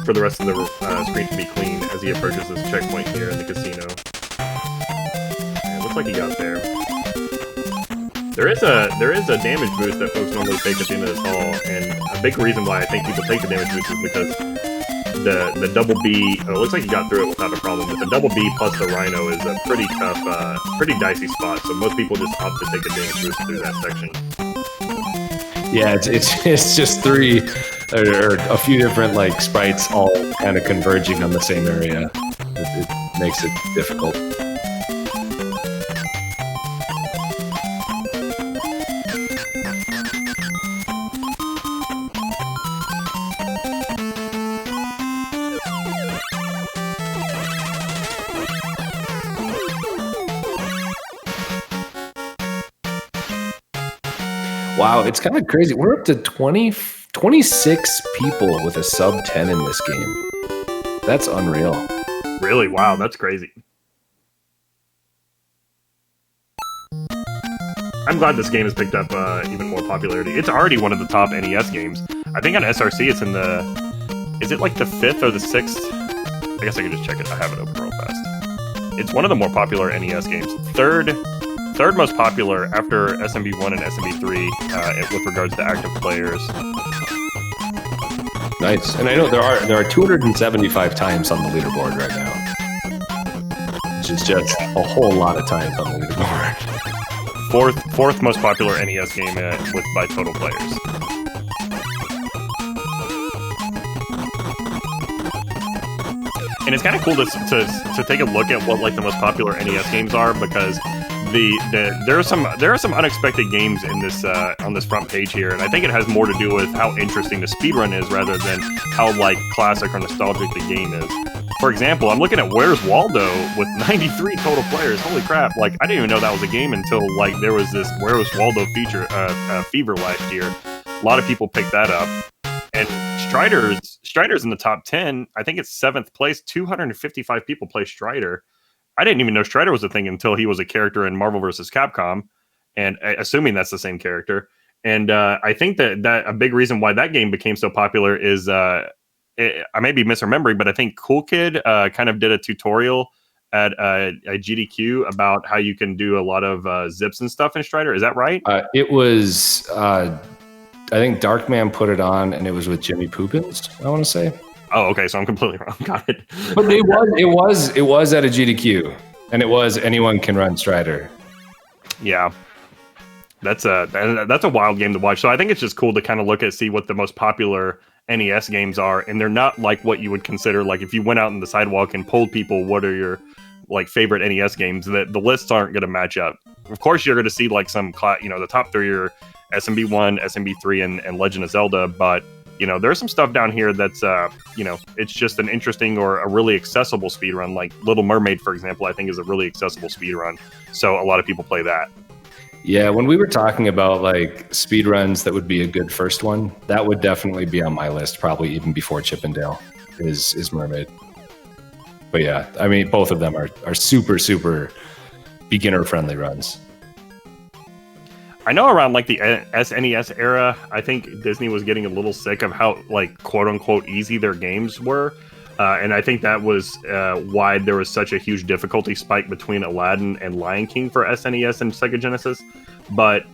for the rest of the screen to be clean as he approaches this checkpoint here in the casino. Yeah, it looks like he got there. There is a damage boost that folks normally take at the end of this hall, and a big reason why I think people take the damage boost is because the double B. Oh, it looks like he got through it without a problem, but the double B plus the Rhino is a pretty tough, pretty dicey spot. So most people just opt to take a damage boost through that section. Yeah, it's just three or a few different like sprites all kind of converging on the same area. It makes it difficult. Wow, it's kind of crazy. We're up to 26 people with a sub 10 in this game. That's unreal. Really? Wow, that's crazy. I'm glad this game has picked up even more popularity. It's already one of the top NES games. I think on SRC it's in the... Is it like the 5th or the 6th? I guess I can just check it. I have it open real fast. It's one of the more popular NES games. Third most popular after SMB1 and SMB3 with regards to active players. Nice. And I know there are 275 times on the leaderboard right now, which is just a whole lot of times on the leaderboard. Fourth most popular NES game by total players. And it's kind of cool to take a look at what like the most popular NES games are, because there are some unexpected games in this on this front page here, and I think it has more to do with how interesting the speedrun is rather than how like classic or nostalgic the game is. For example, I'm looking at Where's Waldo with 93 total players. Holy crap! Like I didn't even know that was a game until like there was this Where's Waldo fever last year. A lot of people picked that up, and Strider's in the top 10. I think it's 7th place. 255 people play Strider. I didn't even know Strider was a thing until he was a character in Marvel vs. Capcom, and assuming that's the same character. And I think that a big reason why that game became so popular is I may be misremembering, but I think Cool Kid kind of did a tutorial at a GDQ about how you can do a lot of zips and stuff in Strider. Is that right? It was, I think Darkman put it on, and it was with Jimmy Poopins, I want to say. Oh, okay. So I'm completely wrong. Got it. But it was at a GDQ, and it was anyone can run Strider. Yeah. That's a wild game to watch. So I think it's just cool to kind of see what the most popular NES games are, and they're not like what you would consider like if you went out on the sidewalk and polled people what are your like favorite NES games, that the lists aren't going to match up. Of course, you're going to see like some the top 3 are SMB1, SMB3, and Legend of Zelda, but there's some stuff down here that's it's just an interesting or a really accessible speedrun. Like Little Mermaid, for example, I think is a really accessible speedrun, so a lot of people play that. Yeah, when we were talking about like speedruns that would be a good first one, that would definitely be on my list, probably even before Chippendale is Mermaid. But yeah, I mean, both of them are super, super beginner-friendly runs. I know around like the SNES era, I think Disney was getting a little sick of how like quote-unquote easy their games were. And I think that was why there was such a huge difficulty spike between Aladdin and Lion King for SNES and Sega Genesis. But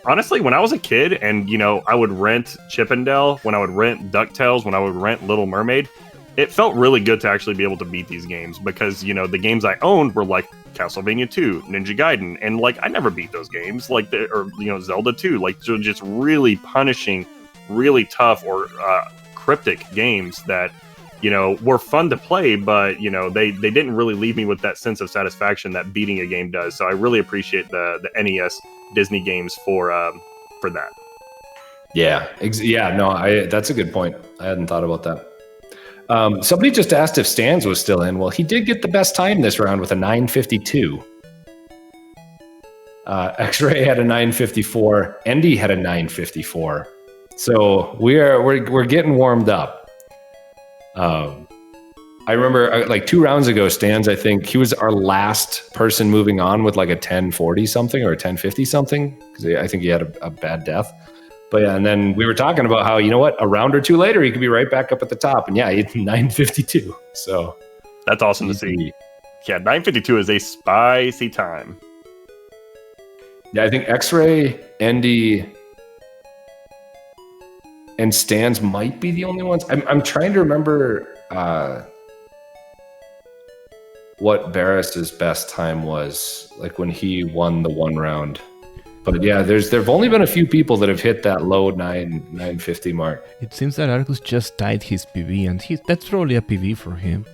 honestly, when I was a kid and, I would rent Chippendale, when I would rent DuckTales, when I would rent Little Mermaid, it felt really good to actually be able to beat these games because, the games I owned were like Castlevania 2, Ninja Gaiden, and like I never beat those games, like Zelda 2, like just really punishing, really tough or cryptic games that were fun to play, but they didn't really leave me with that sense of satisfaction that beating a game does. So I really appreciate the NES Disney games for that. Yeah, that's a good point. I hadn't thought about that. Somebody just asked if Stans was still in. Well, he did get the best time this round with a 9:52. X-Ray had a 9:54. Endy had a 9:54. So we're getting warmed up. I remember like 2 rounds ago, Stans, I think he was our last person moving on with like a 10:40 something or a 10:50 something, because I think he had a bad death. But yeah, and then we were talking about how, a round or 2 later, he could be right back up at the top. And yeah, he had 9:52. So that's awesome to see. Yeah, 9:52 is a spicy time. Yeah, I think X-Ray, Endy, and Stans might be the only ones. I'm trying to remember what Barris's best time was, like when he won the 1 round. But yeah, there've only been a few people that have hit that low 9:50 mark. It seems that Arcus just tied his PV, and that's probably a PV for him.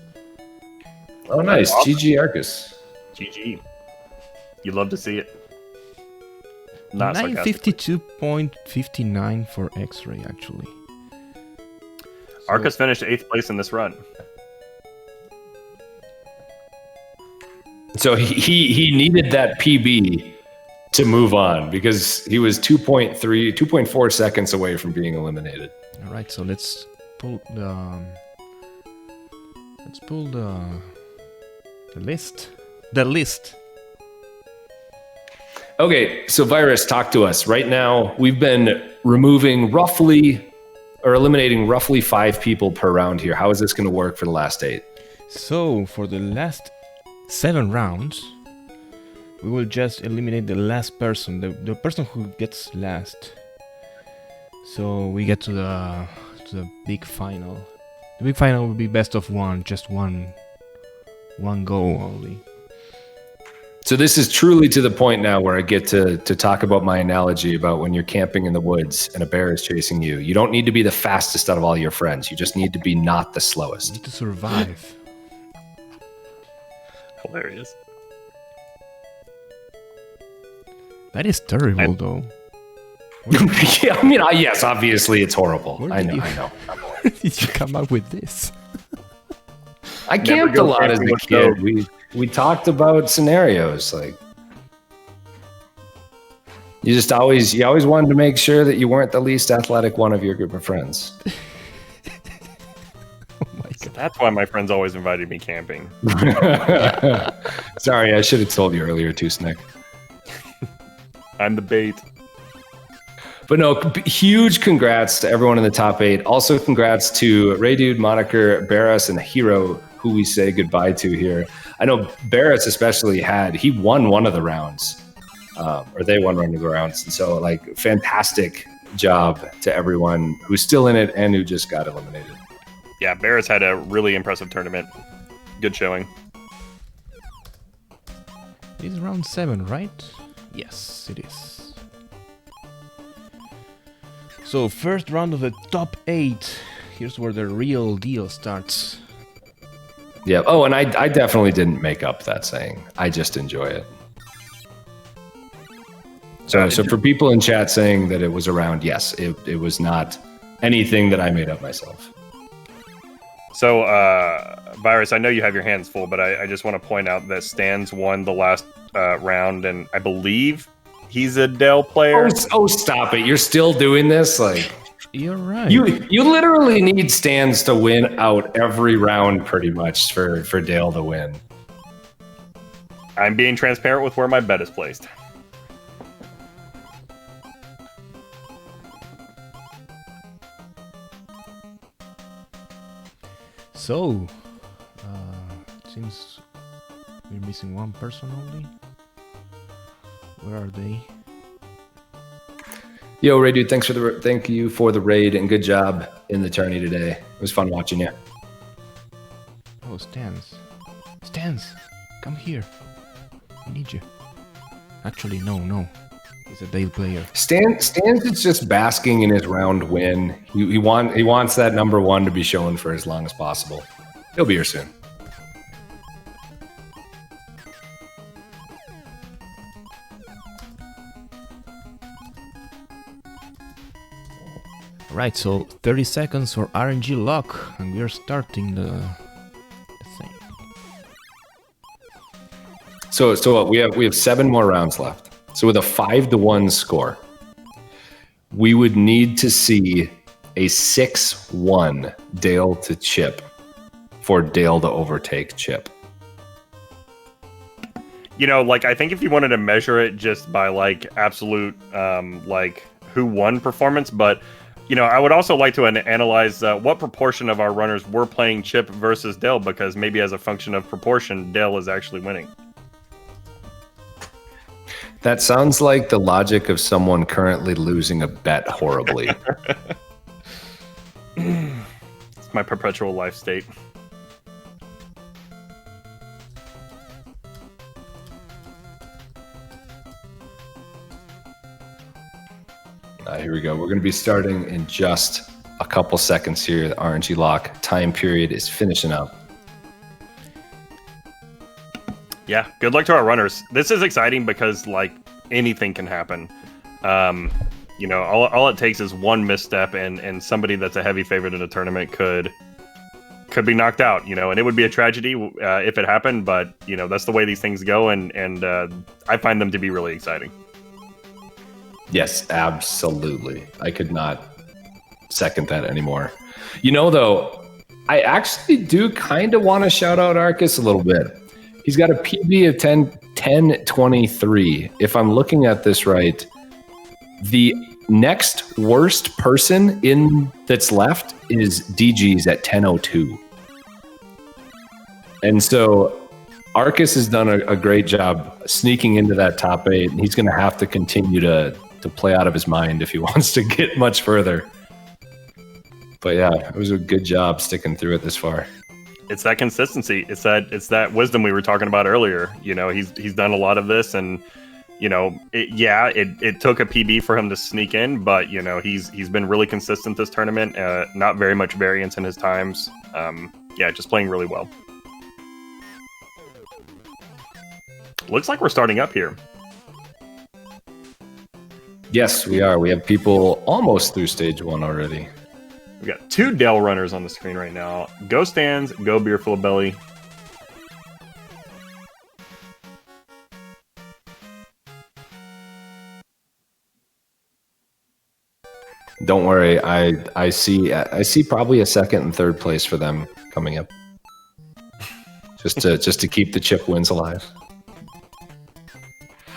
Oh, nice. Awesome. GG Arcus. GG. You love to see it. 9:52.59 for X-Ray, actually. Arcus finished 8th place in this run. So he needed that PB to move on because he was 2.4 seconds away from being eliminated. All right, so let's pull the list. The list. Okay, so Virus, talk to us. Right now, we've been eliminating roughly 5 people per round here. How is this going to work for the last 8? So, for the last 7 rounds, we will just eliminate the last person, the person who gets last. So we get to the big final. The big final will be best of 1, just one go only. So this is truly to the point now where I get to talk about my analogy about when you're camping in the woods and a bear is chasing you. You don't need to be the fastest out of all your friends. You just need to be not the slowest. You need to survive. Hilarious. That is terrible, though. Yeah, I mean, yes, obviously it's horrible. I know. Where did you come up with this? I camped a lot as a kid. We talked about scenarios, like you always wanted to make sure that you weren't the least athletic one of your group of friends. Oh my God. So that's why my friends always invited me camping. Sorry, I should have told you earlier too, Snick. I'm the bait. But no, huge congrats to everyone in the top 8. Also, congrats to Ray Dude, Moniker, Barris, and Hero, who we say goodbye to here. I know Barris especially he won one of the rounds, or they won one of the rounds. And so, like, fantastic job to everyone who's still in it and who just got eliminated. Yeah, Barris had a really impressive tournament. Good showing. It's round 7, right? Yes, it is. So, first round of the top 8. Here's where the real deal starts. Yeah. Oh, and I definitely didn't make up that saying. I just enjoy it. So for people in chat saying that it was around, yes, it was not anything that I made up myself. So, Virus, I know you have your hands full, but I just want to point out that Stans won the last round, and I believe he's a Dell player. Oh, stop it. You're still doing this? Like, you're right. You literally need Stans to win out every round pretty much for Dale to win. I'm being transparent with where my bet is placed. So, seems we're missing one person only. Where are they? Yo, Ray Dude, thank you for the raid and good job in the tourney today. It was fun watching you. Oh, Stans, come here. I need you. Actually, no. He's a Dale player. Stans is just basking in his round win. He wants that number 1 to be shown for as long as possible. He'll be here soon. Right, so 30 seconds for RNG lock, and we are starting the thing. So what, we have 7 more rounds left. So with a 5-1 score, we would need to see a 6-1 Dale to Chip for Dale to overtake Chip. You know, like, I think if you wanted to measure it just by, like, absolute, like, who won performance, but, you know, I would also like to analyze what proportion of our runners were playing Chip versus Dale, because maybe as a function of proportion, Dale is actually winning. That sounds like the logic of someone currently losing a bet horribly. It's my perpetual life state. Here we go. We're going to be starting in just a couple seconds here. The RNG lock time period is finishing up. Yeah, good luck to our runners. This is exciting because, like, anything can happen. You know, all it takes is one misstep, and somebody that's a heavy favorite in a tournament could be knocked out. You know, and it would be a tragedy if it happened. But you know, that's the way these things go, and I find them to be really exciting. Yes, absolutely. I could not second that anymore. You know, though, I actually do kind of want to shout out Arcus a little bit. He's got a PB of 10-23. If I'm looking at this right, the next worst person that's left is DG's at 10:02. And so Arcus has done a great job sneaking into that top 8, and he's going to have to continue to play out of his mind if he wants to get much further. But yeah, it was a good job sticking through it this far. It's that consistency. It's that wisdom we were talking about earlier. You know, he's done a lot of this, and you know, it took a PB for him to sneak in, but you know, he's been really consistent this tournament. Not very much variance in his times. Yeah, just playing really well. Looks like we're starting up here. Yes, we are. We have people almost through stage 1 already. We got 2 Dell runners on the screen right now. Go Stans, go Beerful Belly. Don't worry, I see probably a 2nd and 3rd place for them coming up. Just to keep the Chip wins alive.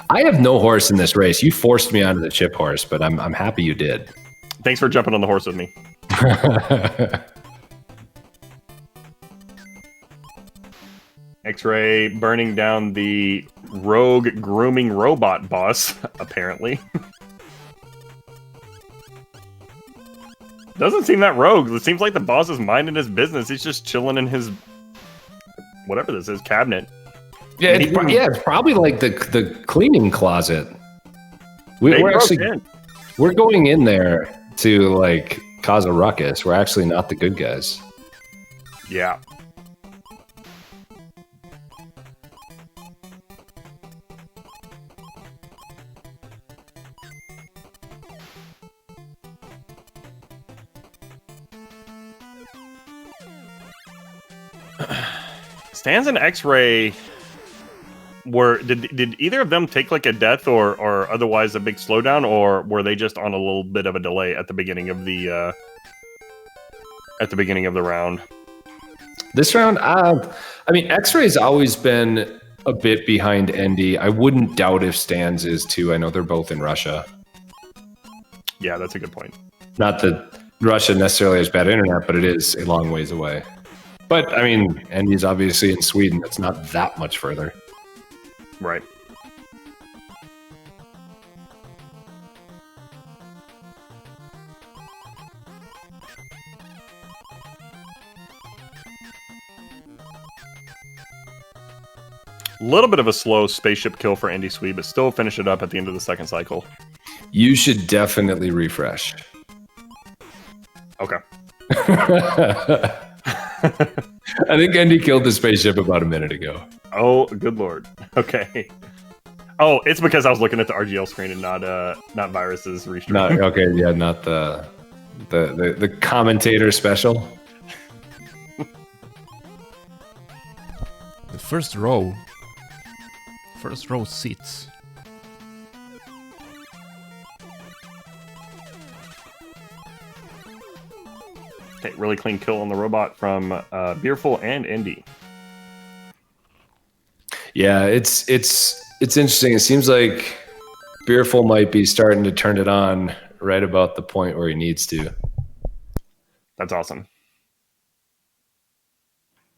I have no horse in this race. You forced me onto the chip horse, but I'm happy you did. Thanks for jumping on the horse with me. X-Ray burning down the rogue grooming robot boss, apparently. Doesn't seem that rogue. It seems like the boss is minding his business. He's just chilling in his, whatever this is, cabinet. Yeah, it's probably like the cleaning closet. We're going in there to like cause a ruckus. We're actually not the good guys. Yeah. Stans and X-Ray did either of them take like a death or otherwise a big slowdown, or were they just on a little bit of a delay at the beginning of the round? This round, I mean, X-Ray's always been a bit behind Endy. I wouldn't doubt if Stans is too. I know they're both in Russia. Yeah, that's a good point. Not that Russia necessarily has bad internet, but it is a long ways away. But I mean, Endy's obviously in Sweden. That's not that much further. Right. A little bit of a slow spaceship kill for Andy Swede, but still finish it up at the end of the second cycle. You should definitely refresh. Okay. I think Andy killed the spaceship about a minute ago. Oh, good lord. Okay. Oh, it's because I was looking at the RGL screen and not Virus's restream. Not the commentator special. The first row seats. Okay, really clean kill on the robot from Beerful and Indy. Yeah, it's interesting. It seems like Beerful might be starting to turn it on right about the point where he needs to. That's awesome.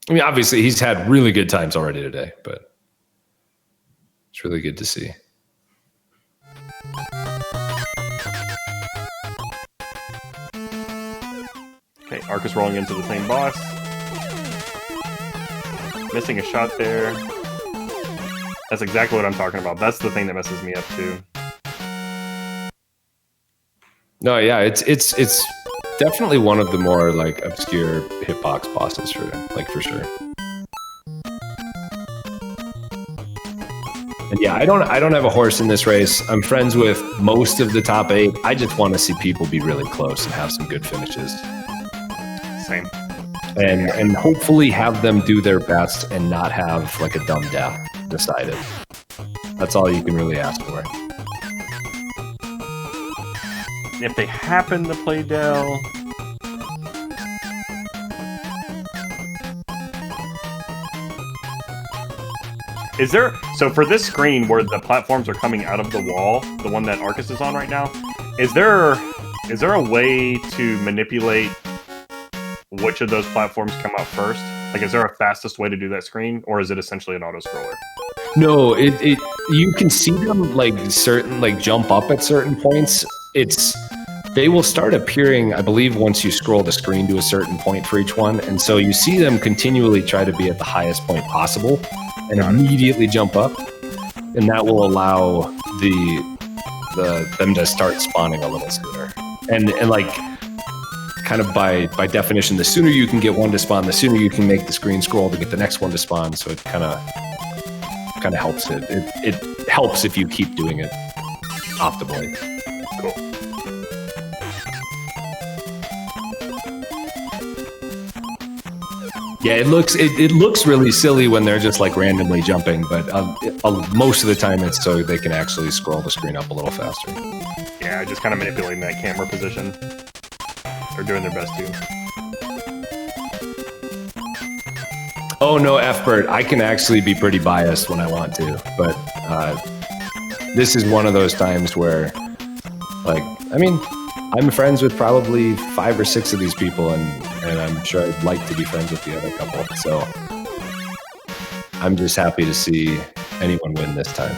I mean, obviously, he's had really good times already today, but it's really good to see. Okay, Arcus rolling into the same boss. Missing a shot there. That's exactly what I'm talking about. That's the thing that messes me up too. No, yeah, it's definitely one of the more like obscure hitbox bosses for sure. And yeah, I don't have a horse in this race. I'm friends with most of the top 8. I just want to see people be really close and have some good finishes. Same. And hopefully have them do their best and not have like a dumb death decided. That's all you can really ask for. If they happen to play Dell, is there, so for this screen where the platforms are coming out of the wall, the one that Arcus is on right now, is there a way to manipulate which of those platforms come out first? Like, is there a fastest way to do that screen, or is it essentially an auto scroller? No, you can see them like jump up at certain points. They will start appearing, I believe, once you scroll the screen to a certain point for each one, and so you see them continually try to be at the highest point possible and immediately jump up, and that will allow them to start spawning a little sooner. And like, kind of by definition, the sooner you can get one to spawn, the sooner you can make the screen scroll to get the next one to spawn. So it kind of helps it. It helps if you keep doing it optimally. Cool. Yeah, it looks really silly when they're just like randomly jumping, but most of the time it's so they can actually scroll the screen up a little faster. Yeah, just kind of manipulating that camera position. They're doing their best too. Oh no, F-Bert, I can actually be pretty biased when I want to, but this is one of those times where, like, I mean, I'm friends with probably 5 or 6 of these people, and I'm sure I'd like to be friends with the other couple. So I'm just happy to see anyone win this time.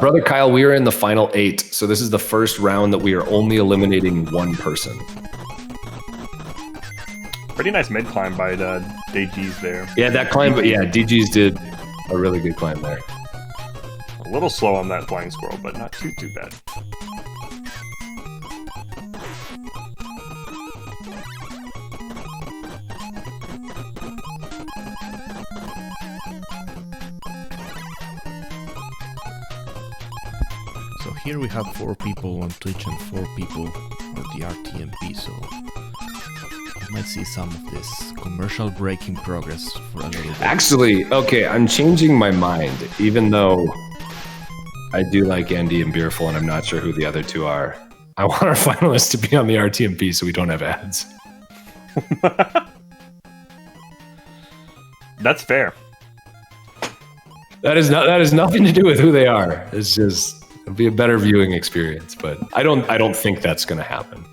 Brother Kyle, we are in the final 8. So this is the first round that we are only eliminating one person. Pretty nice mid climb by the DGs there. Yeah, that climb, but yeah, DGs did a really good climb there. A little slow on that flying squirrel, but not too bad. So here we have 4 people on Twitch and 4 people on the RTMP, so you might see some of this commercial break in progress for a little bit. Actually, okay, I'm changing my mind, even though I do like Andy and Beerful, and I'm not sure who the other 2 are. I want our finalists to be on the RTMP so we don't have ads. That's fair. That has nothing to do with who they are. It's just it'll be a better viewing experience, but I don't think that's going to happen.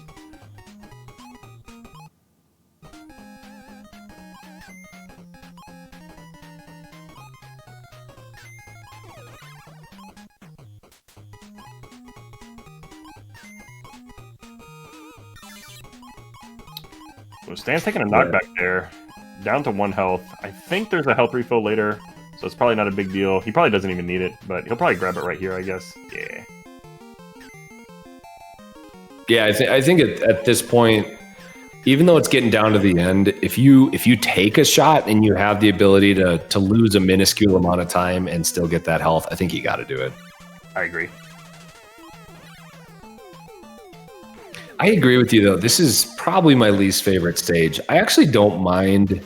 So Stan's taking a knockback there, down to 1 health. I think there's a health refill later, so it's probably not a big deal. He probably doesn't even need it, but he'll probably grab it right here, I guess. Yeah. Yeah, I think at this point, even though it's getting down to the end, if you take a shot and you have the ability to lose a minuscule amount of time and still get that health, I think you got to do it. I agree. I agree with you, though. This is probably my least favorite stage. I actually don't mind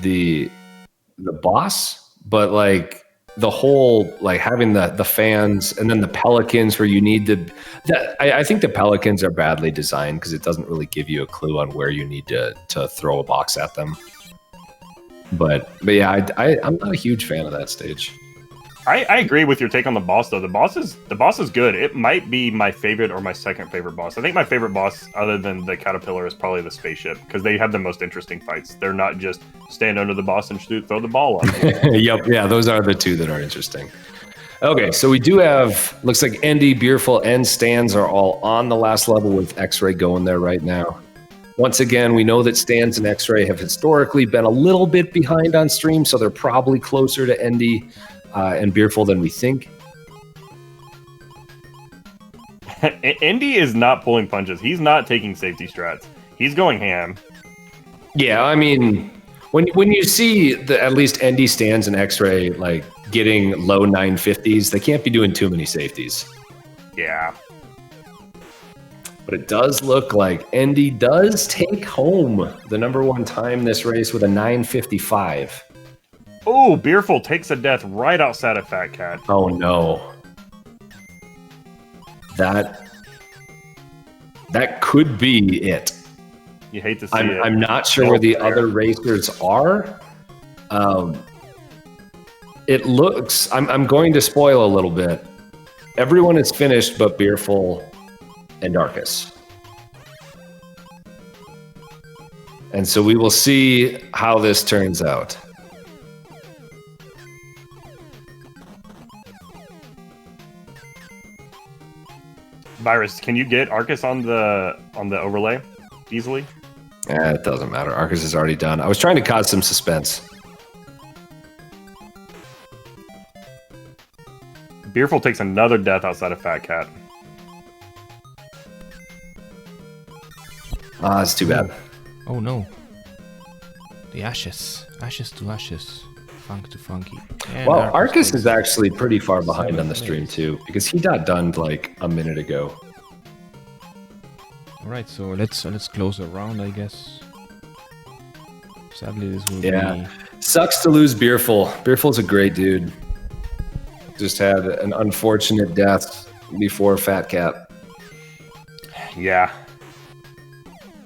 the boss, but like the whole, like having the fans and then the pelicans where you need to. I think the pelicans are badly designed because it doesn't really give you a clue on where you need to throw a box at them. But yeah, I'm not a huge fan of that stage. I agree with your take on the boss, though. The boss is good. It might be my favorite or my second favorite boss. I think my favorite boss, other than the caterpillar, is probably the spaceship because they have the most interesting fights. They're not just stand under the boss and throw the ball up. Yep, yeah, those are the 2 that are interesting. Okay, so we do have, looks like Andy, Beerful, and Stans are all on the last level with X-Ray going there right now. Once again, we know that Stans and X-Ray have historically been a little bit behind on stream, so they're probably closer to Andy and Beerful than we think. Indy is not pulling punches. He's not taking safety strats. He's going ham. Yeah, I mean, when you see at least Andy, Stans, and X-Ray like getting low 950s, they can't be doing too many safeties. Yeah. But it does look like Andy does take home the #1 time this race with a 955. Oh, Beerful takes a death right outside of Fat Cat. Oh no. That could be it. You hate to see it. I'm not sure where the other racers are. It looks, I'm going to spoil a little bit. Everyone is finished but Beerful and Arcus. And so we will see how this turns out. Virus, can you get Arcus on the overlay easily? It doesn't matter. Arcus is already done. I was trying to cause some suspense. Beerful takes another death outside of Fat Cat. It's too bad. Oh no. The ashes. Ashes to ashes. Funk to funky. And Well, Arcus is actually pretty far behind on the stream too, because he got done like a minute ago. Alright, so let's close the round, I guess. Sadly, this will Yeah. Sucks to lose Beerful. Beerful's a great dude. Just had an unfortunate death before Fat Cat. Yeah.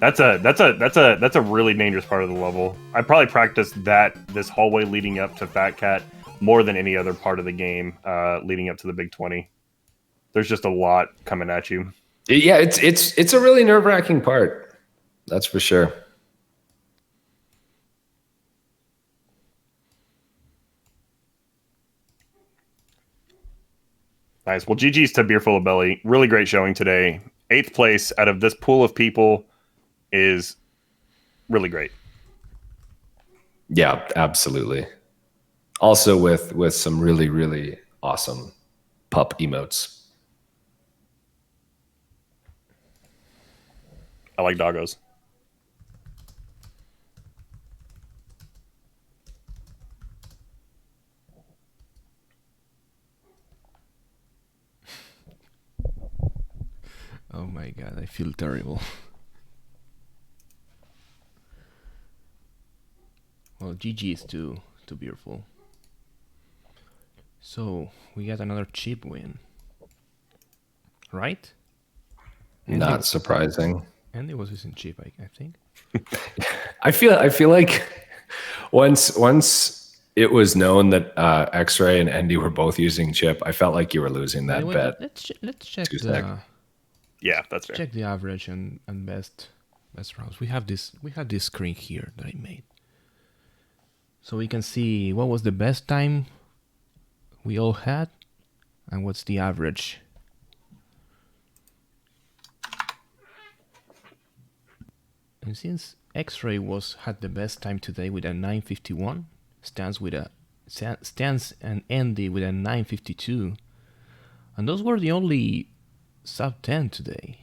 That's a really dangerous part of the level. I probably practiced this hallway leading up to Fat Cat more than any other part of the game leading up to the Big 20. There's just a lot coming at you. Yeah, it's a really nerve-wracking part. That's for sure. Nice. Well, GG's to Beer Full of Belly. Really great showing today. 8th place out of this pool of people is really great. Yeah, absolutely. Also with some really, really awesome pup emotes. I like doggos. Oh my god, I feel terrible. Well, GG is too beautiful. So we got another cheap win, right? Not surprising. Andy was using cheap, I think. I feel like once it was known that X-Ray and Andy were both using chip, I felt like you were losing that Anyway, bet. let's check Yeah, that's fair. check the average and best rounds. We have this screen here that I made, so we can see what was the best time we all had and what's the average. And since X-Ray had the best time today with a 9:51, Stans and Andy with a 9:52, and those were the only sub 10 today.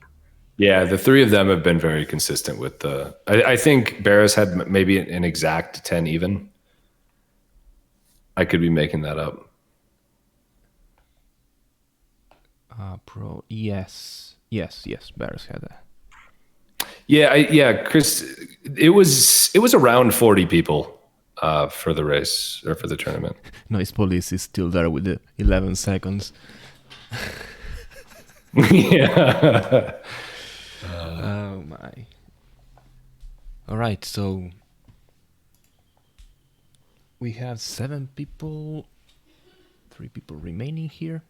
Yeah, the three of them have been very consistent with the. I think Barris had maybe an exact 10 even. I could be making that up. Yes, Barris had that. Yeah, Chris. It was around 40 people for the race or for the tournament. Noise Police is still there with the 11 seconds. Yeah. Oh my. All right, so we have 7 people, 3 people remaining here.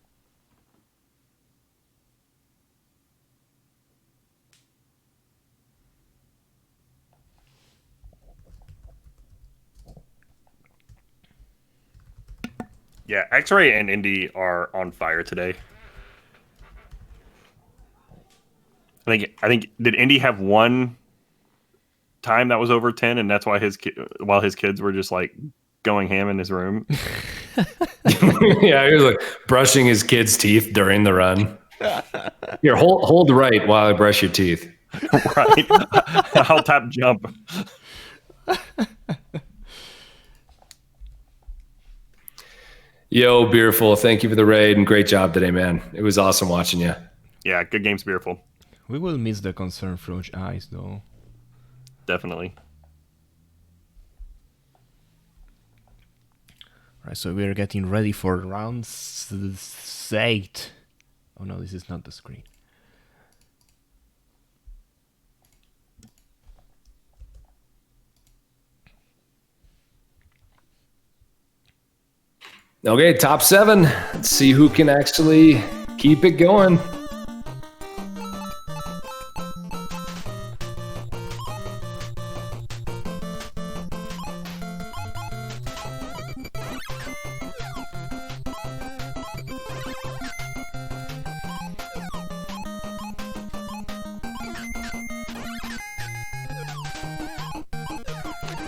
Yeah, X-Ray and Indy are on fire today. I think did Indy have one time that was over 10, and that's why his kids were just like going ham in his room. Yeah, he was like brushing his kid's teeth during the run. Here, hold right while I brush your teeth. Right. I'll tap jump. Yo, Beerful, thank you for the raid and great job today, man. It was awesome watching you. Yeah, good games, Beerful. We will miss the concern Froge eyes, though. Definitely. Right, so we are getting ready for round 8. Oh no, this is not the screen. Okay, top 7. Let's see who can actually keep it going.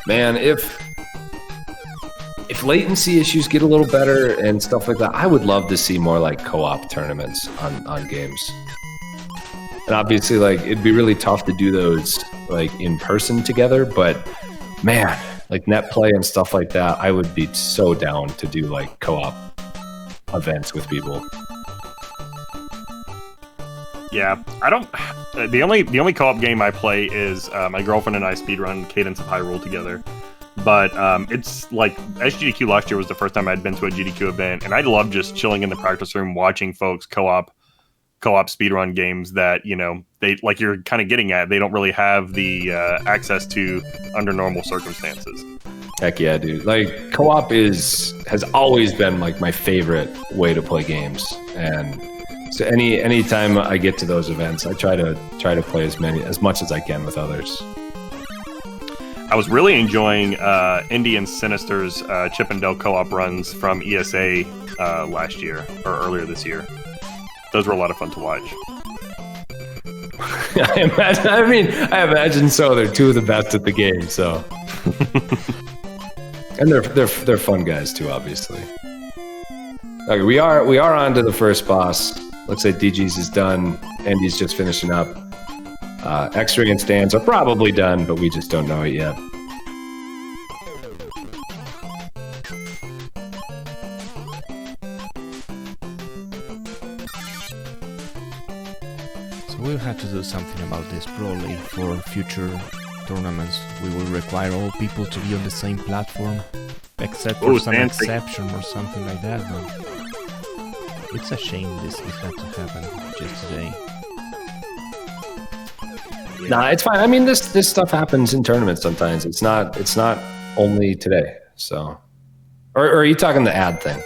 Man, if latency issues get a little better and stuff like that, I would love to see more like co-op tournaments on games. And obviously, like, it'd be really tough to do those like in person together, but man, like net play and stuff like that, I would be so down to do like co-op events with people. Yeah, I don't. The only co-op game I play is my girlfriend and I speedrun Cadence of Hyrule together. But it's like SGDQ last year was the first time I'd been to a GDQ event, and I love just chilling in the practice room watching folks co-op co-op speedrun games that, you know, they, like you're kind of getting at, they don't really have the access to under normal circumstances. Heck yeah, dude. Like, co-op has always been like my favorite way to play games. And so anytime I get to those events, I try to play as much as I can with others. I was really enjoying Indy and Sinister's Chip and Dale co-op runs from ESA last year or earlier this year. Those were a lot of fun to watch. I imagine so. They're two of the best at the game, so. And they're fun guys too, obviously. Okay, we are on to the first boss. Looks like DG's is done. Andy's just finishing up. X-Ray and Stans are probably done, but we just don't know it yet. So we'll have to do something about this probably for future tournaments. We will require all people to be on the same platform, except for some exception or something like that. But it's a shame this had to happen just today. Nah, it's fine. I mean, this stuff happens in tournaments sometimes. It's not only today. So, or are you talking the ad thing?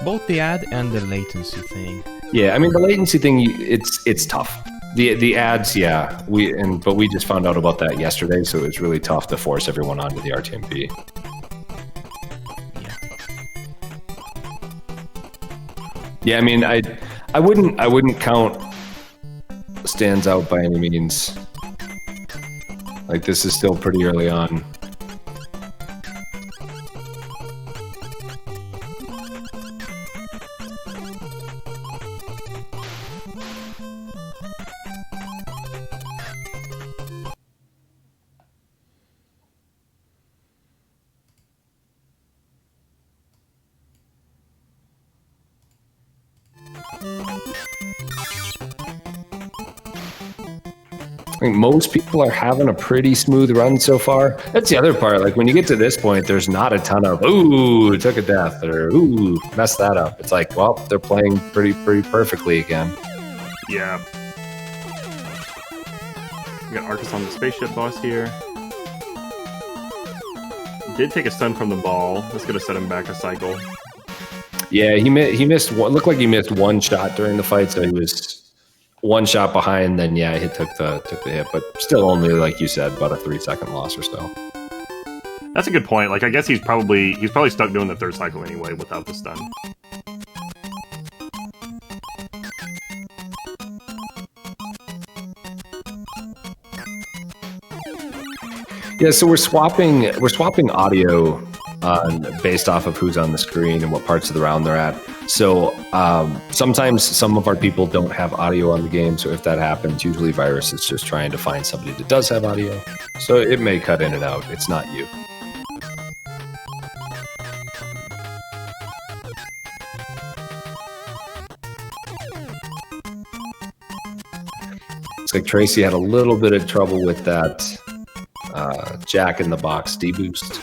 Both the ad and the latency thing. Yeah, I mean the latency thing. It's tough. The ads, yeah. But we just found out about that yesterday, so it's really tough to force everyone onto the RTMP. Yeah, I mean, I wouldn't count Stands out by any means. Like, this is still pretty early on. I think most people are having a pretty smooth run so far. That's the other part. Like, when you get to this point, there's not a ton of, ooh, took a death, or ooh, messed that up. It's like, well, they're playing pretty perfectly again. Yeah. We got Arcus on the spaceship boss here. Did take a stun from the ball. That's going to set him back a cycle. Yeah, he missed one. Looked like he missed one shot during the fight, so he was one shot behind. Then yeah, he took the hit, but still only, like you said, about a 3-second loss or so. That's a good point. Like, I guess he's probably stuck doing the third cycle anyway without the stun. Yeah, so we're swapping audio based off of who's on the screen and what parts of the round they're at. So sometimes some of our people don't have audio on the game. So if that happens, usually Virus is just trying to find somebody that does have audio. So it may cut in and out. It's not you. Looks like Tracy had a little bit of trouble with that Jack in the Box deboost.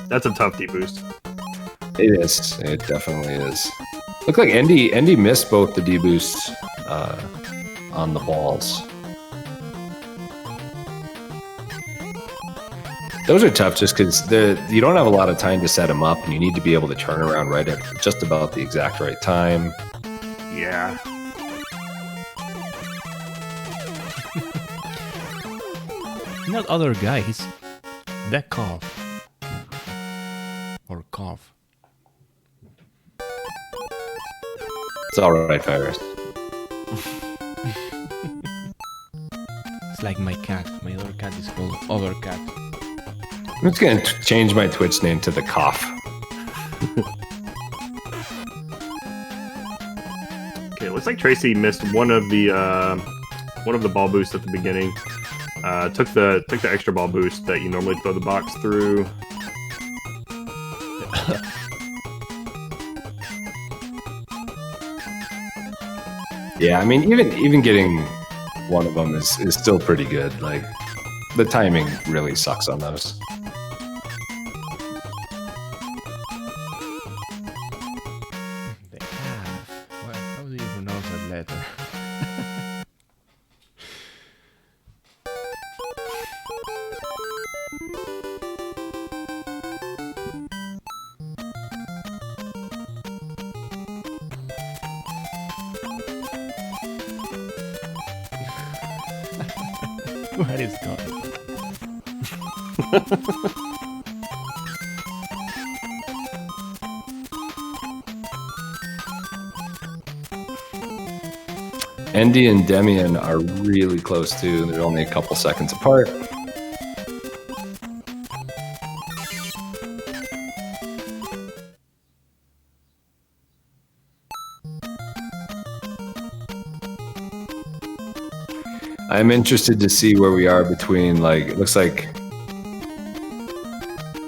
That's a tough deboost. It is. It definitely is. Looked like Andy missed both the deboosts on the balls. Those are tough just because you don't have a lot of time to set them up, and you need to be able to turn around right at just about the exact right time. Yeah. That other guy, he's that cough. Or cough. It's all right, Virus. It's like my cat. My other cat is called Other Cat. I'm just going to change my Twitch name to The Cough. Okay, looks like Tracy missed one of the ball boosts at the beginning. Took the extra ball boost that you normally throw the box through. Yeah, I mean, even getting one of them is still pretty good. Like, the timing really sucks on those. They have. What is going? Andy and Demian are really close too. They're only a couple seconds apart. I'm interested to see where we are between, like, it looks like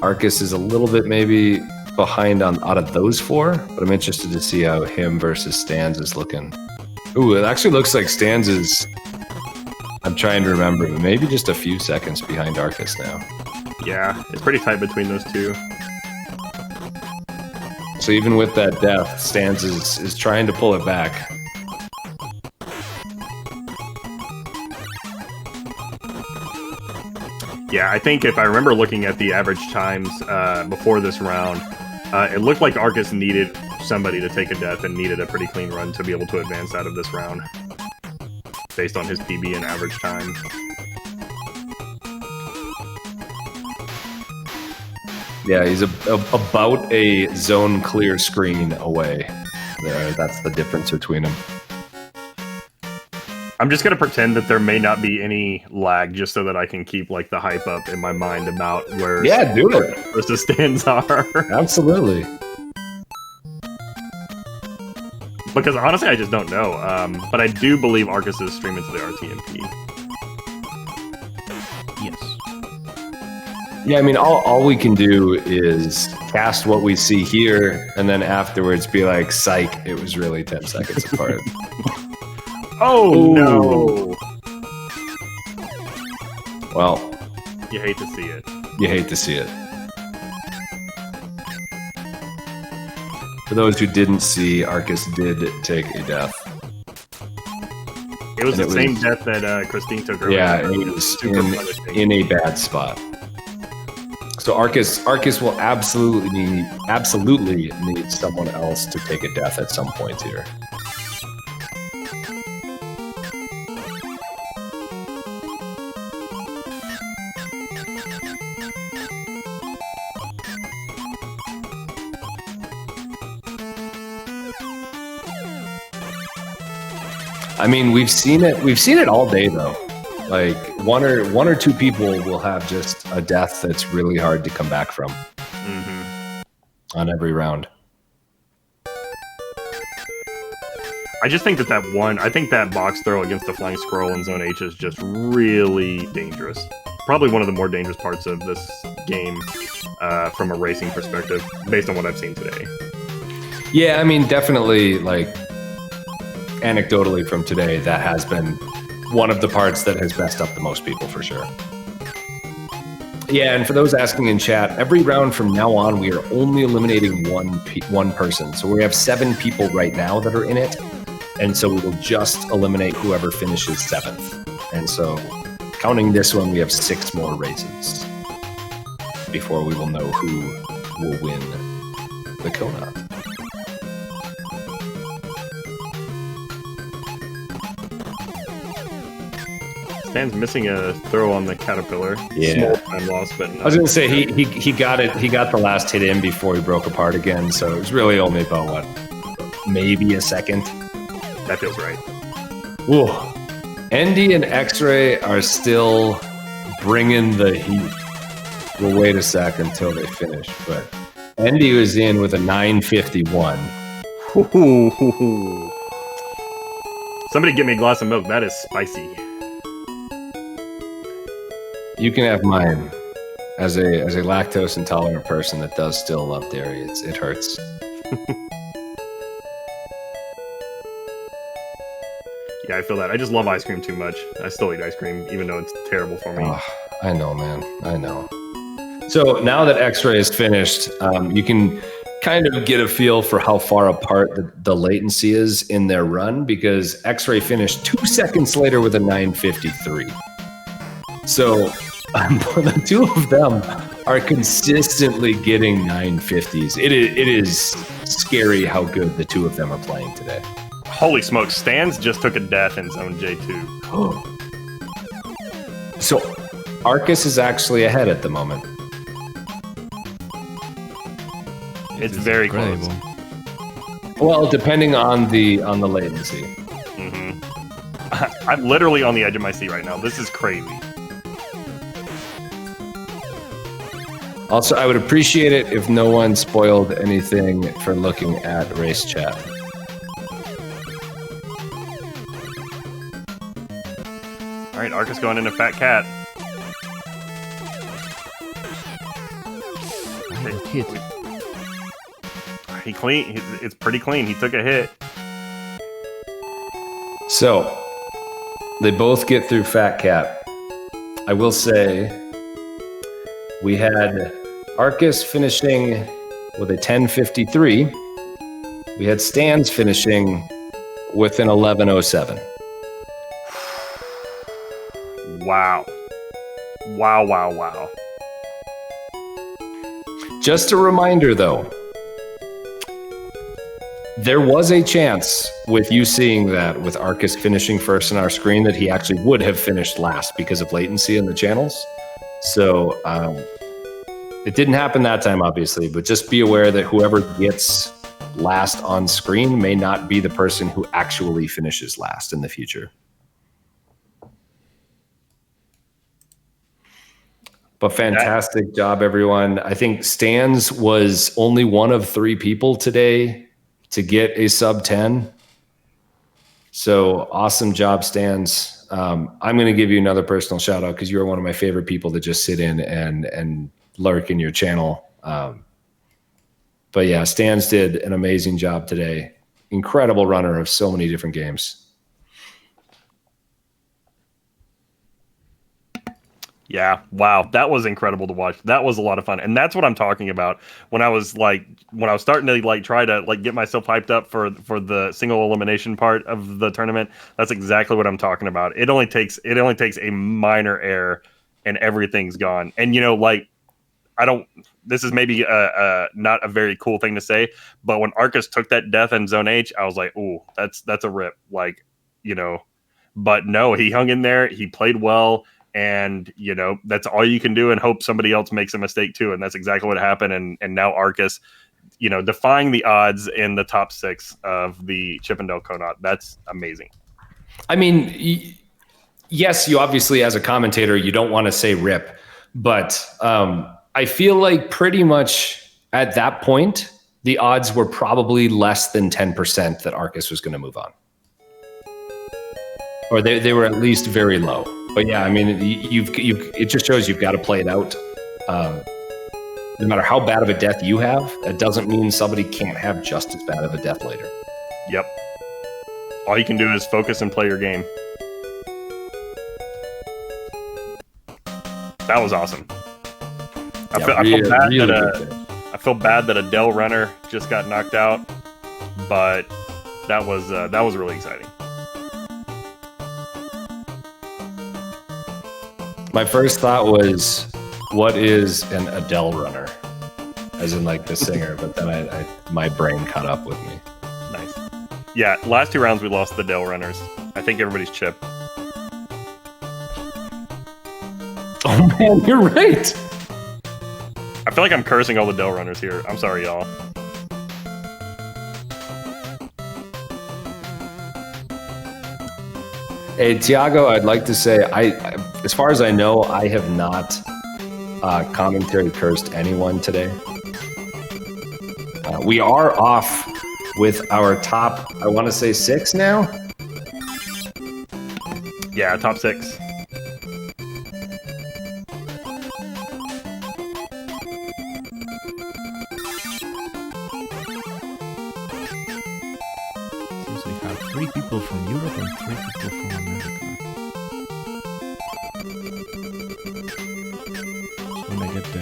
Arcus is a little bit maybe behind on out of those four, but I'm interested to see how him versus Stans is looking. Ooh, it actually looks like Stans is, I'm trying to remember, but maybe just a few seconds behind Arcus now. Yeah, it's pretty tight between those two. So even with that death, Stans is trying to pull it back. Yeah, I think if I remember looking at the average times before this round, it looked like Arcus needed somebody to take a death and needed a pretty clean run to be able to advance out of this round, based on his PB and average time. Yeah, he's about a zone clear screen away. There, that's the difference between them. I'm just gonna pretend that there may not be any lag, just so that I can keep like the hype up in my mind about where Do it versus stands are. Absolutely. Because honestly, I just don't know. But I do believe Arcus is streaming to the RTMP. Yes. Yeah, I mean, all we can do is cast what we see here, and then afterwards be like, psych, it was really 10 seconds apart. Oh, Ooh. no! Well, You hate to see it. you hate to see it. For those who didn't see, Arcus did take a death. It was And the same death that Christine took earlier. Yeah, it was super punishing. in a bad spot. So Arcus will absolutely need someone else to take a death at some point here. I mean, we've seen it all day though. Like one or two people will have just a death that's really hard to come back from on every round. I just think I think that box throw against the flying squirrel in Zone H is just really dangerous. Probably one of the more dangerous parts of this game from a racing perspective, based on what I've seen today. Yeah, I mean, definitely, like, anecdotally from today, that has been one of the parts that has messed up the most people, for sure. Yeah, and for those asking in chat, every round from now on, we are only eliminating one person. So we have 7 people right now that are in it, and so we will just eliminate whoever finishes 7th. And so, counting this one, we have 6 more races before we will know who will win the KONOT. Stan's missing a throw on the caterpillar. Yeah. Small time loss, but I was gonna say he got it. He got the last hit in before he broke apart again. So it was really only about what, maybe a second. that feels right. Whoa, Andy and X-Ray are still bringing the heat. We'll wait a sec until they finish, but Andy was in with a 951. Somebody get me a glass of milk. That is spicy. You can have mine. As a lactose intolerant person that does still love dairy, it hurts. Yeah, I feel that. I just love ice cream too much. I still eat ice cream, even though it's terrible for me. Oh, I know, man. I know. So now that X-Ray is finished, you can kind of get a feel for how far apart the latency is in their run, because X-Ray finished 2 seconds later with a 953. So the two of them are consistently getting 950s. It is scary how good the two of them are playing today. Holy smokes, Stans just took a death in Zone J2. So Arcus is actually ahead at the moment. It's very close. Well, depending on the latency. I'm literally on the edge of my seat right now. This is crazy. Also, I would appreciate it if no one spoiled anything for looking at race chat. All right, Arcus going into Fat Cat. Hit. He clean. It's pretty clean. He took a hit. So they both get through Fat Cat. I will say we had Arcus finishing with a 10:53. We had Stans finishing with an 11:07. Wow. Wow, wow, wow. Just a reminder, though, there was a chance with you seeing that with Arcus finishing first on our screen that he actually would have finished last because of latency in the channels. So it didn't happen that time, obviously, but just be aware that whoever gets last on screen may not be the person who actually finishes last in the future. But fantastic job, everyone. I think Stans was only one of 3 people today to get a sub 10. So awesome job, Stans. I'm going to give you another personal shout out because you're one of my favorite people to just sit in and lurk in your channel. But yeah, Stans did an amazing job today. Incredible runner of so many different games. Yeah, wow, that was incredible to watch. That was a lot of fun, and that's what I'm talking about. When I was starting to try to get myself hyped up for the single elimination part of the tournament. That's exactly what I'm talking about. It only takes a minor error, and everything's gone. And I don't. This is maybe not a very cool thing to say, but when Arcus took that death in Zone H, I was like, "Ooh, that's a rip." But no, he hung in there. He played well. And, that's all you can do and hope somebody else makes a mistake too. And that's exactly what happened. And now Arcus, defying the odds in the top 6 of the Chippendale KONOT. That's amazing. I mean, yes, you obviously, as a commentator, you don't want to say rip, but I feel like pretty much at that point, the odds were probably less than 10% that Arcus was going to move on. Or they were at least very low. But yeah, I mean, it just shows you've got to play it out. No matter how bad of a death you have, that doesn't mean somebody can't have just as bad of a death later. Yep. All you can do is focus and play your game. That was awesome. I feel bad that a Dell runner just got knocked out, but that was really exciting. My first thought was, what is an Adele runner? As in the singer, but then my brain caught up with me. Nice. Yeah, last 2 rounds we lost the Dell runners. I think everybody's chip. Oh man, you're right. I feel like I'm cursing all the Dell runners here. I'm sorry, y'all. Hey, Tiago, I'd like to say, as far as I know, I have not commentary cursed anyone today. We are off with our top, I want to say 6 now? Yeah, top 6. Since we have 3 people from Europe and 3 people from America. When I get the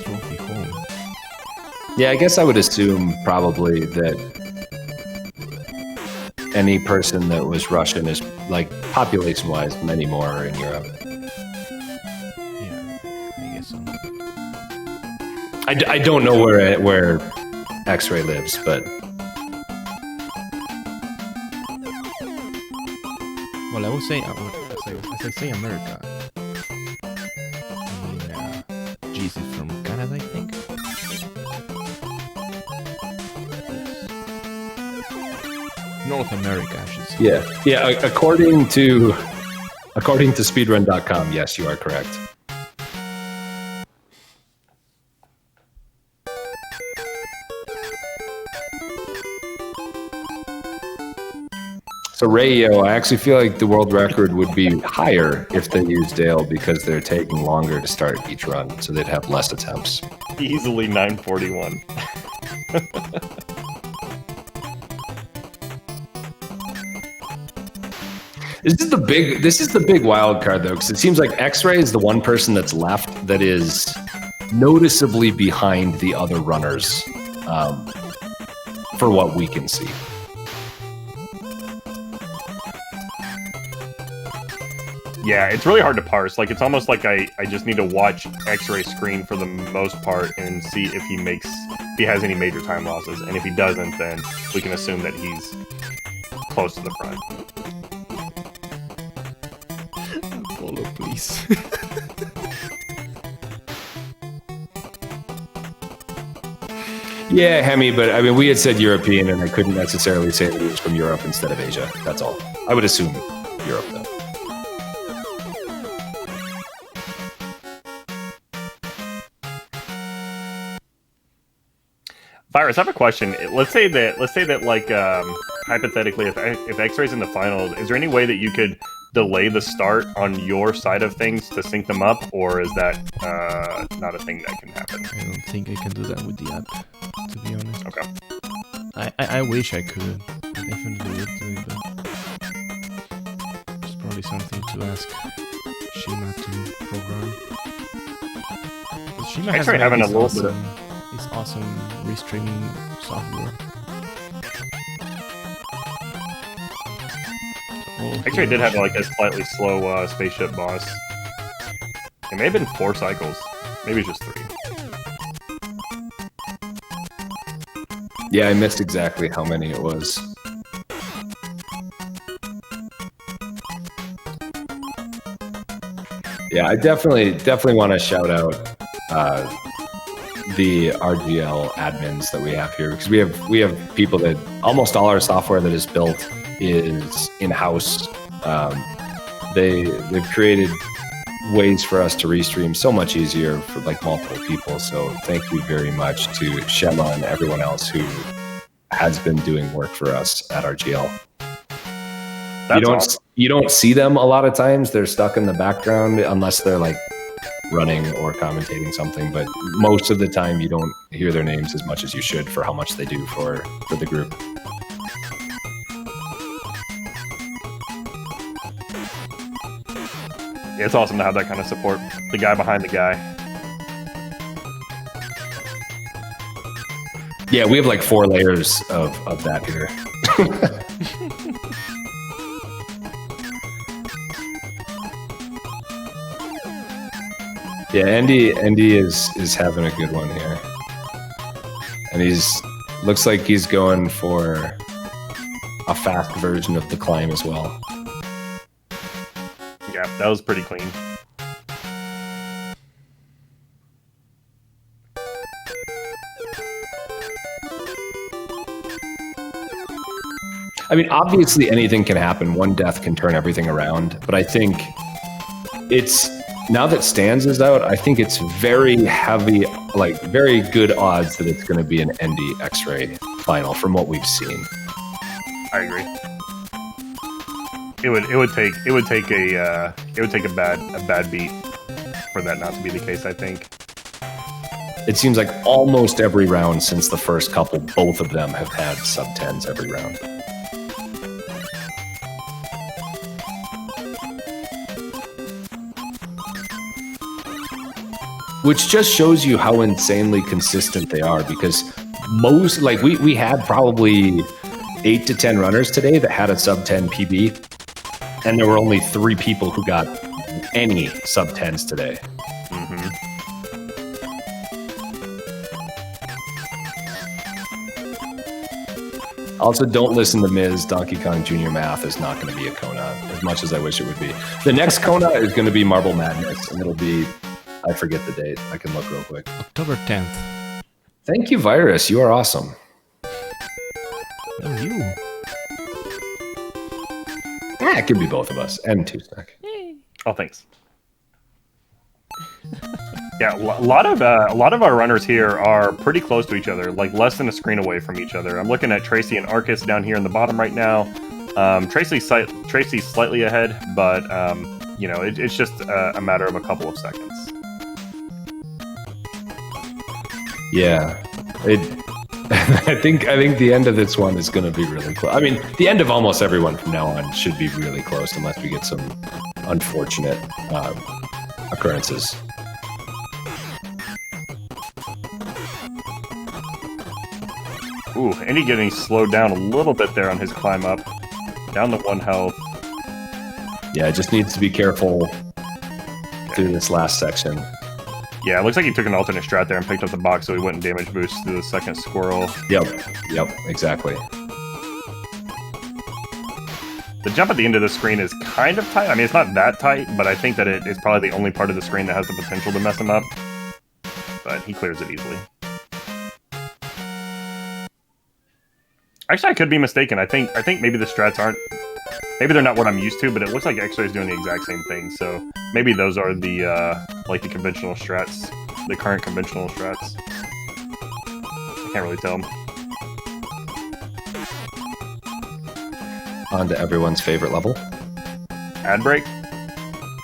trophy home. Yeah, I guess I would assume probably that any person that was Russian is, population-wise, many more are in Europe. Yeah, I guess so. I don't know where X-Ray lives, but... Well, I would say, as I say America. North America, I should say. Yeah. According to speedrun.com, yes, you are correct. So Rayo, I actually feel like the world record would be higher if they used Dale because they're taking longer to start each run, so they'd have less attempts. Easily 941. This is the big wild card though, because it seems like X-Ray is the one person that's left that is noticeably behind the other runners, for what we can see. Yeah, it's really hard to parse. Like, it's almost like I just need to watch X-Ray screen for the most part and see if he has any major time losses. And if he doesn't, then we can assume that he's close to the front. Follow, please. Yeah, Hemi, but I mean, we had said European, and I couldn't necessarily say that he was from Europe instead of Asia. That's all. I would assume Europe, though. Virus, I have a question. Let's say that like hypothetically, if X-Ray's in the finals, is there any way that you could delay the start on your side of things to sync them up, or is that not a thing that can happen? I don't think I can do that with the app, to be honest. Okay. I wish I could. I definitely would do it, but it's probably something to ask Shima to program. Shima has X-Ray having a little bit of... It's awesome restreaming software. X-Ray did have like a slightly slow spaceship boss. It may have been 4 cycles. Maybe just 3. Yeah, I missed exactly how many it was. Yeah, I definitely want to shout out the RGL admins that we have here, because we have people that almost all our software that is built is in-house. They've created ways for us to restream so much easier for like multiple people. So thank you very much to Shema and everyone else who has been doing work for us at RGL. You don't see them a lot of times. They're stuck in the background unless they're like running or commentating something, but most of the time you don't hear their names as much as you should for how much they do for the group. Yeah, it's awesome to have that kind of support. The guy behind the guy. Yeah, we have like 4 layers of that here. Yeah, Andy is having a good one here. And looks like he's going for a fast version of the climb as well. Yeah, that was pretty clean. I mean, obviously anything can happen. One death can turn everything around. But I think it's, now that Stans is out, I think it's very heavy, like very good odds that it's going to be an ND X-Ray final from what we've seen. I agree. It would take a bad beat for that not to be the case, I think. It seems like almost every round since the first couple, both of them have had sub-10s every round. Which just shows you how insanely consistent they are, because most, like we had probably 8 to 10 runners today that had a sub-10 PB, and there were only 3 people who got any sub-10s today. Mm-hmm. Also, don't listen to Miz. Donkey Kong Jr. Math is not going to be a KONOT, as much as I wish it would be. The next KONOT is going to be Marble Madness, and it'll be, I forget the date. I can look real quick. October 10th. Thank you, Virus. You are awesome. Oh, you. it could be both of us and two stack. Oh, thanks. Yeah, a lot of our runners here are pretty close to each other, like less than a screen away from each other. I'm looking at Tracy and Arcus down here in the bottom right now. Tracy's slightly ahead, but you know, it's just a matter of a couple of seconds. Yeah, I think the end of this one is going to be really close. I mean, the end of almost everyone from now on should be really close, unless we get some unfortunate occurrences. Ooh, Andy getting slowed down a little bit there on his climb up. Down to 1 health. Yeah, just needs to be careful through this last section. Yeah, it looks like he took an alternate strat there and picked up the box so he wouldn't damage boost through the second squirrel. Yep, exactly. The jump at the end of the screen is kind of tight. I mean, it's not that tight, but I think that it is probably the only part of the screen that has the potential to mess him up. But he clears it easily. Actually, I could be mistaken. I think maybe the strats aren't... Maybe they're not what I'm used to, but it looks like X-Ray is doing the exact same thing. So maybe those are the like the conventional strats, the current conventional strats. I can't really tell. On to everyone's favorite level. Ad break?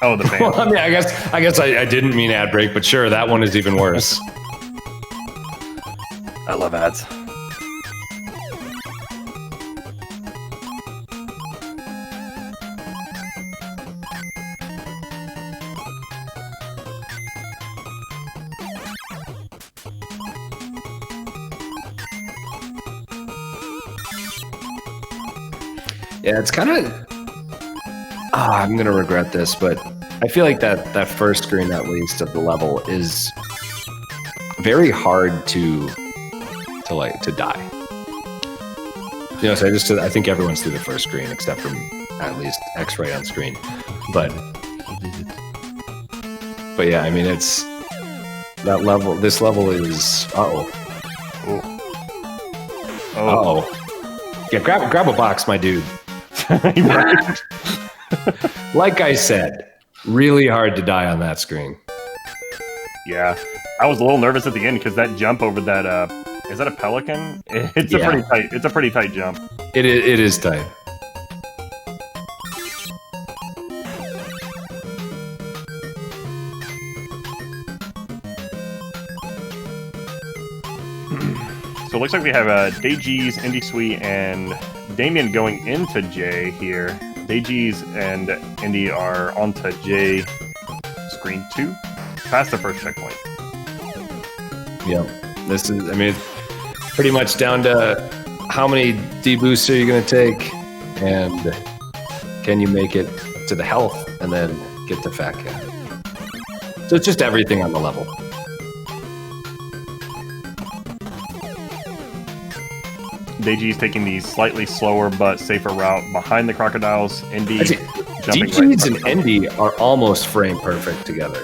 Oh, the band. Well, I mean, I guess I didn't mean ad break, but sure, that one is even worse. I love ads. Yeah, it's kind of... I'm going to regret this, but I feel like that first screen, at least, of the level is very hard to die. You know, so I think everyone's through the first screen, except for at least X-Ray on screen. But yeah, I mean, it's... That level... This level is... Uh-oh. Uh-oh. Yeah, grab a box, my dude. Right. Like I said, really hard to die on that screen. Yeah, I was a little nervous at the end because that jump over that is that a pelican? It's a pretty tight jump. It is tight. So it looks like we have Daygees, Indy Sweet, and Damien going into J here. Daygees and Indy are onto J screen 2, past the first checkpoint. Yep. This is, I mean, it's pretty much down to how many deboosts are you going to take, and can you make it to the health, and then get to Fat Cat. So it's just everything on the level. Daygee's taking the slightly slower but safer route behind the crocodiles. Indy jumping DGs and Indy are almost frame perfect together.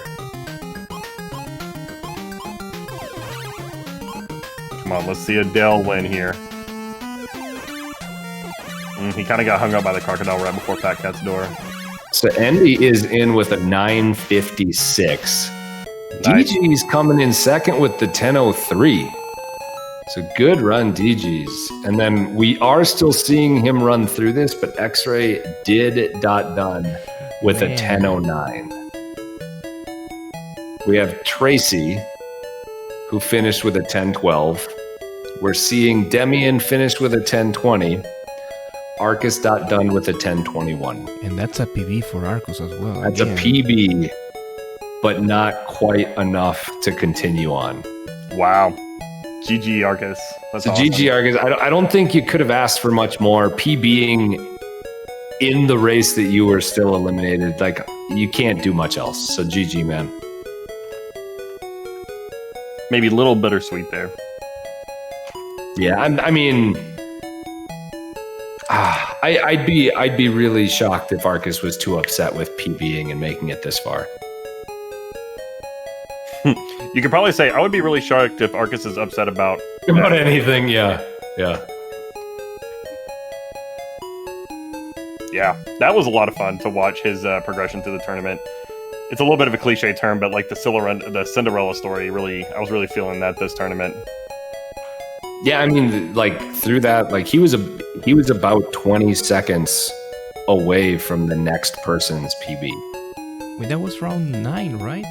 Come on, let's see Adele win here. He kind of got hung up by the crocodile right before Fat Cat's door. So Indy is in with a 956. Nice. DG's coming in second with the 1003. So good run, DG's. And then we are still seeing him run through this, but X-Ray did done with a 1009. We have Tracy, who finished with a 1012. We're seeing Demian finish with a 1020. Arcus done with a 1021. And that's a PB for Arcus as well. That's a PB, but not quite enough to continue on. Wow. GG Arcus. That's so awesome. GG Arcus. I don't think you could have asked for much more. PBing in the race that you were still eliminated, like you can't do much else. So GG, man. Maybe a little bittersweet there. Yeah, I mean, I'd be really shocked if Arcus was too upset with PBing and making it this far. You could probably say, I would be really shocked if Arcus is upset about anything, yeah. Yeah, that was a lot of fun to watch his progression through the tournament. It's a little bit of a cliche term, but like the Cinderella story, really, I was really feeling that this tournament. Yeah, I mean, like through that, like he was about 20 seconds away from the next person's PB. Wait, that was round 9, right?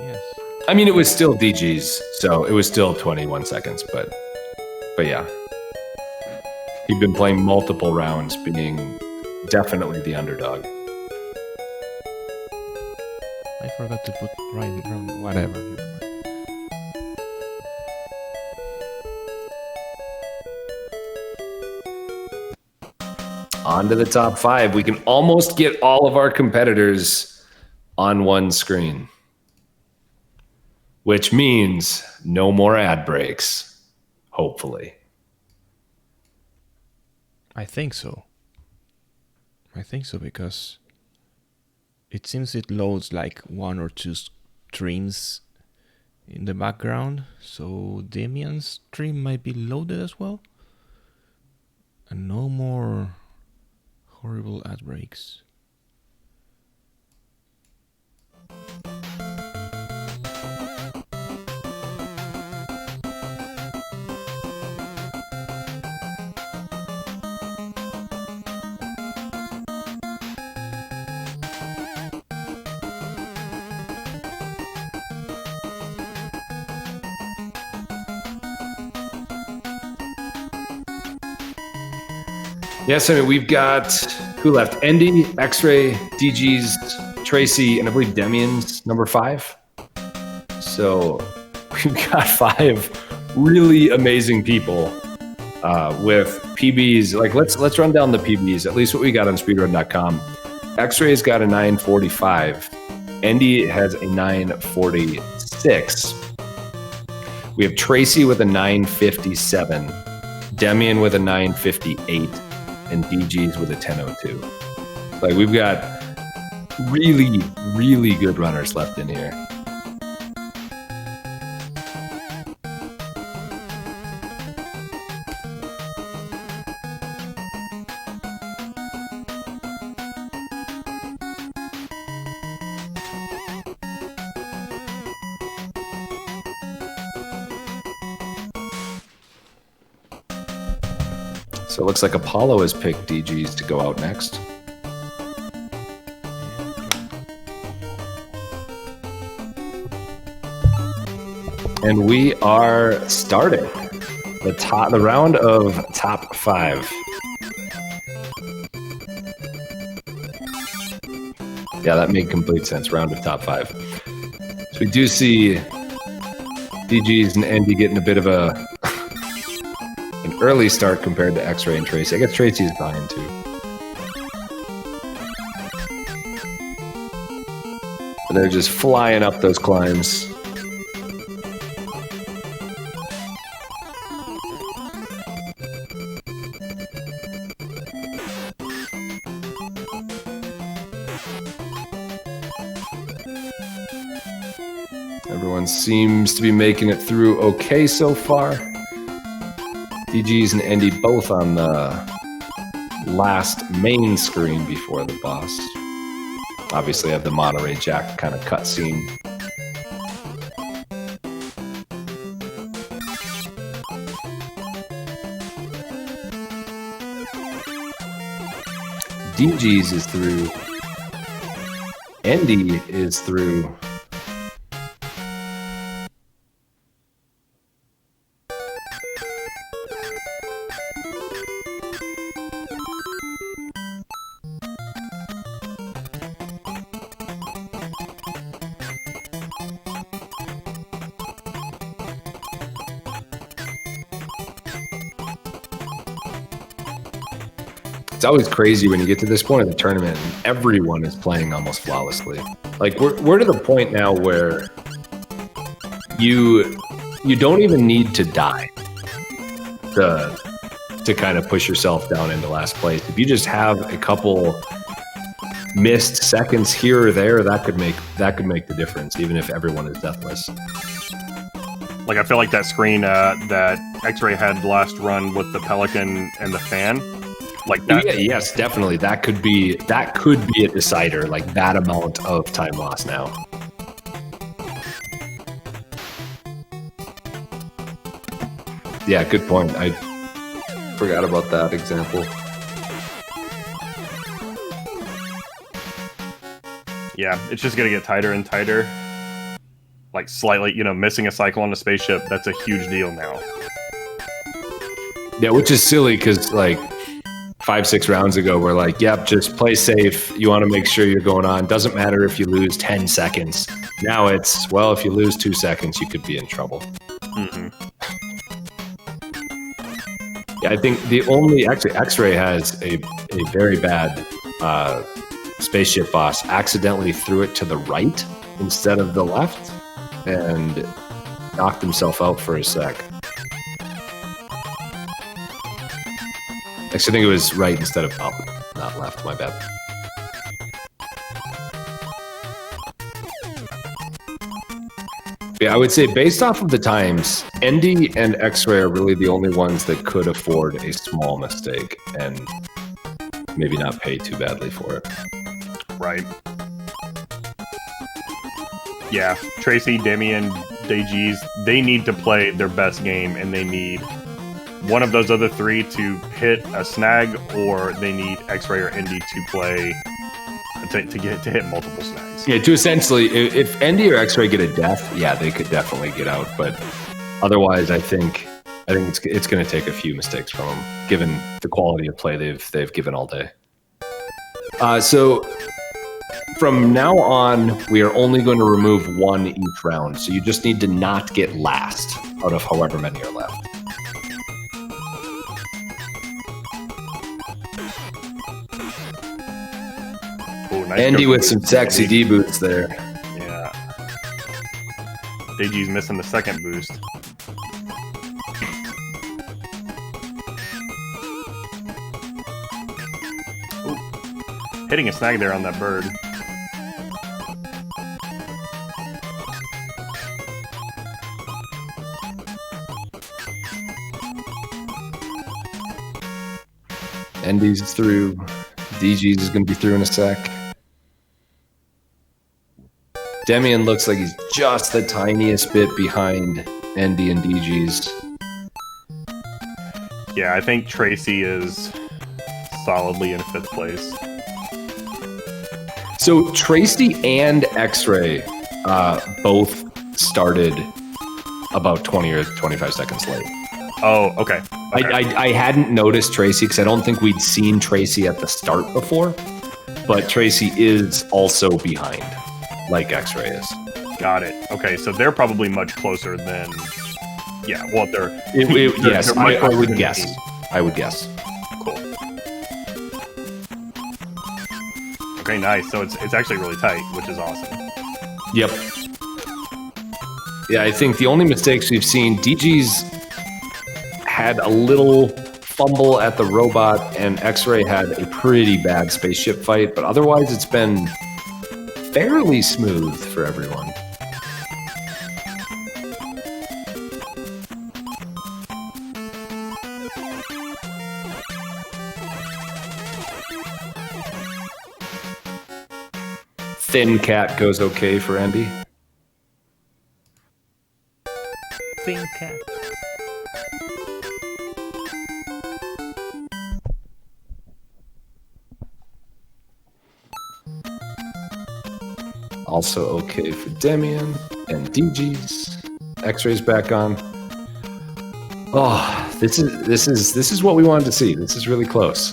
Yes. I mean, it was still DG's, so it was still 21 seconds, but yeah. He'd been playing multiple rounds, being definitely the underdog. I forgot to put round whatever. Never mind. On to the top 5. We can almost get all of our competitors on one screen, which means no more ad breaks, hopefully. I think so. Because it seems it loads like 1 or 2 streams in the background, so Damian's stream might be loaded as well. And no more horrible ad breaks. Yes, I mean, we've got, who left? Andy, X-Ray, DG's, Tracy, and I believe Demian's number 5. So we've got 5 really amazing people with PBs. Like, let's run down the PBs, at least what we got on speedrun.com. X-Ray's got a 945. Andy has a 946. We have Tracy with a 957. Demian with a 958. And DG's with a 10:02. Like, we've got really, really good runners left in here. So it looks like Apollo has picked DG's to go out next. And we are starting the round of top 5. Yeah, that made complete sense. Round of top 5. So we do see DG's and Andy getting a bit of an early start compared to X-Ray and Tracy. I guess Tracy is behind too. But they're just flying up those climbs. Everyone seems to be making it through okay so far. DG's and Andy both on the last main screen before the boss. Obviously, I have the Monterey Jack kind of cutscene. DG's is through. Andy is through. It's always crazy when you get to this point of the tournament and everyone is playing almost flawlessly. Like we're to the point now where you don't even need to die to kind of push yourself down into last place. If you just have a couple missed seconds here or there, that could make the difference, even if everyone is deathless. Like, I feel like that screen that X-Ray had last run with the Pelican and the fan, Like that. Yeah, yes, definitely. That could be a decider, like that amount of time lost now. Yeah, good point. I forgot about that example. Yeah, it's just gonna get tighter and tighter. Like slightly, missing a cycle on a spaceship, that's a huge deal now. Yeah, which is silly because like 5-6 rounds ago, we're like, yep, just play safe. You want to make sure you're going on. Doesn't matter if you lose 10 seconds. Now it's, well, if you lose 2 seconds, you could be in trouble. Mm-hmm. Yeah, I think actually X-Ray has a very bad spaceship boss accidentally threw it to the right instead of the left and knocked himself out for a sec. Actually, I think it was right instead of up, not left. My bad. Yeah, I would say based off of the times, Endy and X-Ray are really the only ones that could afford a small mistake and maybe not pay too badly for it. Right. Yeah, Tracy, Demian, Daygees, they need to play their best game, and they need one of those other three to hit a snag, or they need X-Ray or Endy to play to hit multiple snags. Yeah, to essentially, if Endy or X-Ray get a death, yeah, they could definitely get out. But otherwise, I think it's going to take a few mistakes from them, given the quality of play they've given all day. So from now on, we are only going to remove one each round. So you just need to not get last out of however many are left. Ooh, nice Endy joke. with some sexy D boots there. Yeah. Daygees missing the second boost. Ooh. Hitting a snag there on that bird. Endy's through. DG's is going to be through in a sec. Demian looks like he's just the tiniest bit behind Endy and DG's. Yeah, I think Tracy is solidly in 5th place. So Tracy and X-Ray both started about 20 or 25 seconds late. Oh, okay. I hadn't noticed Tracy because I don't think we'd seen Tracy at the start before, but Tracy is also behind, like X-Ray is. Got it. Okay, so they're probably much closer than... Yeah, well, yes, much I closer would than guess. me. I would guess. Cool. Okay, nice. So it's actually really tight, which is awesome. Yep. Yeah, I think the only mistakes we've seen, DG's had a little fumble at the robot, and X-Ray had a pretty bad spaceship fight, but otherwise it's been fairly smooth for everyone. Thin Cat goes okay for Endy. Thin Cat. Also okay for Demian and DG's. X-Ray's back on. Oh, this is what we wanted to see. This is really close.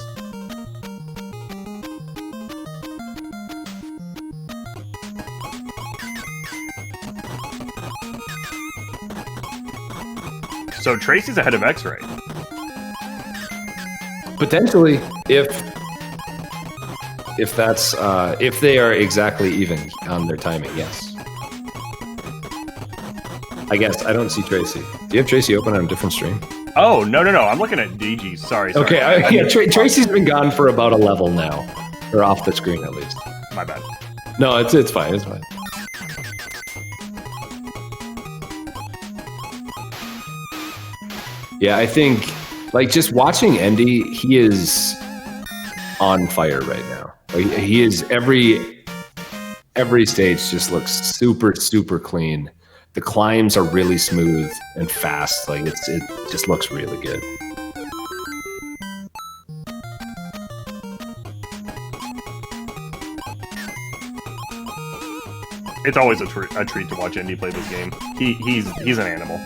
So Tracy's ahead of X-Ray. Potentially, if that's if they are exactly even on their timing, yes. I guess I don't see Tracy. Do you have Tracy open on a different stream? Oh, no. I'm looking at DG. Sorry. Okay, yeah, Tracy's been gone for about a level now, or off the screen at least. My bad. No, it's fine. It's fine. Yeah, I think like just watching Endy, he is on fire right now. Like, he is every stage just looks super, super clean. The climbs are really smooth and fast. Like, it just looks really good. It's always a treat to watch Indy play this game. He's an animal.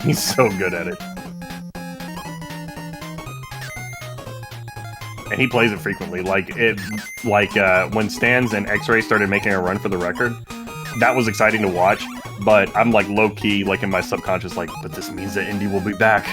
He's so good at it. And he plays it frequently. When Stans and X-Ray started making a run for the record, that was exciting to watch. But I'm like low key, like in my subconscious, like, but this means that Indy will be back.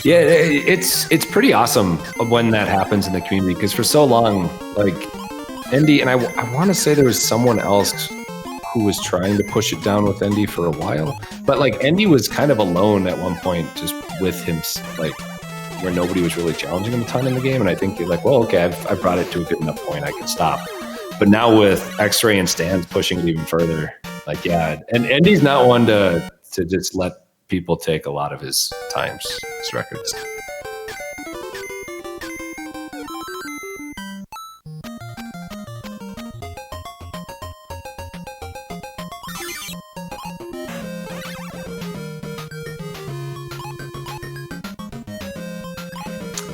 Yeah, it's pretty awesome when that happens in the community, because for so long, like, Endy, and I want to say there was someone else who was trying to push it down with Endy for a while, but like Endy was kind of alone at one point, just with him, like, where nobody was really challenging him a ton in the game. And I think you're like, well, okay, I've brought it to a good enough point, I can stop. But now with X-Ray and Stans pushing it even further, like, yeah, and Endy's not one to just let people take a lot of his times, his records.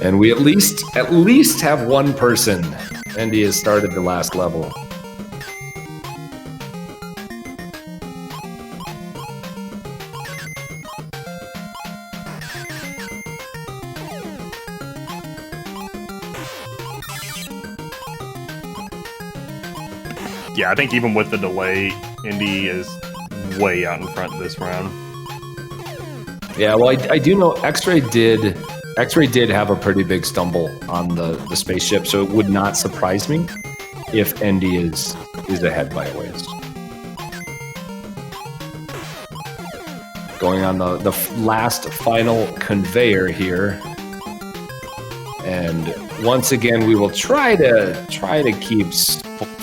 And we at least have one person. Endy has started the last level. Yeah, I think even with the delay, Indy is way out in front this round. Yeah, well, I do know X-Ray did have a pretty big stumble on the spaceship, so it would not surprise me if Endy is ahead by a ways. Going on the last final conveyor here. And once again, we will try to keep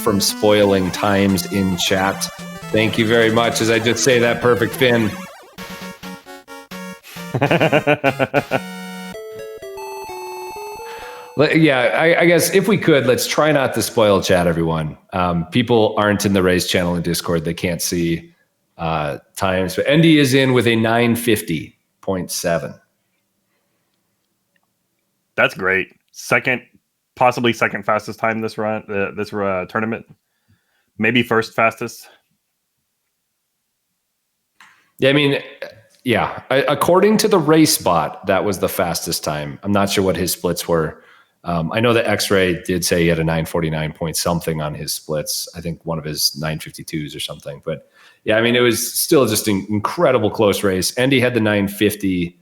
from spoiling times in chat. Thank you very much. As I just say that, perfect Finn. Yeah, I guess if we could, let's try not to spoil chat, everyone. People aren't in the Raise channel in Discord. They can't see times. But Endy is in with a 950.7. That's great. Possibly second fastest time this run, this tournament. Maybe first fastest. Yeah, I mean, yeah. According to the race bot, that was the fastest time. I'm not sure what his splits were. I know that X-Ray did say he had a 949 point something on his splits. I think one of his 952s or something. But yeah, I mean, it was still just an incredible close race. Endy had the 950.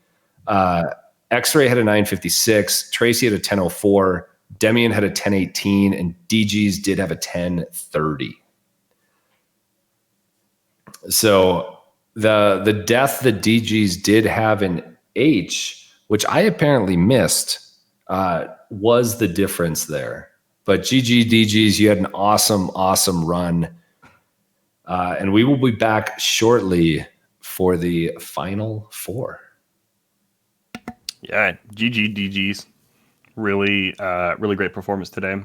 X-Ray had a 956. Tracy had a 1004. Demian had a 1018. And DG's did have a 1030. So the death that DG's did have in H, which I apparently missed, was the difference there. But GG DG's, you had an awesome run. And we will be back shortly for the final four. Yeah, GG DG's. Really great performance today.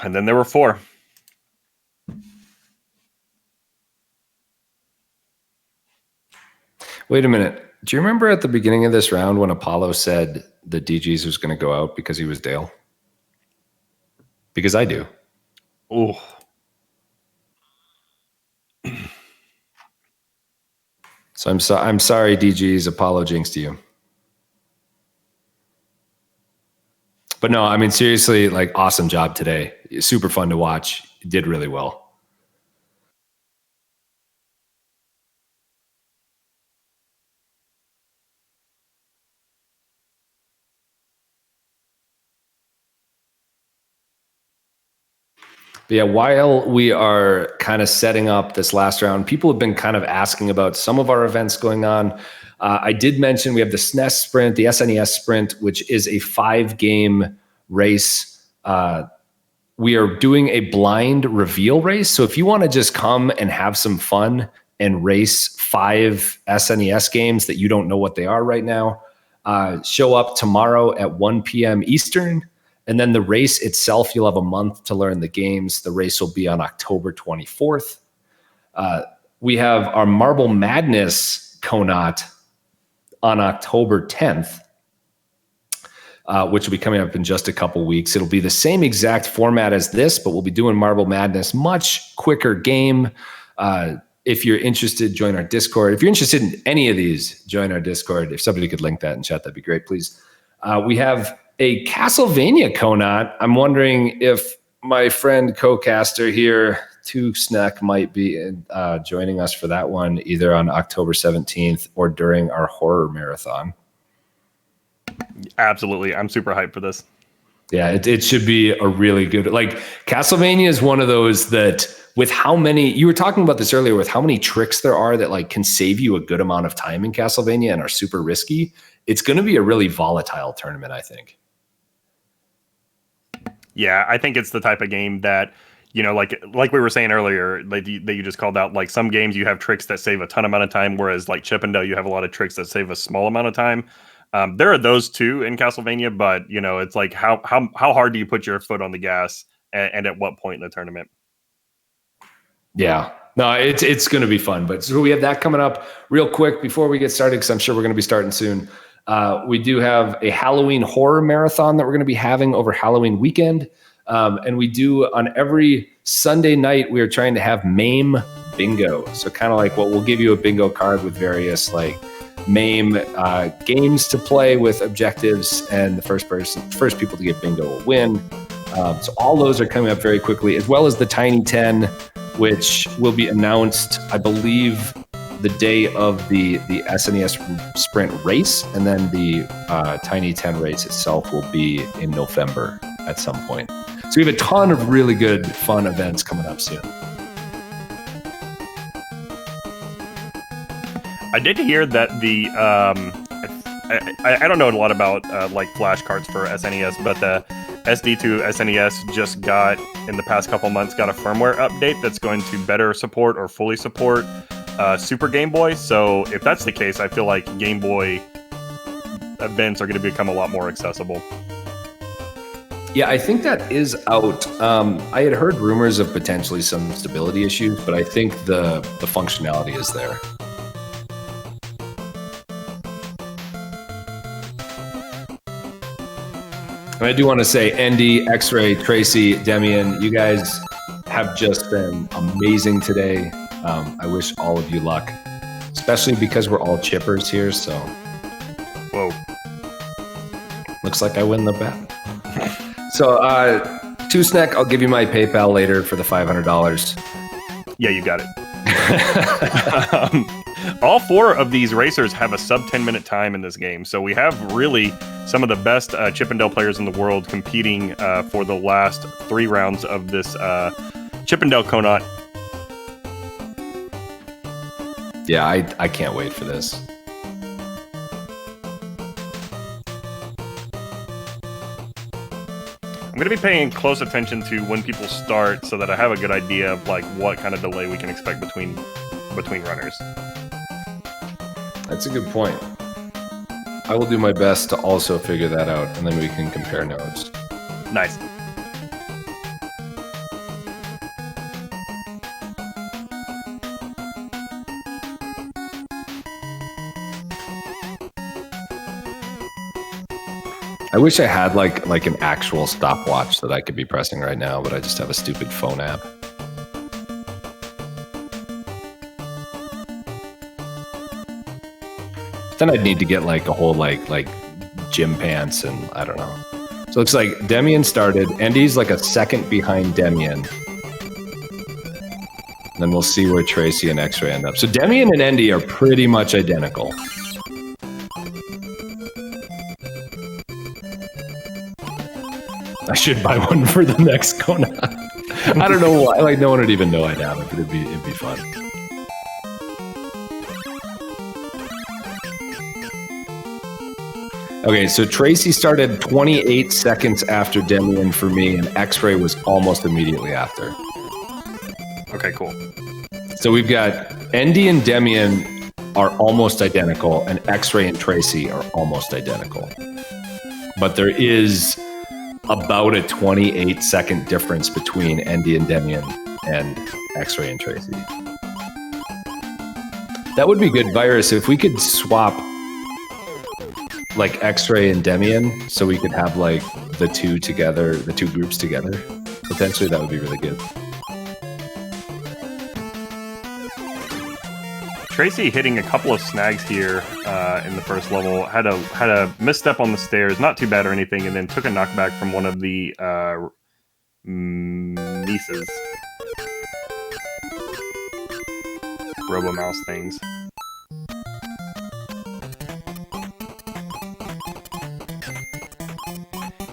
And then there were four. Wait a minute. Do you remember at the beginning of this round when Apollo said that DG's was going to go out because he was Dale? Because I do. Oh. So I'm sorry, DG's. Apollo jinxed you. But no, I mean, seriously, like, awesome job today. Super fun to watch. You did really well. Yeah, while we are kind of setting up this last round, people have been kind of asking about some of our events going on. I did mention we have the SNES Sprint, the SNES Sprint, which is a 5-game race. We are doing a blind reveal race. So if you want to just come and have some fun and race 5 SNES games that you don't know what they are right now, show up tomorrow at 1 p.m. Eastern. And then the race itself, you'll have a month to learn the games. The race will be on October 24th. We have our Marble Madness KONOT on October 10th, which will be coming up in just a couple weeks. It'll be the same exact format as this, but we'll be doing Marble Madness, much quicker game. If you're interested, join our Discord. If you're interested in any of these, join our Discord. If somebody could link that in chat, that'd be great, please. We have a Castlevania KONOT. I'm wondering if my friend co-caster here, Snack, might be joining us for that one, either on October 17th or during our horror marathon. Absolutely. I'm super hyped for this. Yeah, it should be a really good, like, Castlevania is one of those that, with how many, you were talking about this earlier, with how many tricks there are that like can save you a good amount of time in Castlevania and are super risky. It's going to be a really volatile tournament, I think. Yeah, I think it's the type of game that, you know, like we were saying earlier, that you just called out, like some games you have tricks that save a ton amount of time, whereas like Chippendale, you have a lot of tricks that save a small amount of time. There are those too in Castlevania, but you know, it's like how hard do you put your foot on the gas and at what point in the tournament? Yeah, no, it's going to be fun. But so we have that coming up real quick before we get started, because I'm sure we're going to be starting soon. We do have a Halloween horror marathon that we're going to be having over Halloween weekend. And we do on every Sunday night, we are trying to have MAME bingo. So kind of like what we'll give you a bingo card with various like MAME games to play with objectives, and the first people to get bingo will win. So all those are coming up very quickly, as well as the Tiny 10, which will be announced, I believe, the day of the SNES Sprint race, and then the Tiny 10 race itself will be in November at some point. So we have a ton of really good, fun events coming up soon. I did hear that the I don't know a lot about like flashcards for SNES, but the SD2 SNES just got, in the past couple months, got a firmware update that's going to better support or fully support Super Game Boy. So if that's the case, I feel like Game Boy events are going to become a lot more accessible. Yeah, I think that is out. I had heard rumors of potentially some stability issues, but I think the functionality is there. And I do want to say, Andy, X-Ray, Tracy, Demian, you guys have just been amazing today. I wish all of you luck, especially because we're all chippers here. So, whoa, looks like I win the bet. So, Snack, I'll give you my PayPal later for the $500. Yeah, you got it. All 4 of these racers have a sub 10-minute time in this game, so we have really some of the best Chippendale players in the world competing for the last 3 rounds of this Chippendale KONOT. Yeah, I can't wait for this. I'm going to be paying close attention to when people start, so that I have a good idea of like what kind of delay we can expect between runners. That's a good point. I will do my best to also figure that out, and then we can compare notes. Nice. I wish I had like an actual stopwatch that I could be pressing right now, but I just have a stupid phone app. Then I'd need to get like a whole like gym pants, and I don't know. So it looks like Demian started. Andy's like a second behind Demian. And then we'll see where Tracy and X-Ray end up. So Demian and Andy are pretty much identical. I should buy one for the next KONOT. I don't know why. Like, no one would even know I'd have it, but it'd be fun. Okay, so Tracy started 28 seconds after Demian for me, and X-Ray was almost immediately after. Okay, cool. So we've got Endy and Demian are almost identical, and X-Ray and Tracy are almost identical. But there is about a 28-second difference between Endy and Demian and X-Ray and Tracy. That would be good, Virus, if we could swap like X-Ray and Demian, so we could have like the two together, the two groups together. Potentially, that would be really good. Tracy hitting a couple of snags here in the first level. Had a misstep on the stairs, not too bad or anything, and then took a knockback from one of the Mises. Robo Mouse things.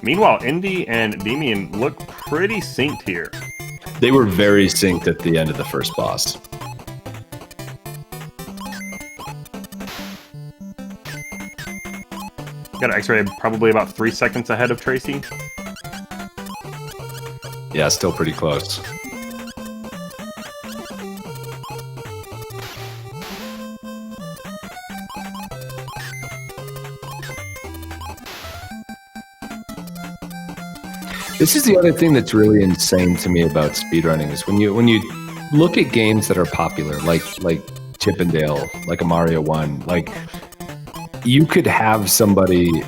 Meanwhile, Endy and Demian look pretty synced here. They were very synced at the end of the first boss. Got X-Ray probably about 3 seconds ahead of Tracy. Yeah, still pretty close. This is the other thing that's really insane to me about speedrunning is when you look at games that are popular, like Chippendale, like a Mario 1, like you could have somebody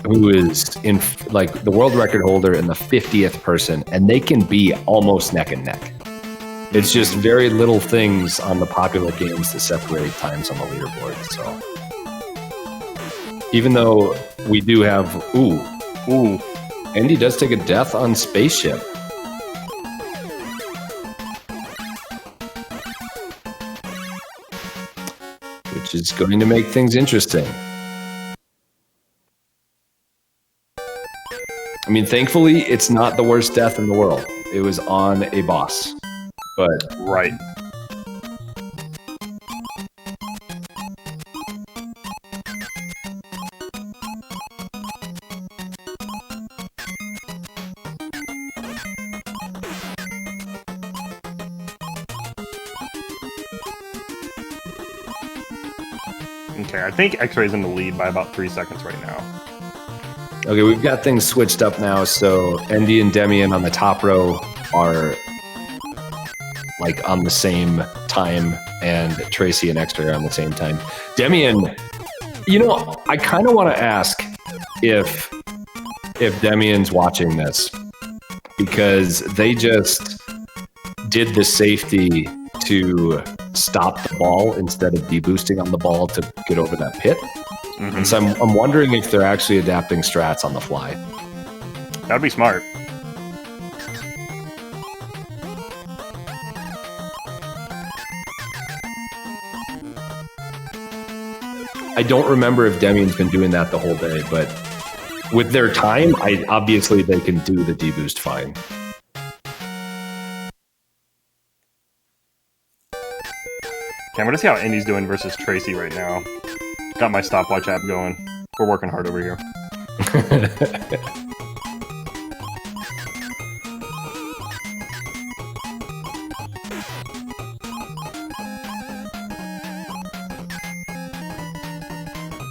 who is in like the world record holder and the 50th person, and they can be almost neck and neck. It's just very little things on the popular games that separate times on the leaderboard. So even though we do have Endy does take a death on Spaceship. Which is going to make things interesting. I mean, thankfully, it's not the worst death in the world. It was on a boss. But right. Okay, I think X-Ray's in the lead by about 3 seconds right now. Okay, we've got things switched up now, so Endy and Demian on the top row are like on the same time, and Tracy and X-Ray are on the same time. Demian, you know, I kind of want to ask if Demian's watching this, because they just did the safety to stop the ball instead of deboosting on the ball to get over that pit. Mm-hmm. And so I'm wondering if they're actually adapting strats on the fly. That'd be smart. I don't remember if Demian's been doing that the whole day, but with their time, obviously they can do the deboost fine. Okay, I'm gonna see how Endy's doing versus Tracy right now. Got my stopwatch app going. We're working hard over here.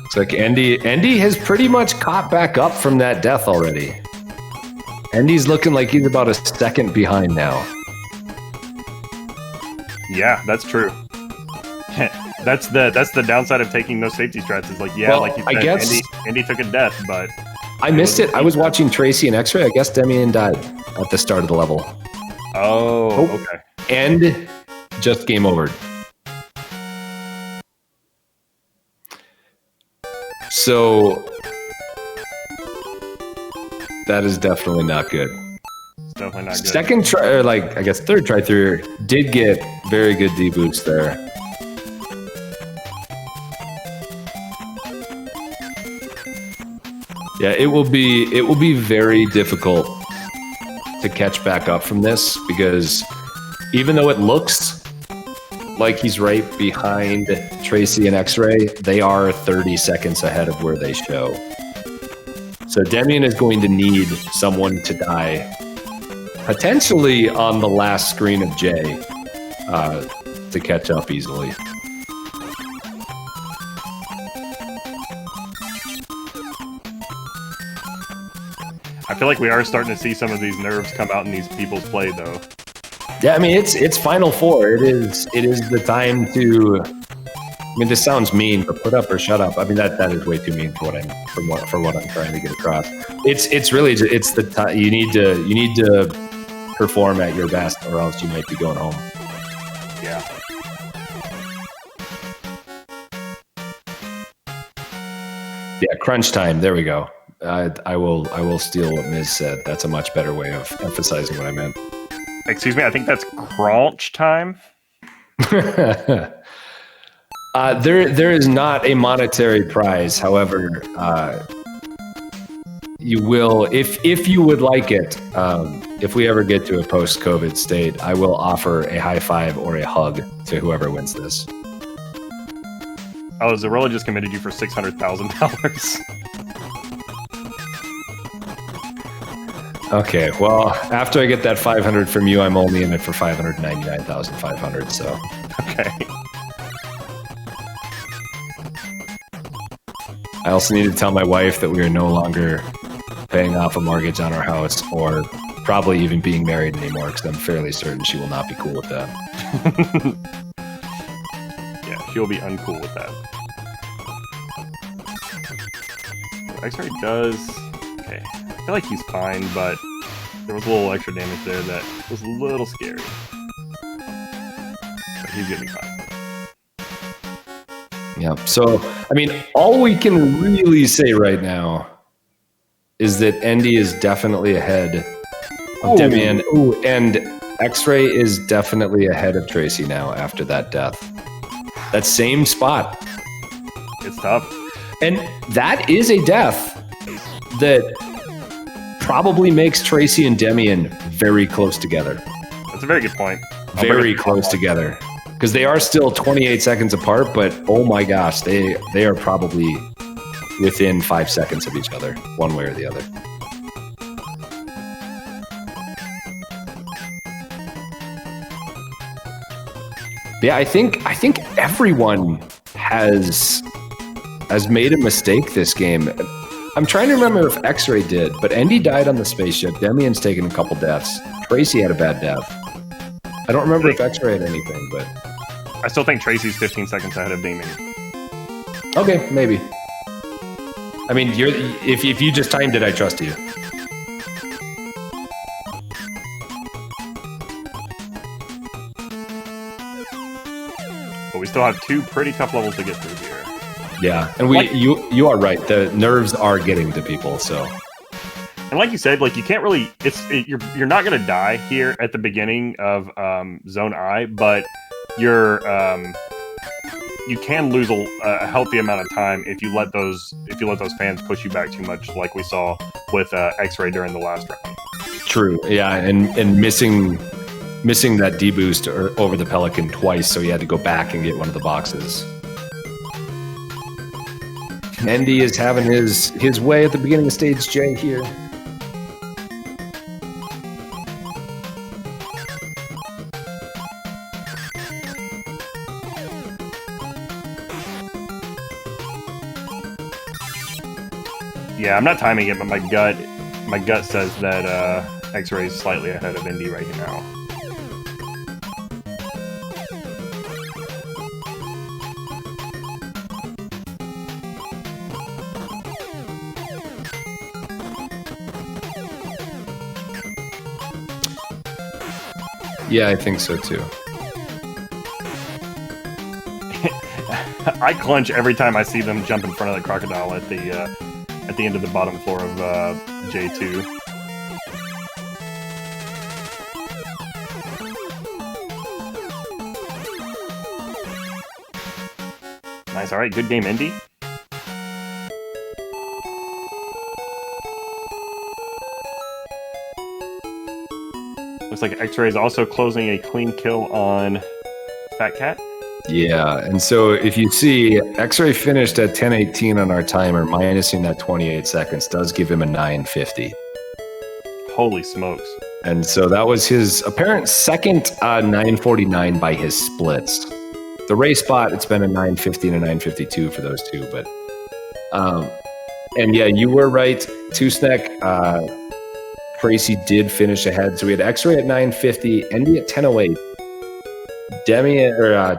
It's like Endy has pretty much caught back up from that death already. Endy's looking like he's about a second behind now. Yeah, that's true. That's the downside of taking those safety strats. Is like, yeah, well, like you said, I guess Endy took a death, but I missed it. I was watching Tracy and X-Ray. I guess Demian died at the start of the level. Oh, okay. And just game over. So that is definitely not good. It's definitely not good. Second try, or like I guess third try through, did get very good deboots there. Yeah, it will be very difficult to catch back up from this, because even though it looks like he's right behind Tracy and X-Ray, they are 30 seconds ahead of where they show. So Demian is going to need someone to die, potentially on the last screen of Jay, to catch up easily. I feel like we are starting to see some of these nerves come out in these people's play, though. Yeah, I mean it's Final Four. It is the time to. I mean, this sounds mean, but put up or shut up. I mean that is way too mean for what I'm trying to get across. It's really it's the time you need to perform at your best, or else you might be going home. Yeah. Yeah, crunch time. There we go. I will steal what Miz said. That's a much better way of emphasizing what I meant. Excuse me, I think that's crunch time. There is not a monetary prize. However, you will, if you would like it, if we ever get to a post-COVID state, I will offer a high five or a hug to whoever wins this. Oh, Zorilla just committed you for $600,000. Okay, well, after I get that 500 from you, I'm only in it for 599,500. So Okay. I also need to tell my wife that we are no longer paying off a mortgage on our house, or probably even being married anymore, because I'm fairly certain she will not be cool with that. Yeah, she'll be uncool with that. X-Ray does... Okay. I feel like he's fine, but there was a little extra damage there that was a little scary. But he's gonna be fine. Yeah. So, I mean, all we can really say right now is that Endy is definitely ahead of Demian. Ooh, and X-Ray is definitely ahead of Tracy now after that death. That same spot. It's tough. And that is a death that probably makes Tracy and Demian very close together. That's a very good point. Very close together. Because they are still 28 seconds apart, but oh my gosh, they are probably within 5 seconds of each other, one way or the other. Yeah, I think everyone has made a mistake this game. I'm trying to remember if X-Ray did, but Endy died on the spaceship. Demian's taken a couple deaths. Tracy had a bad death. I don't remember if X-Ray had anything, but I still think Tracy's 15 seconds ahead of Damien. okay, maybe. I mean, if you just timed it, I trust you. But we still have 2 pretty tough levels to get through here. Yeah, and you are right. The nerves are getting to people, so. And like you said, like you can't really, you're not gonna die here at the beginning of Zone I, but you can lose a healthy amount of time if you let those fans push you back too much, like we saw with X-Ray during the last round. True. Yeah, and missing that deboost over the Pelican twice, so he had to go back and get one of the boxes. Endy is having his way at the beginning of stage J here. Yeah, I'm not timing it, but my gut says that X-Ray is slightly ahead of Endy right now. Yeah, I think so too. I clench every time I see them jump in front of the crocodile at the end of the bottom floor of J2. Nice, all right, good game, Endy. Looks like X-Ray is also closing a clean kill on Fat Cat. Yeah, and so if you see, X-Ray finished at 10:18 on our timer, minusing that 28 seconds does give him a 9:50. Holy smokes. And so that was his apparent second 9:49 by his splits. The race spot, it's been a 9:50 and a 9:52 for those two. But, and yeah, you were right, Two-Snack. Tracy did finish ahead. So we had X-Ray at 9:50, Endy at 10:08,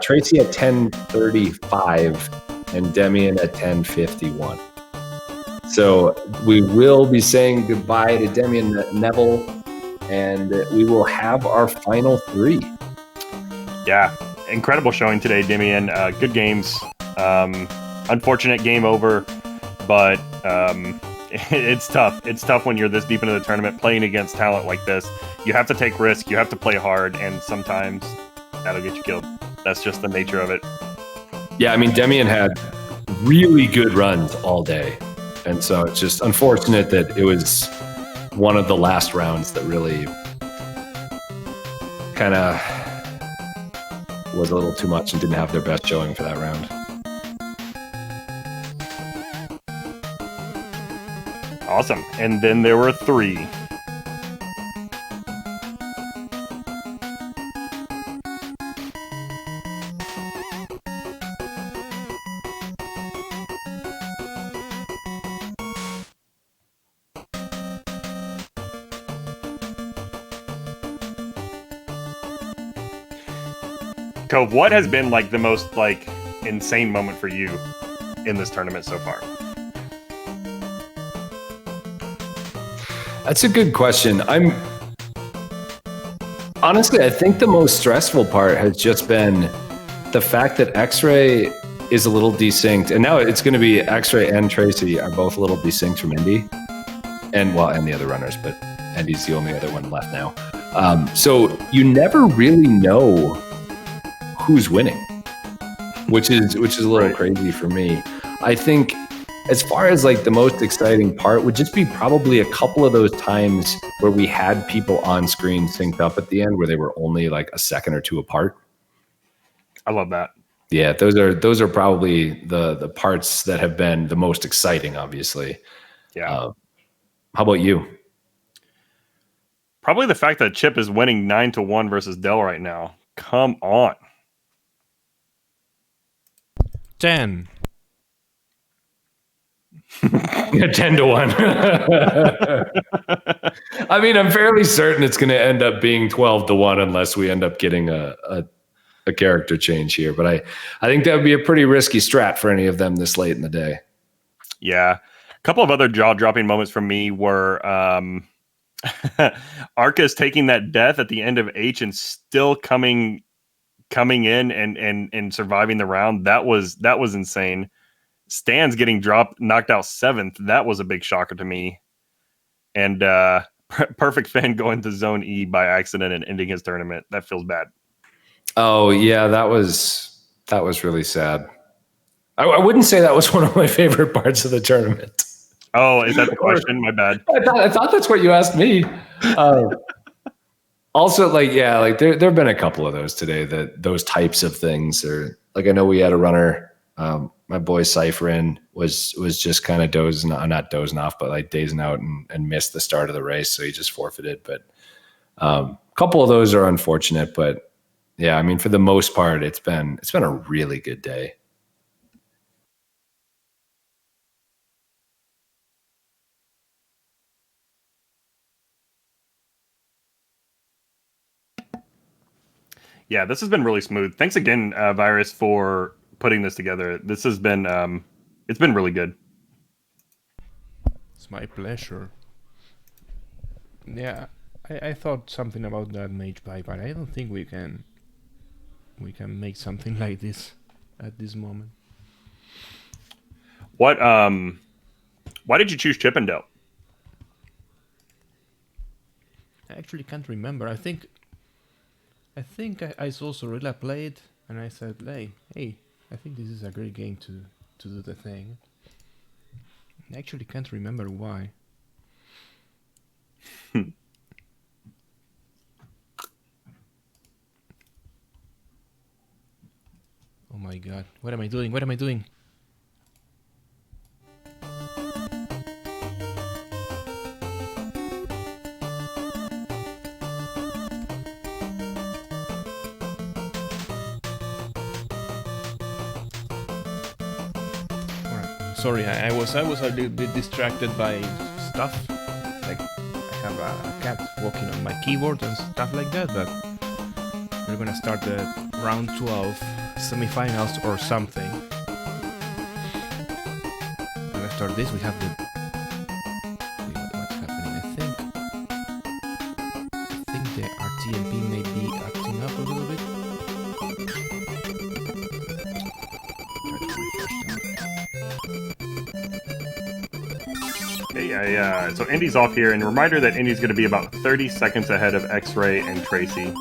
Tracy at 10:35, and Demian at 10:51. So we will be saying goodbye to Demian Neville, and we will have our final three. Yeah, incredible showing today, Demian. Good games. Unfortunate game over, but it's tough. It's tough when you're this deep into the tournament playing against talent like this. You have to take risks. You have to play hard, and sometimes that'll get you killed. That's just the nature of it. Yeah, I mean, Demian had really good runs all day. And so it's just unfortunate that it was one of the last rounds that really kind of was a little too much and didn't have their best showing for that round. Awesome. And then there were three. Cove, what has been like the most like insane moment for you in this tournament so far? That's a good question. Honestly, I think the most stressful part has just been the fact that X-Ray is a little desynced, and now it's going to be X-Ray and Tracy are both a little desynced from Indy, and the other runners, but Indy's the only other one left now. So you never really know who's winning, which is a little crazy for me. I think as far as like the most exciting part would just be probably a couple of those times where we had people on screen synced up at the end where they were only like a second or two apart. I love that. Yeah, those are probably the parts that have been the most exciting, obviously. Yeah. How about you? Probably the fact that Chip is winning 9-1 versus Dell right now. Come on. 10. 10-1. I mean, I'm fairly certain it's going to end up being 12-1 unless we end up getting a character change here. But I think that would be a pretty risky strat for any of them this late in the day. Yeah. A couple of other jaw-dropping moments from me were Arcus taking that death at the end of H and still coming in and surviving the round. That was insane. Stan's getting knocked out 7th. That was a big shocker to me. And Perfect Fan going to Zone E by accident and ending his tournament. That feels bad. Oh yeah, that was really sad. I wouldn't say that was one of my favorite parts of the tournament. Oh, is that the question? My bad. I thought that's what you asked me. Also, there have been a couple of those today, those types of things. Or like I know we had a runner, my boy Cypherin was just kind of not dozing off, but like dazing out and missed the start of the race, so he just forfeited. But a couple of those are unfortunate, but yeah, I mean for the most part, it's been a really good day. Yeah, this has been really smooth. Thanks again, Virus, for putting this together. This has been it's been really good. It's my pleasure. Yeah, I thought something about that mage buy, but I don't think we can make something like this at this moment. What why did you choose Chippendale? I actually can't remember. I think I saw Sorilla play it, and I said, hey, I think this is a great game to do the thing. I actually can't remember why. my god. What am I doing? What am I doing? Sorry, I was a little bit distracted by stuff. Like I have a cat walking on my keyboard and stuff like that, but we're gonna start the round 12 semifinals or something. And after this we have the what's happening. I think the RTMP may be acting up a little bit. Okay, so Indy's off here, and a reminder that Indy's going to be about 30 seconds ahead of X-Ray and Tracy.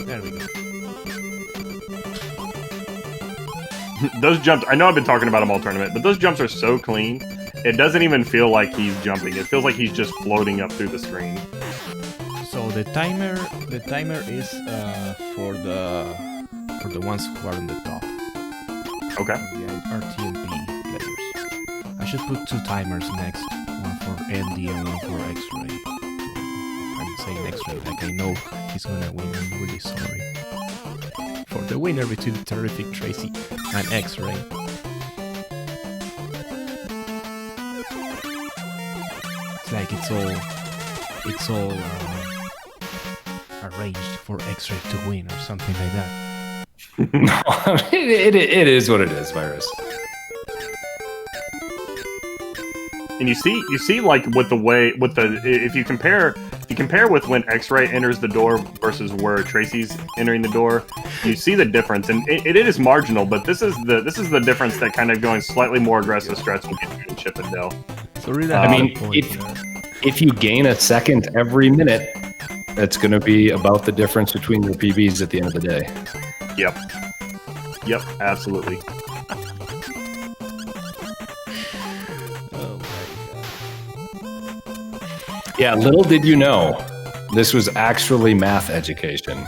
There we go. Those jumps, I know I've been talking about them all tournament, but those jumps are so clean. It doesn't even feel like he's jumping. It feels like he's just floating up through the screen. So the timer is for the ones who are on the top. Okay. The RTMP players. I should put 2 timers next, one for Andy and one for X-Ray. I'm saying X-Ray like I know he's gonna win. I'm really sorry for the winner between Terrific Tracy and X-Ray. It's like it's all arranged for X-Ray to win or something like that. No, I mean, it is what it is, Virus. And you see like if you compare with when X-Ray enters the door versus where Tracy's entering the door, you see the difference, and it is marginal, but this is the difference that kind of going slightly more aggressive stretch will get you in Chip and Dale. So really, I mean, if you gain a second every minute, that's going to be about the difference between your PBs at the end of the day. Yep, absolutely. oh my god. Yeah, little did you know, this was actually math education.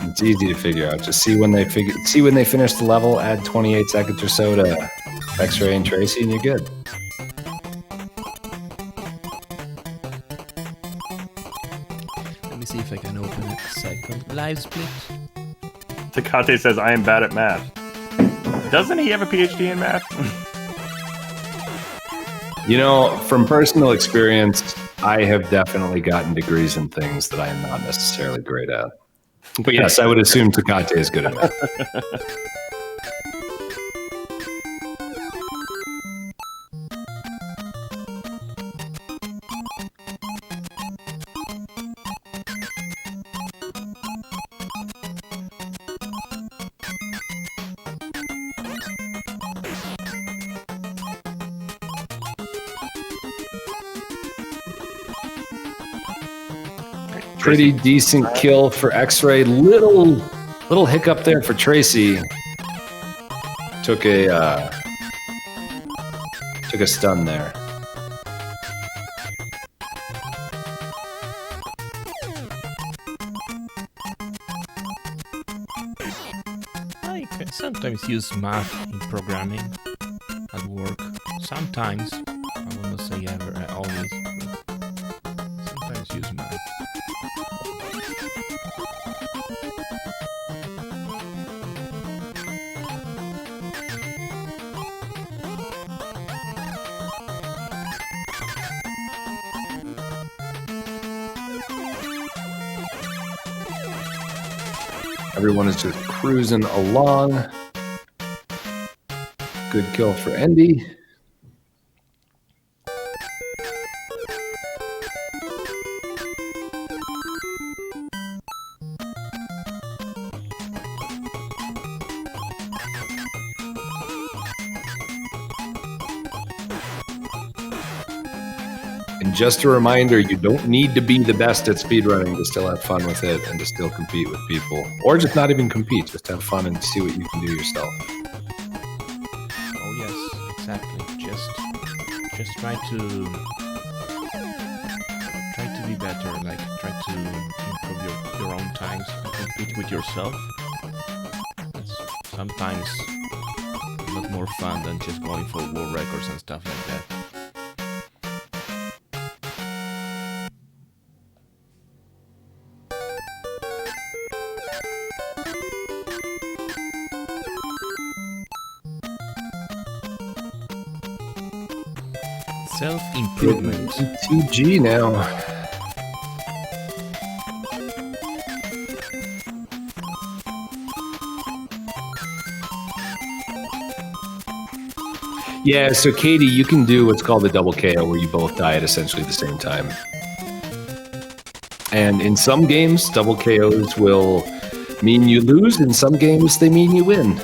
It's easy to figure out. Just see when they finish the level, add 28 seconds or so to X-Ray and Tracy, and you're good. Let me see if I can open a second live split. Takate says, I am bad at math. Doesn't he have a PhD in math? You know, from personal experience, I have definitely gotten degrees in things that I am not necessarily great at. But yes, I would assume Takate is good at math. Pretty decent kill for X-Ray. Little hiccup there for Tracy. Took a stun there. I can sometimes use math in programming at work. Sometimes, I will not say ever, always. Sometimes use math. Everyone is just cruising along. Good kill for Endy. And just a reminder, you don't need to be the best at speedrunning to still have fun with it and to still compete with people. Or just not even compete, just have fun and see what you can do yourself. just try to be better. Like try to improve your own times and compete with yourself. It's sometimes a lot more fun than just going for world records and stuff like that. Self-improvement. 2G now. Yeah, so Katie, you can do what's called a double KO where you both die at essentially the same time. And in some games, double KOs will mean you lose. In some games, they mean you win.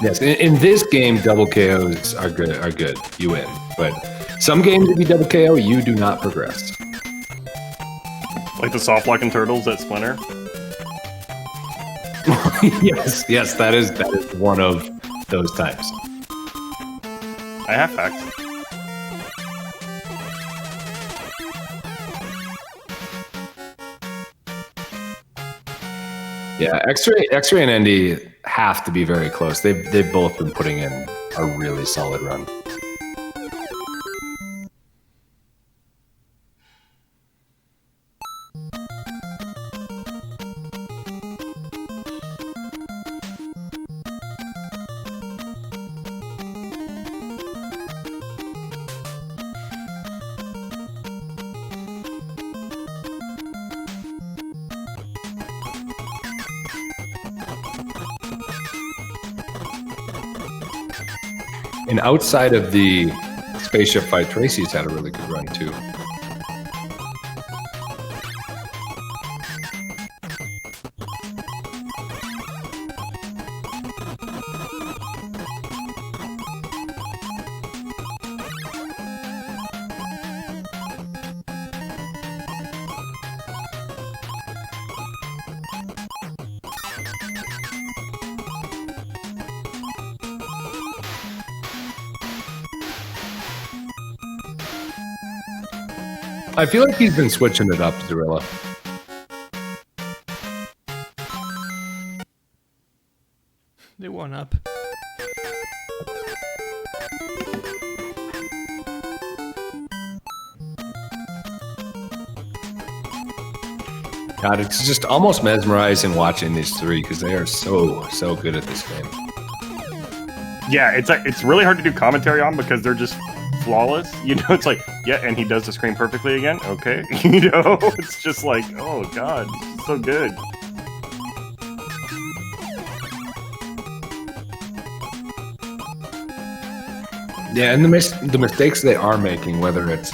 Yes, in this game, double KOs are good. You win. But some games, if you double KO, you do not progress. Like the soft locking turtles at Splinter. yes, that is one of those times. I have facts. Yeah, X-Ray and Andy have to be very close. They've both been putting in a really solid run. And outside of the spaceship fight, Tracy's had a really good run too. I feel like he's been switching it up, Zorilla. They won up. God, it's just almost mesmerizing watching these three because they are so good at this game. Yeah, it's really hard to do commentary on because they're just flawless. You know, it's like, yeah, and he does the scream perfectly again. Okay, you know, it's just like, oh god, so good. Yeah, and the mistakes they are making, whether it's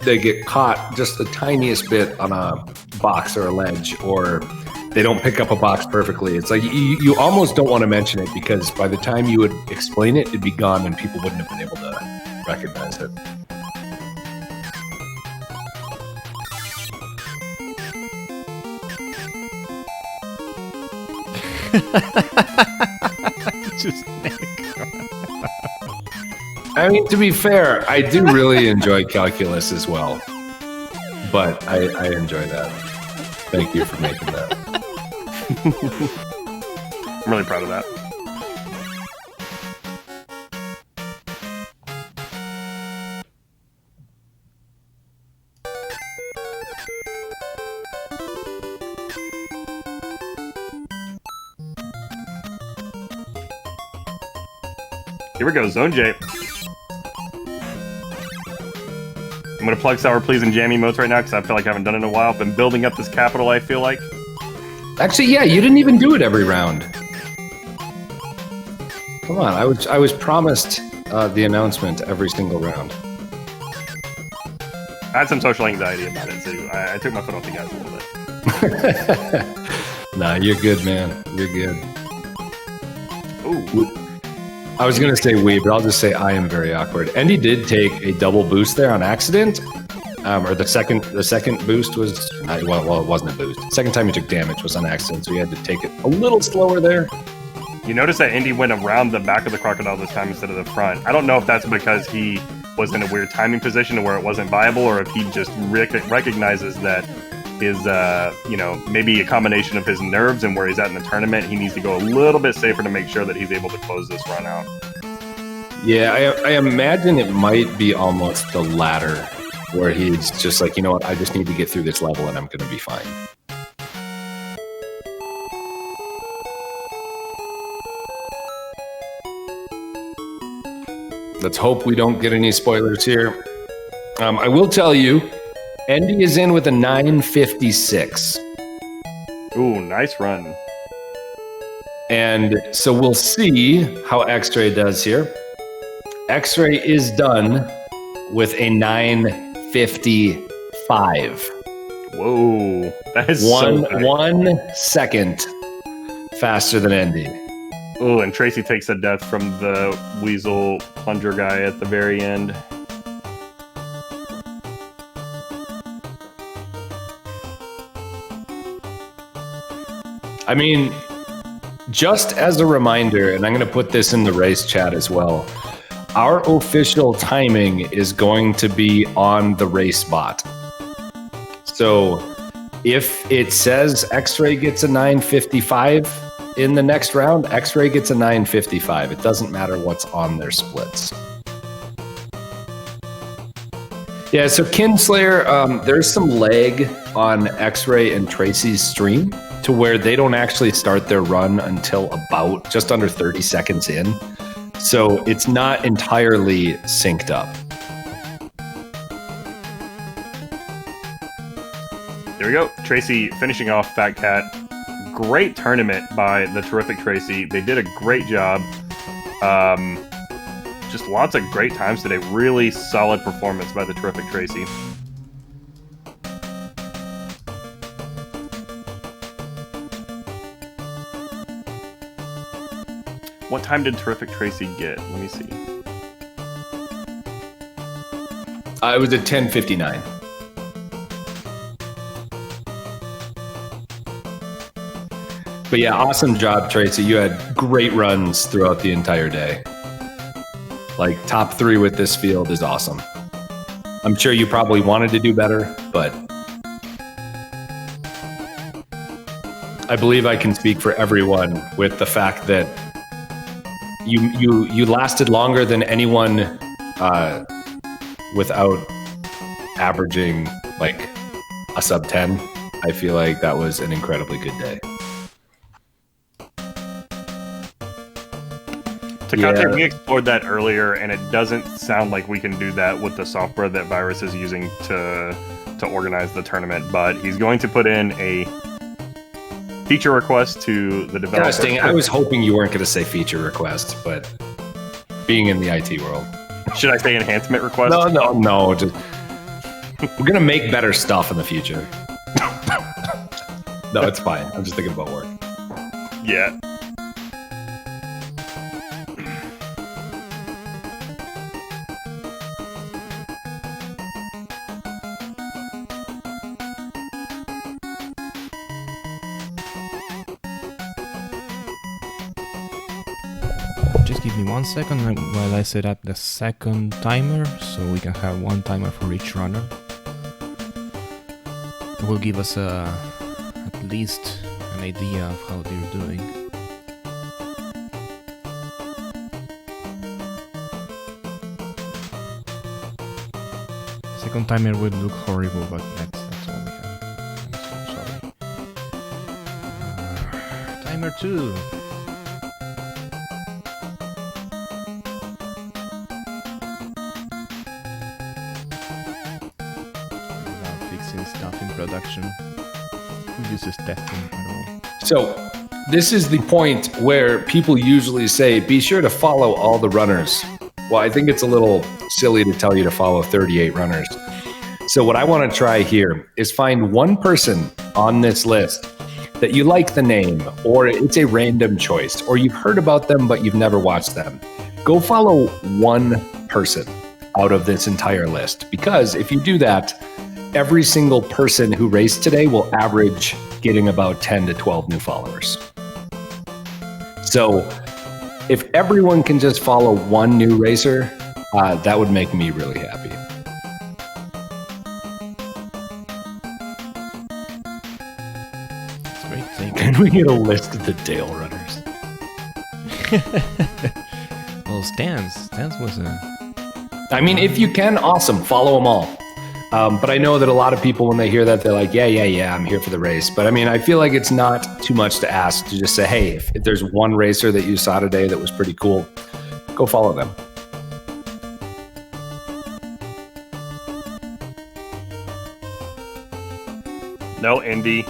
they get caught just the tiniest bit on a box or a ledge, or they don't pick up a box perfectly. It's like you almost don't want to mention it because by the time you would explain it, it'd be gone and people wouldn't have been able to recognize it. Just I mean, to be fair, I do really enjoy calculus as well, but I enjoy that. Thank you for making that. I'm really proud of that. Here we go, Zone J. I'm gonna plug Sour Please and Jam emotes right now because I feel like I haven't done it in a while. Been building up this capital, I feel like. Actually, yeah, you didn't even do it every round. Come on, I was promised the announcement every single round. I had some social anxiety about it, so I took my foot off the gas a little bit. Nah, you're good, man. You're good. Ooh. I was going to say we, but I'll just say I am very awkward. Andy did take a double boost there on accident. Or the second boost was, well, it wasn't a boost. Second time he took damage was on accident, so he had to take it a little slower there. You notice that Indy went around the back of the crocodile this time instead of the front. I don't know if that's because he was in a weird timing position where it wasn't viable, or if he just recognizes that his, maybe a combination of his nerves and where he's at in the tournament, he needs to go a little bit safer to make sure that he's able to close this run out. Yeah, I imagine it might be almost the latter, where he's just like, you know what, I just need to get through this level and I'm going to be fine. Let's hope we don't get any spoilers here. I will tell you, Andy is in with a 956. Ooh, nice run. And so we'll see how X-Ray does here. X-Ray is done with a 955. Whoa, that is one so nice. 1 second faster than Andy. Oh, and Tracy takes a death from the weasel plunger guy at the very end. I mean, just as a reminder, and I'm going to put this in the race chat as well, our official timing is going to be on the race bot. So if it says X-Ray gets a 955 in the next round, X-Ray gets a 955. It doesn't matter what's on their splits. Yeah, so Kinslayer, there's some lag on X-Ray and Tracy's stream to where they don't actually start their run until about just under 30 seconds in. So it's not entirely synced up. There we go. Tracy finishing off Fat Cat. Great tournament by the terrific Tracy. They did a great job. Just lots of great times today. Really solid performance by the terrific Tracy. What time did terrific Tracy get? Let me see. It was at 10:59. But yeah, awesome job, Tracy. You had great runs throughout the entire day. Like, top 3 with this field is awesome. I'm sure you probably wanted to do better, but I believe I can speak for everyone with the fact that you lasted longer than anyone without averaging like a sub 10. I feel like that was an incredibly good day. Takate, we explored that earlier, and it doesn't sound like we can do that with the software that Virus is using to organize the tournament, but he's going to put in a feature request to the developer. Gosh, dang, I was hoping you weren't going to say feature request, but being in the IT world. Should I say enhancement request? No. Just, we're going to make better stuff in the future. No, it's fine. I'm just thinking about work. Yeah. Just give me 1 second while I set up the second timer, so we can have 1 timer for each runner. It will give us at least an idea of how they're doing. Second timer would look horrible, but that's all we have. I'm so sorry. Timer 2. Stuff in production. Who uses testing at all? So this is the point where people usually say, be sure to follow all the runners. Well, I think it's a little silly to tell you to follow 38 runners. So what I want to try here is find one person on this list that you like the name, or it's a random choice, or you've heard about them but you've never watched them. go follow one person out of this entire list, because if you do that, every single person who raced today will average getting about 10 to 12 new followers. So if everyone can just follow one new racer, that would make me really happy. That's great. Thank you. Can we get a list of the Dale runners? Well, Stans was a... I mean, if you can, awesome. Follow them all. But I know that a lot of people, when they hear that, they're like, yeah, I'm here for the race. But I mean, I feel like it's not too much to ask to just say, hey, if there's one racer that you saw today that was pretty cool, go follow them. No, Indy.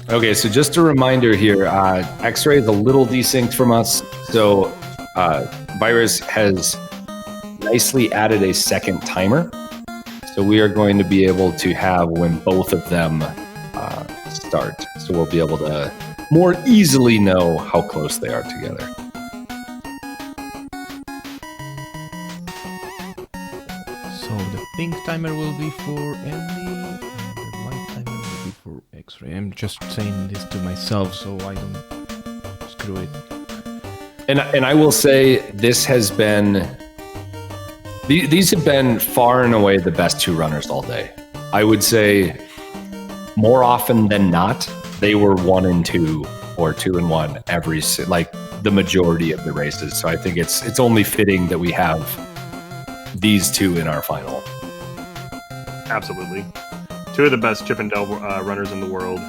Okay, so just a reminder here, X-Ray is a little desynced from us, so Virus has nicely added a second timer. So we are going to be able to have when both of them start. So we'll be able to more easily know how close they are together. So the pink timer will be for Andy, and the white timer will be for X-Ray. I'm just saying this to myself so I don't screw it. And I will say this has been, these have been far and away the best two runners all day. I would say more often than not, they were 1 and 2 or 2 and 1 every, like the majority of the races. So I think it's only fitting that we have these two in our final. Absolutely. Two of the best Chip and Dale runners in the world.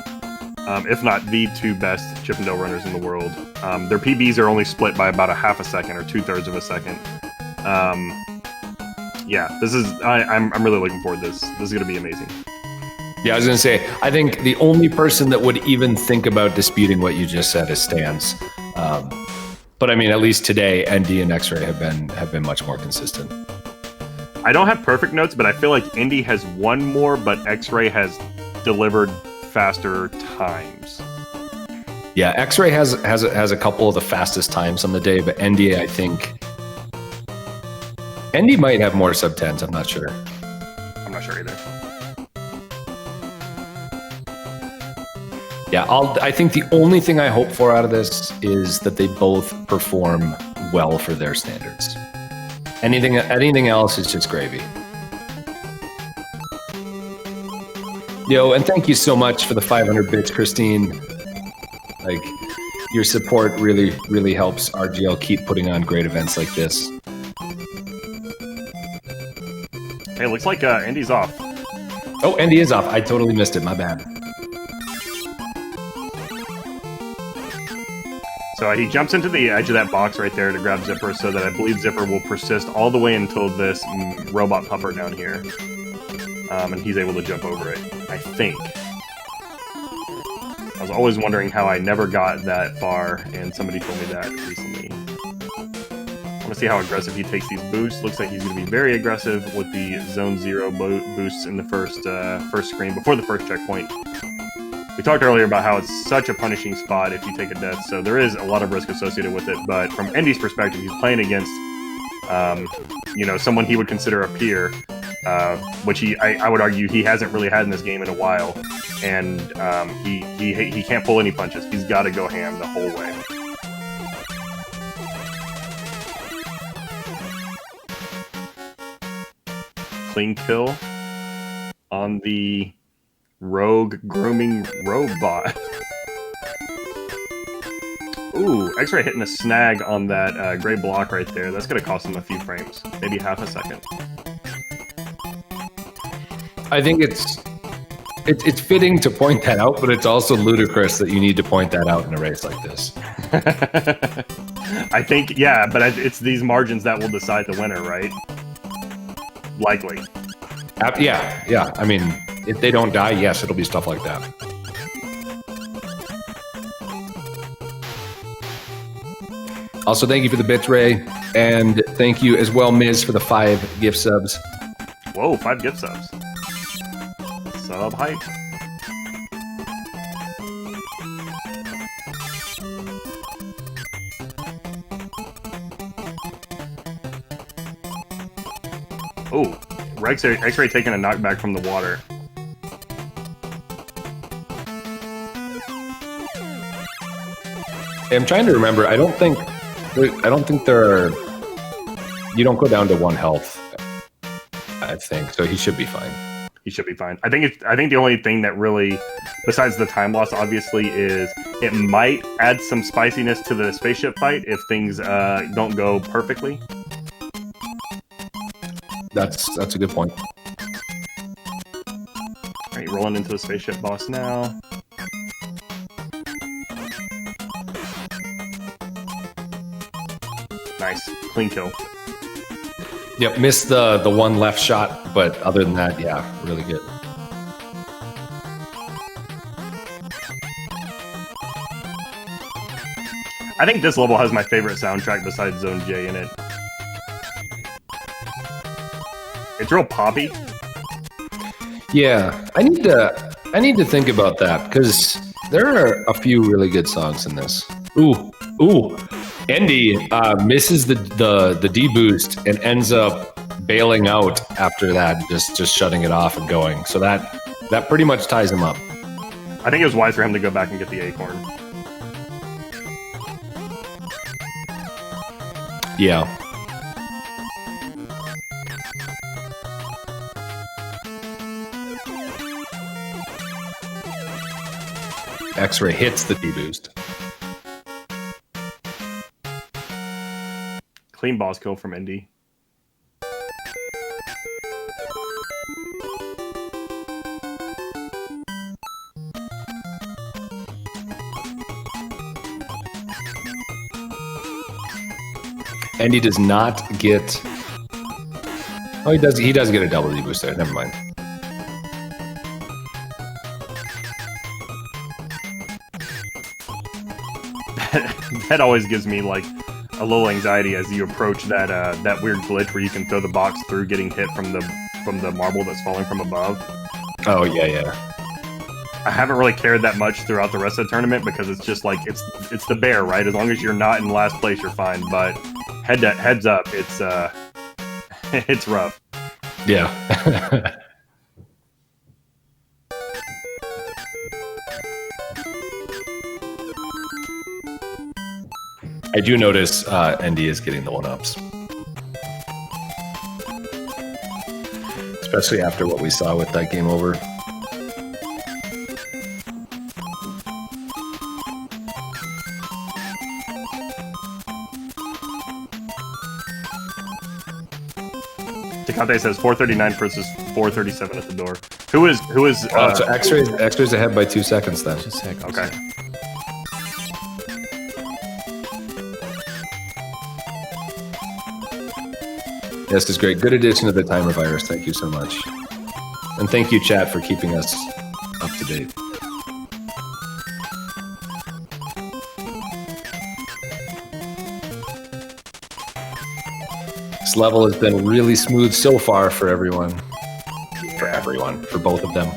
If not the two best Chip and Dale runners in the world. Their PBs are only split by about a half a second or 2/3 of a second. Yeah, this is, I'm really looking forward to this. This is going to be amazing. Yeah, I was going to say, I think the only person that would even think about disputing what you just said is Stans. But I mean, at least today, ND and X-Ray have been much more consistent. I don't have perfect notes, but I feel like Indy has won more, but X-Ray has delivered faster times. Yeah, X-Ray has a couple of the fastest times on the day, but ND, I think, ND might have more sub-10s. I'm not sure. I'm not sure either. Yeah, I think the only thing I hope for out of this is that they both perform well for their standards. Anything else is just gravy. Yo, and thank you so much for the 500 bits, Christine. Like, your support really helps RGL keep putting on great events like this. Hey, looks like Indy's off. Oh, Andy is off. I totally missed it. My bad. So he jumps into the edge of that box right there to grab Zipper, so that I believe Zipper will persist all the way until this robot pupper down here. And he's able to jump over it, I think. I was always wondering how I never got that far, and somebody told me that recently. I want to see how aggressive he takes these boosts. Looks like he's going to be very aggressive with the Zone 0 boosts in the first screen, before the first checkpoint. We talked earlier about how it's such a punishing spot if you take a death, so there is a lot of risk associated with it, but from Endy's perspective, he's playing against, someone he would consider a peer, which I would argue he hasn't really had in this game in a while, and he can't pull any punches. He's got to go ham the whole way. Clean kill on the rogue grooming robot. Ooh, X-Ray hitting a snag on that gray block right there. That's going to cost him a few frames, maybe half a second. I think it's fitting to point that out, but it's also ludicrous that you need to point that out in a race like this. I think, yeah, but it's these margins that will decide the winner, right? Likely. Yeah. I mean, if they don't die, yes, it'll be stuff like that. Also, thank you for the bits, Ray. And thank you as well, Miz, for the 5 gift subs. Whoa, 5 gift subs. Sub height. Oh, X-Ray taking a knockback from the water. I'm trying to remember. I don't think there are. You don't go down to 1 health. I think so. He should be fine. He should be fine. I think the only thing that really, besides the time loss, obviously, is it might add some spiciness to the spaceship fight if things don't go perfectly. That's a good point. All right, rolling into the spaceship boss now. Nice, clean kill. Yep, missed the one left shot, but other than that, yeah, really good. I think this level has my favorite soundtrack besides Zone J in it. It's real poppy. Yeah, I need to think about that because there are a few really good songs in this. Ooh. Andy misses the D boost and ends up bailing out after that, just shutting it off and going. So that pretty much ties him up. I think it was wise for him to go back and get the acorn. Yeah. X-Ray hits the D boost. Clean boss kill from Indy. Andy does not get. Oh, he does. He does get a double D boost there. Never mind. That always gives me like a little anxiety as you approach that that weird glitch where you can throw the box through getting hit from the marble that's falling from above. Oh yeah. I haven't really cared that much throughout the rest of the tournament because it's just like it's the bear, right? As long as you're not in last place, you're fine. But heads up, it's it's rough. Yeah. I do notice ND is getting the 1-ups. Especially after what we saw with that game over. Takate says 439 versus 437 at the door. Who is So X-Ray's ahead by 2 seconds then. 2 seconds. okay. Yes, this is great. Good addition to the timer virus. Thank you so much. And thank you, chat, for keeping us up to date. This level has been really smooth so far for everyone. For both of them.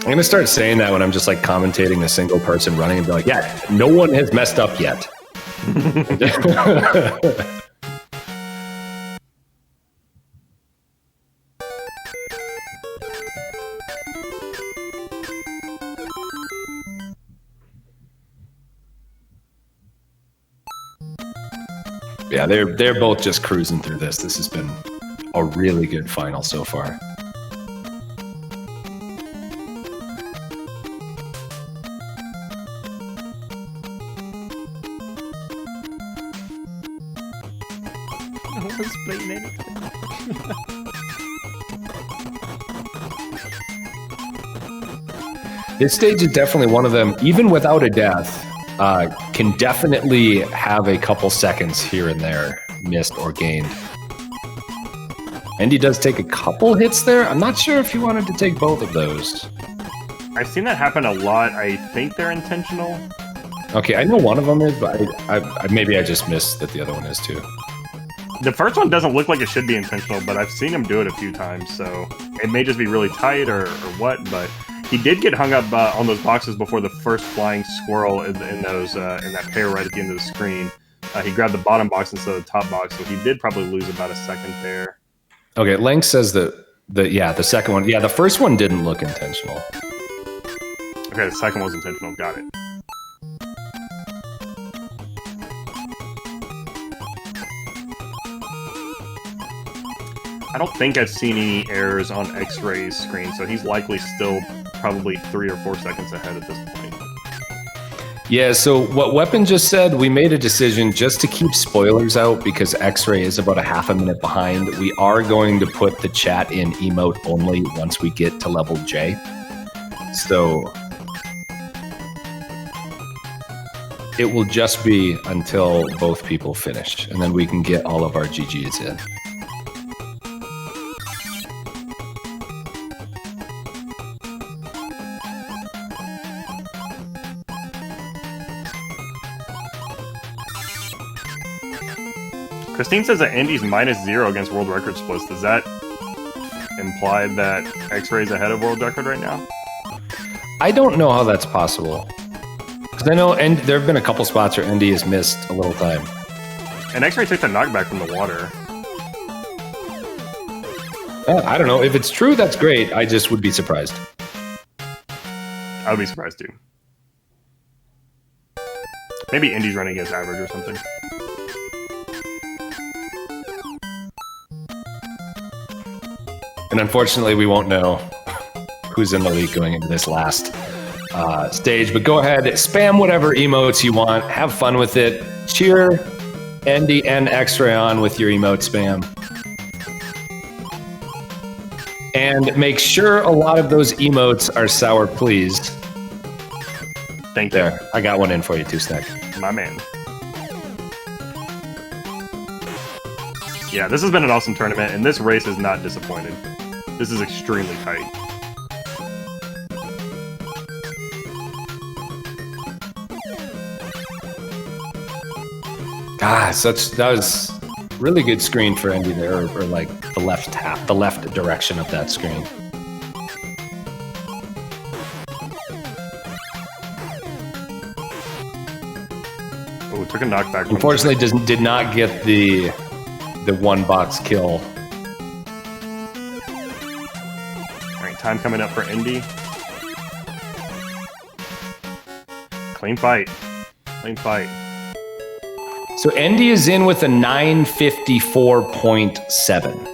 I'm gonna start saying that when I'm just like commentating a single person running and be like, yeah, no one has messed up yet. Yeah, they're both just cruising through this. This has been a really good final so far. This stage is definitely one of them, even without a death, can definitely have a couple seconds here and there missed or gained. And he does take a couple hits there. I'm not sure if he wanted to take both of those. I've seen that happen a lot. I think they're intentional. Okay, I know one of them is, but I maybe I just missed that the other one is too. The first one doesn't look like it should be intentional, but I've seen him do it a few times, so it may just be really tight or what, but he did get hung up on those boxes before the first flying squirrel in that pair right at the end of the screen. He grabbed the bottom box instead of the top box, so he did probably lose about a second there. Okay, Link says that the second one, the first one didn't look intentional. Okay, the second was intentional. Got it. I don't think I've seen any errors on X-Ray's screen, so he's likely still probably 3 or 4 seconds ahead at this point. Yeah, so what Weapon just said, we made a decision just to keep spoilers out because X-Ray is about a half a minute behind. We are going to put the chat in emote only once we get to level J. So it will just be until both people finish, and then we can get all of our GGs in. Christine says that Andy's -0 against world record splits. Does that imply that X-Ray's ahead of world record right now? I don't know how that's possible. Because I know there have been a couple spots where Andy has missed a little time. And X-Ray took the knockback from the water. I don't know. If it's true, that's great. I just would be surprised. I would be surprised too. Maybe Indy's running against average or something. And unfortunately, we won't know who's in the league going into this last stage. But go ahead, spam whatever emotes you want. Have fun with it. Cheer Andy and X-Ray on with your emote spam. And make sure a lot of those emotes are sour, please. Thank you. There, I got one in for you too, Snack. My man. Yeah, this has been an awesome tournament, and this race is not disappointed. This is extremely tight. That was really good screen for Andy there, or like the left direction of that screen. Oh, took a knockback. Unfortunately, did not get the one box kill. All right, time coming up for Indy. Clean fight. Clean fight. So Andy is in with a 954.7.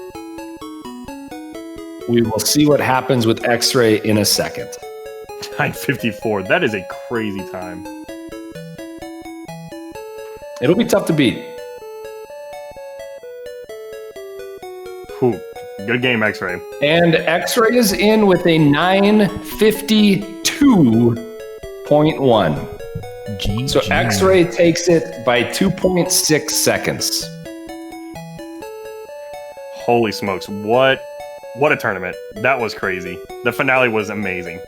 We will see what happens with X-Ray in a second. 954. That is a crazy time. It'll be tough to beat. Whew. Good game, X-Ray. And X-Ray is in with a 952.1. GG. So X-Ray takes it by 2.6 seconds. Holy smokes. What a tournament. That was crazy. The finale was amazing.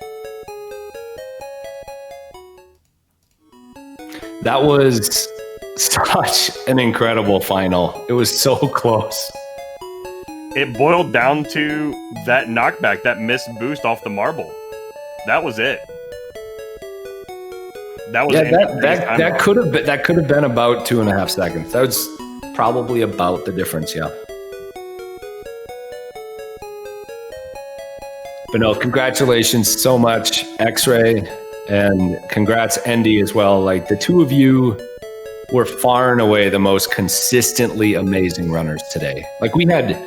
That was such an incredible final. It was so close. It boiled down to that knockback, that missed boost off the marble. That was it. That was that could have been about 2.5 seconds. That was probably about the difference, yeah. But no, congratulations so much, X-Ray, and congrats, Andy, as well. Like, the two of you were far and away the most consistently amazing runners today. Like, we had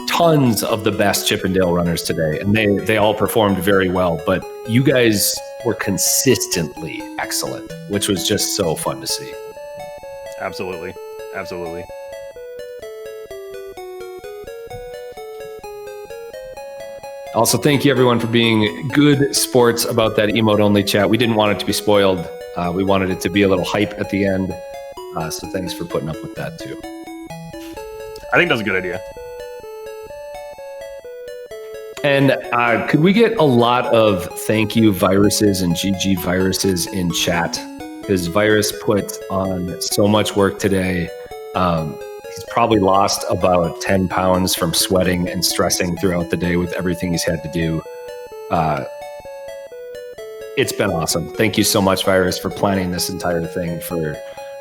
tons of the best Chippendale runners today, and they all performed very well, but you guys were consistently excellent, which was just so fun to see. Absolutely. Absolutely. Also, thank you everyone for being good sports about that emote-only chat. We didn't want it to be spoiled. We wanted it to be a little hype at the end. So thanks for putting up with that too. I think that's a good idea. And could we get a lot of thank you viruses and GG viruses in chat? Because Virus put on so much work today. He's probably lost about 10 pounds from sweating and stressing throughout the day with everything he's had to do. It's been awesome. Thank you so much, Virus, for planning this entire thing, for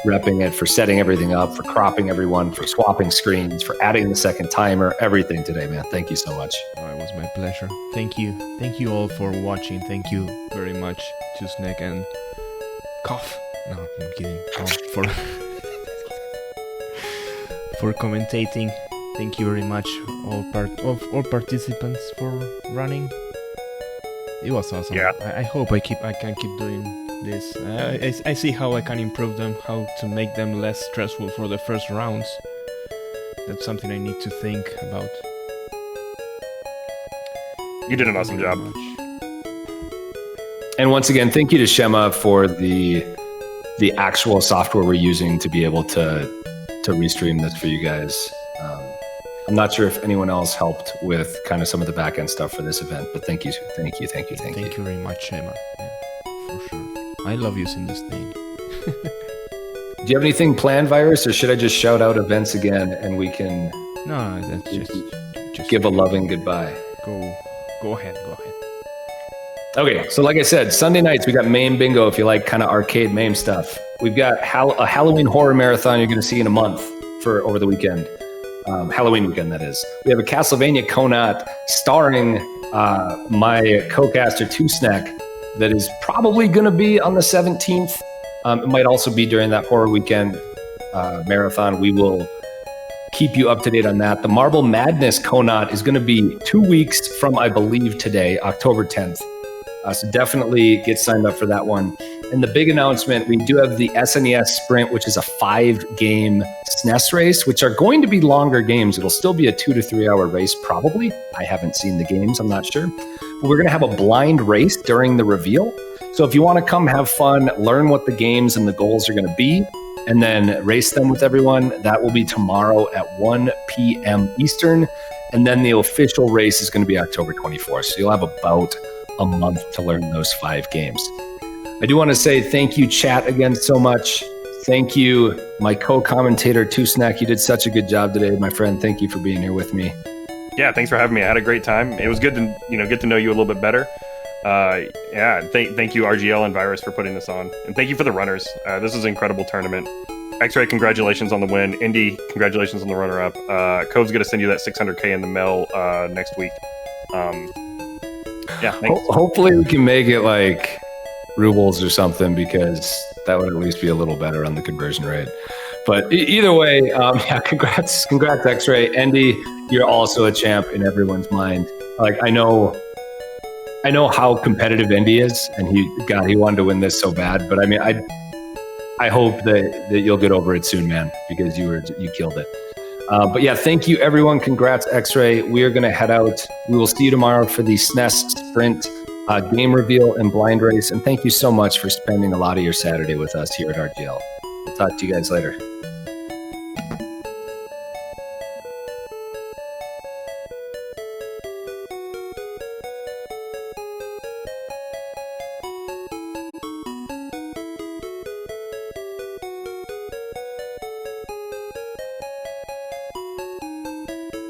repping it, for setting everything up, for cropping everyone, for swapping screens, for adding the second timer, everything today, man. Thank you so much. Oh, it was my pleasure. Thank you. Thank you all for watching. Thank you very much to Snack and Cough. No, I'm kidding. For commentating. Thank you very much, all participants for running. It was awesome. Yeah. I hope I can keep doing this. I see how I can improve them, how to make them less stressful for the first rounds. That's something I need to think about. You did an awesome job. And once again, thank you to Shema for the actual software we're using to be able to restream this for you guys. I'm not sure if anyone else helped with kind of some of the back end stuff for this event, but thank you. Thank you very much, Shema. Yeah, for sure. I love using this thing. Do you have anything planned, Virus, or should I just shout out events again and we can No, that's just give a loving goodbye? Go ahead. Okay, so like I said, Sunday nights we got MAME Bingo if you like kind of arcade MAME stuff. We've got a Halloween horror marathon you're going to see in a month for over the weekend. Halloween weekend, that is. We have a Castlevania KONOT starring my co-caster 2Snack that is probably going to be on the 17th. It might also be during that horror weekend marathon. We will keep you up to date on that. The Marble Madness KONOT is going to be 2 weeks from, I believe, today, October 10th. So definitely get signed up for that one. And the big announcement, we do have the SNES Sprint, which is a 5-game SNES race, which are going to be longer games. It'll still be a 2 to 3 hour race, probably. I haven't seen the games, I'm not sure. But we're going to have a blind race during the reveal. So if you want to come have fun, learn what the games and the goals are going to be, and then race them with everyone, that will be tomorrow at 1 p.m. Eastern. And then the official race is going to be October 24th. So you'll have about a month to learn those 5 games. I do want to say thank you, chat, again so much. Thank you, my co-commentator, 2Snack. You did such a good job today, my friend. Thank you for being here with me. Yeah, thanks for having me. I had a great time. It was good to get to know you a little bit better. Thank you, RGL and Virus, for putting this on, and thank you for the runners. This is an incredible tournament. X-Ray, congratulations on the win. Indy, congratulations on the runner-up. Cove's gonna send you that 600K in the mail next week. Yeah, thanks. Hopefully we can make it like rubles or something, because that would at least be a little better on the conversion rate. But either way, yeah, congrats X-Ray. Andy, you're also a champ in everyone's mind. Like, I know how competitive Andy is, and he wanted to win this so bad. But I mean, I hope that you'll get over it soon, man, because you killed it. But yeah, thank you everyone. Congrats, X-Ray. We are gonna head out. We will see you tomorrow for the SNES Sprint game reveal and blind race. And thank you so much for spending a lot of your Saturday with us here at RGL. We'll talk to you guys later.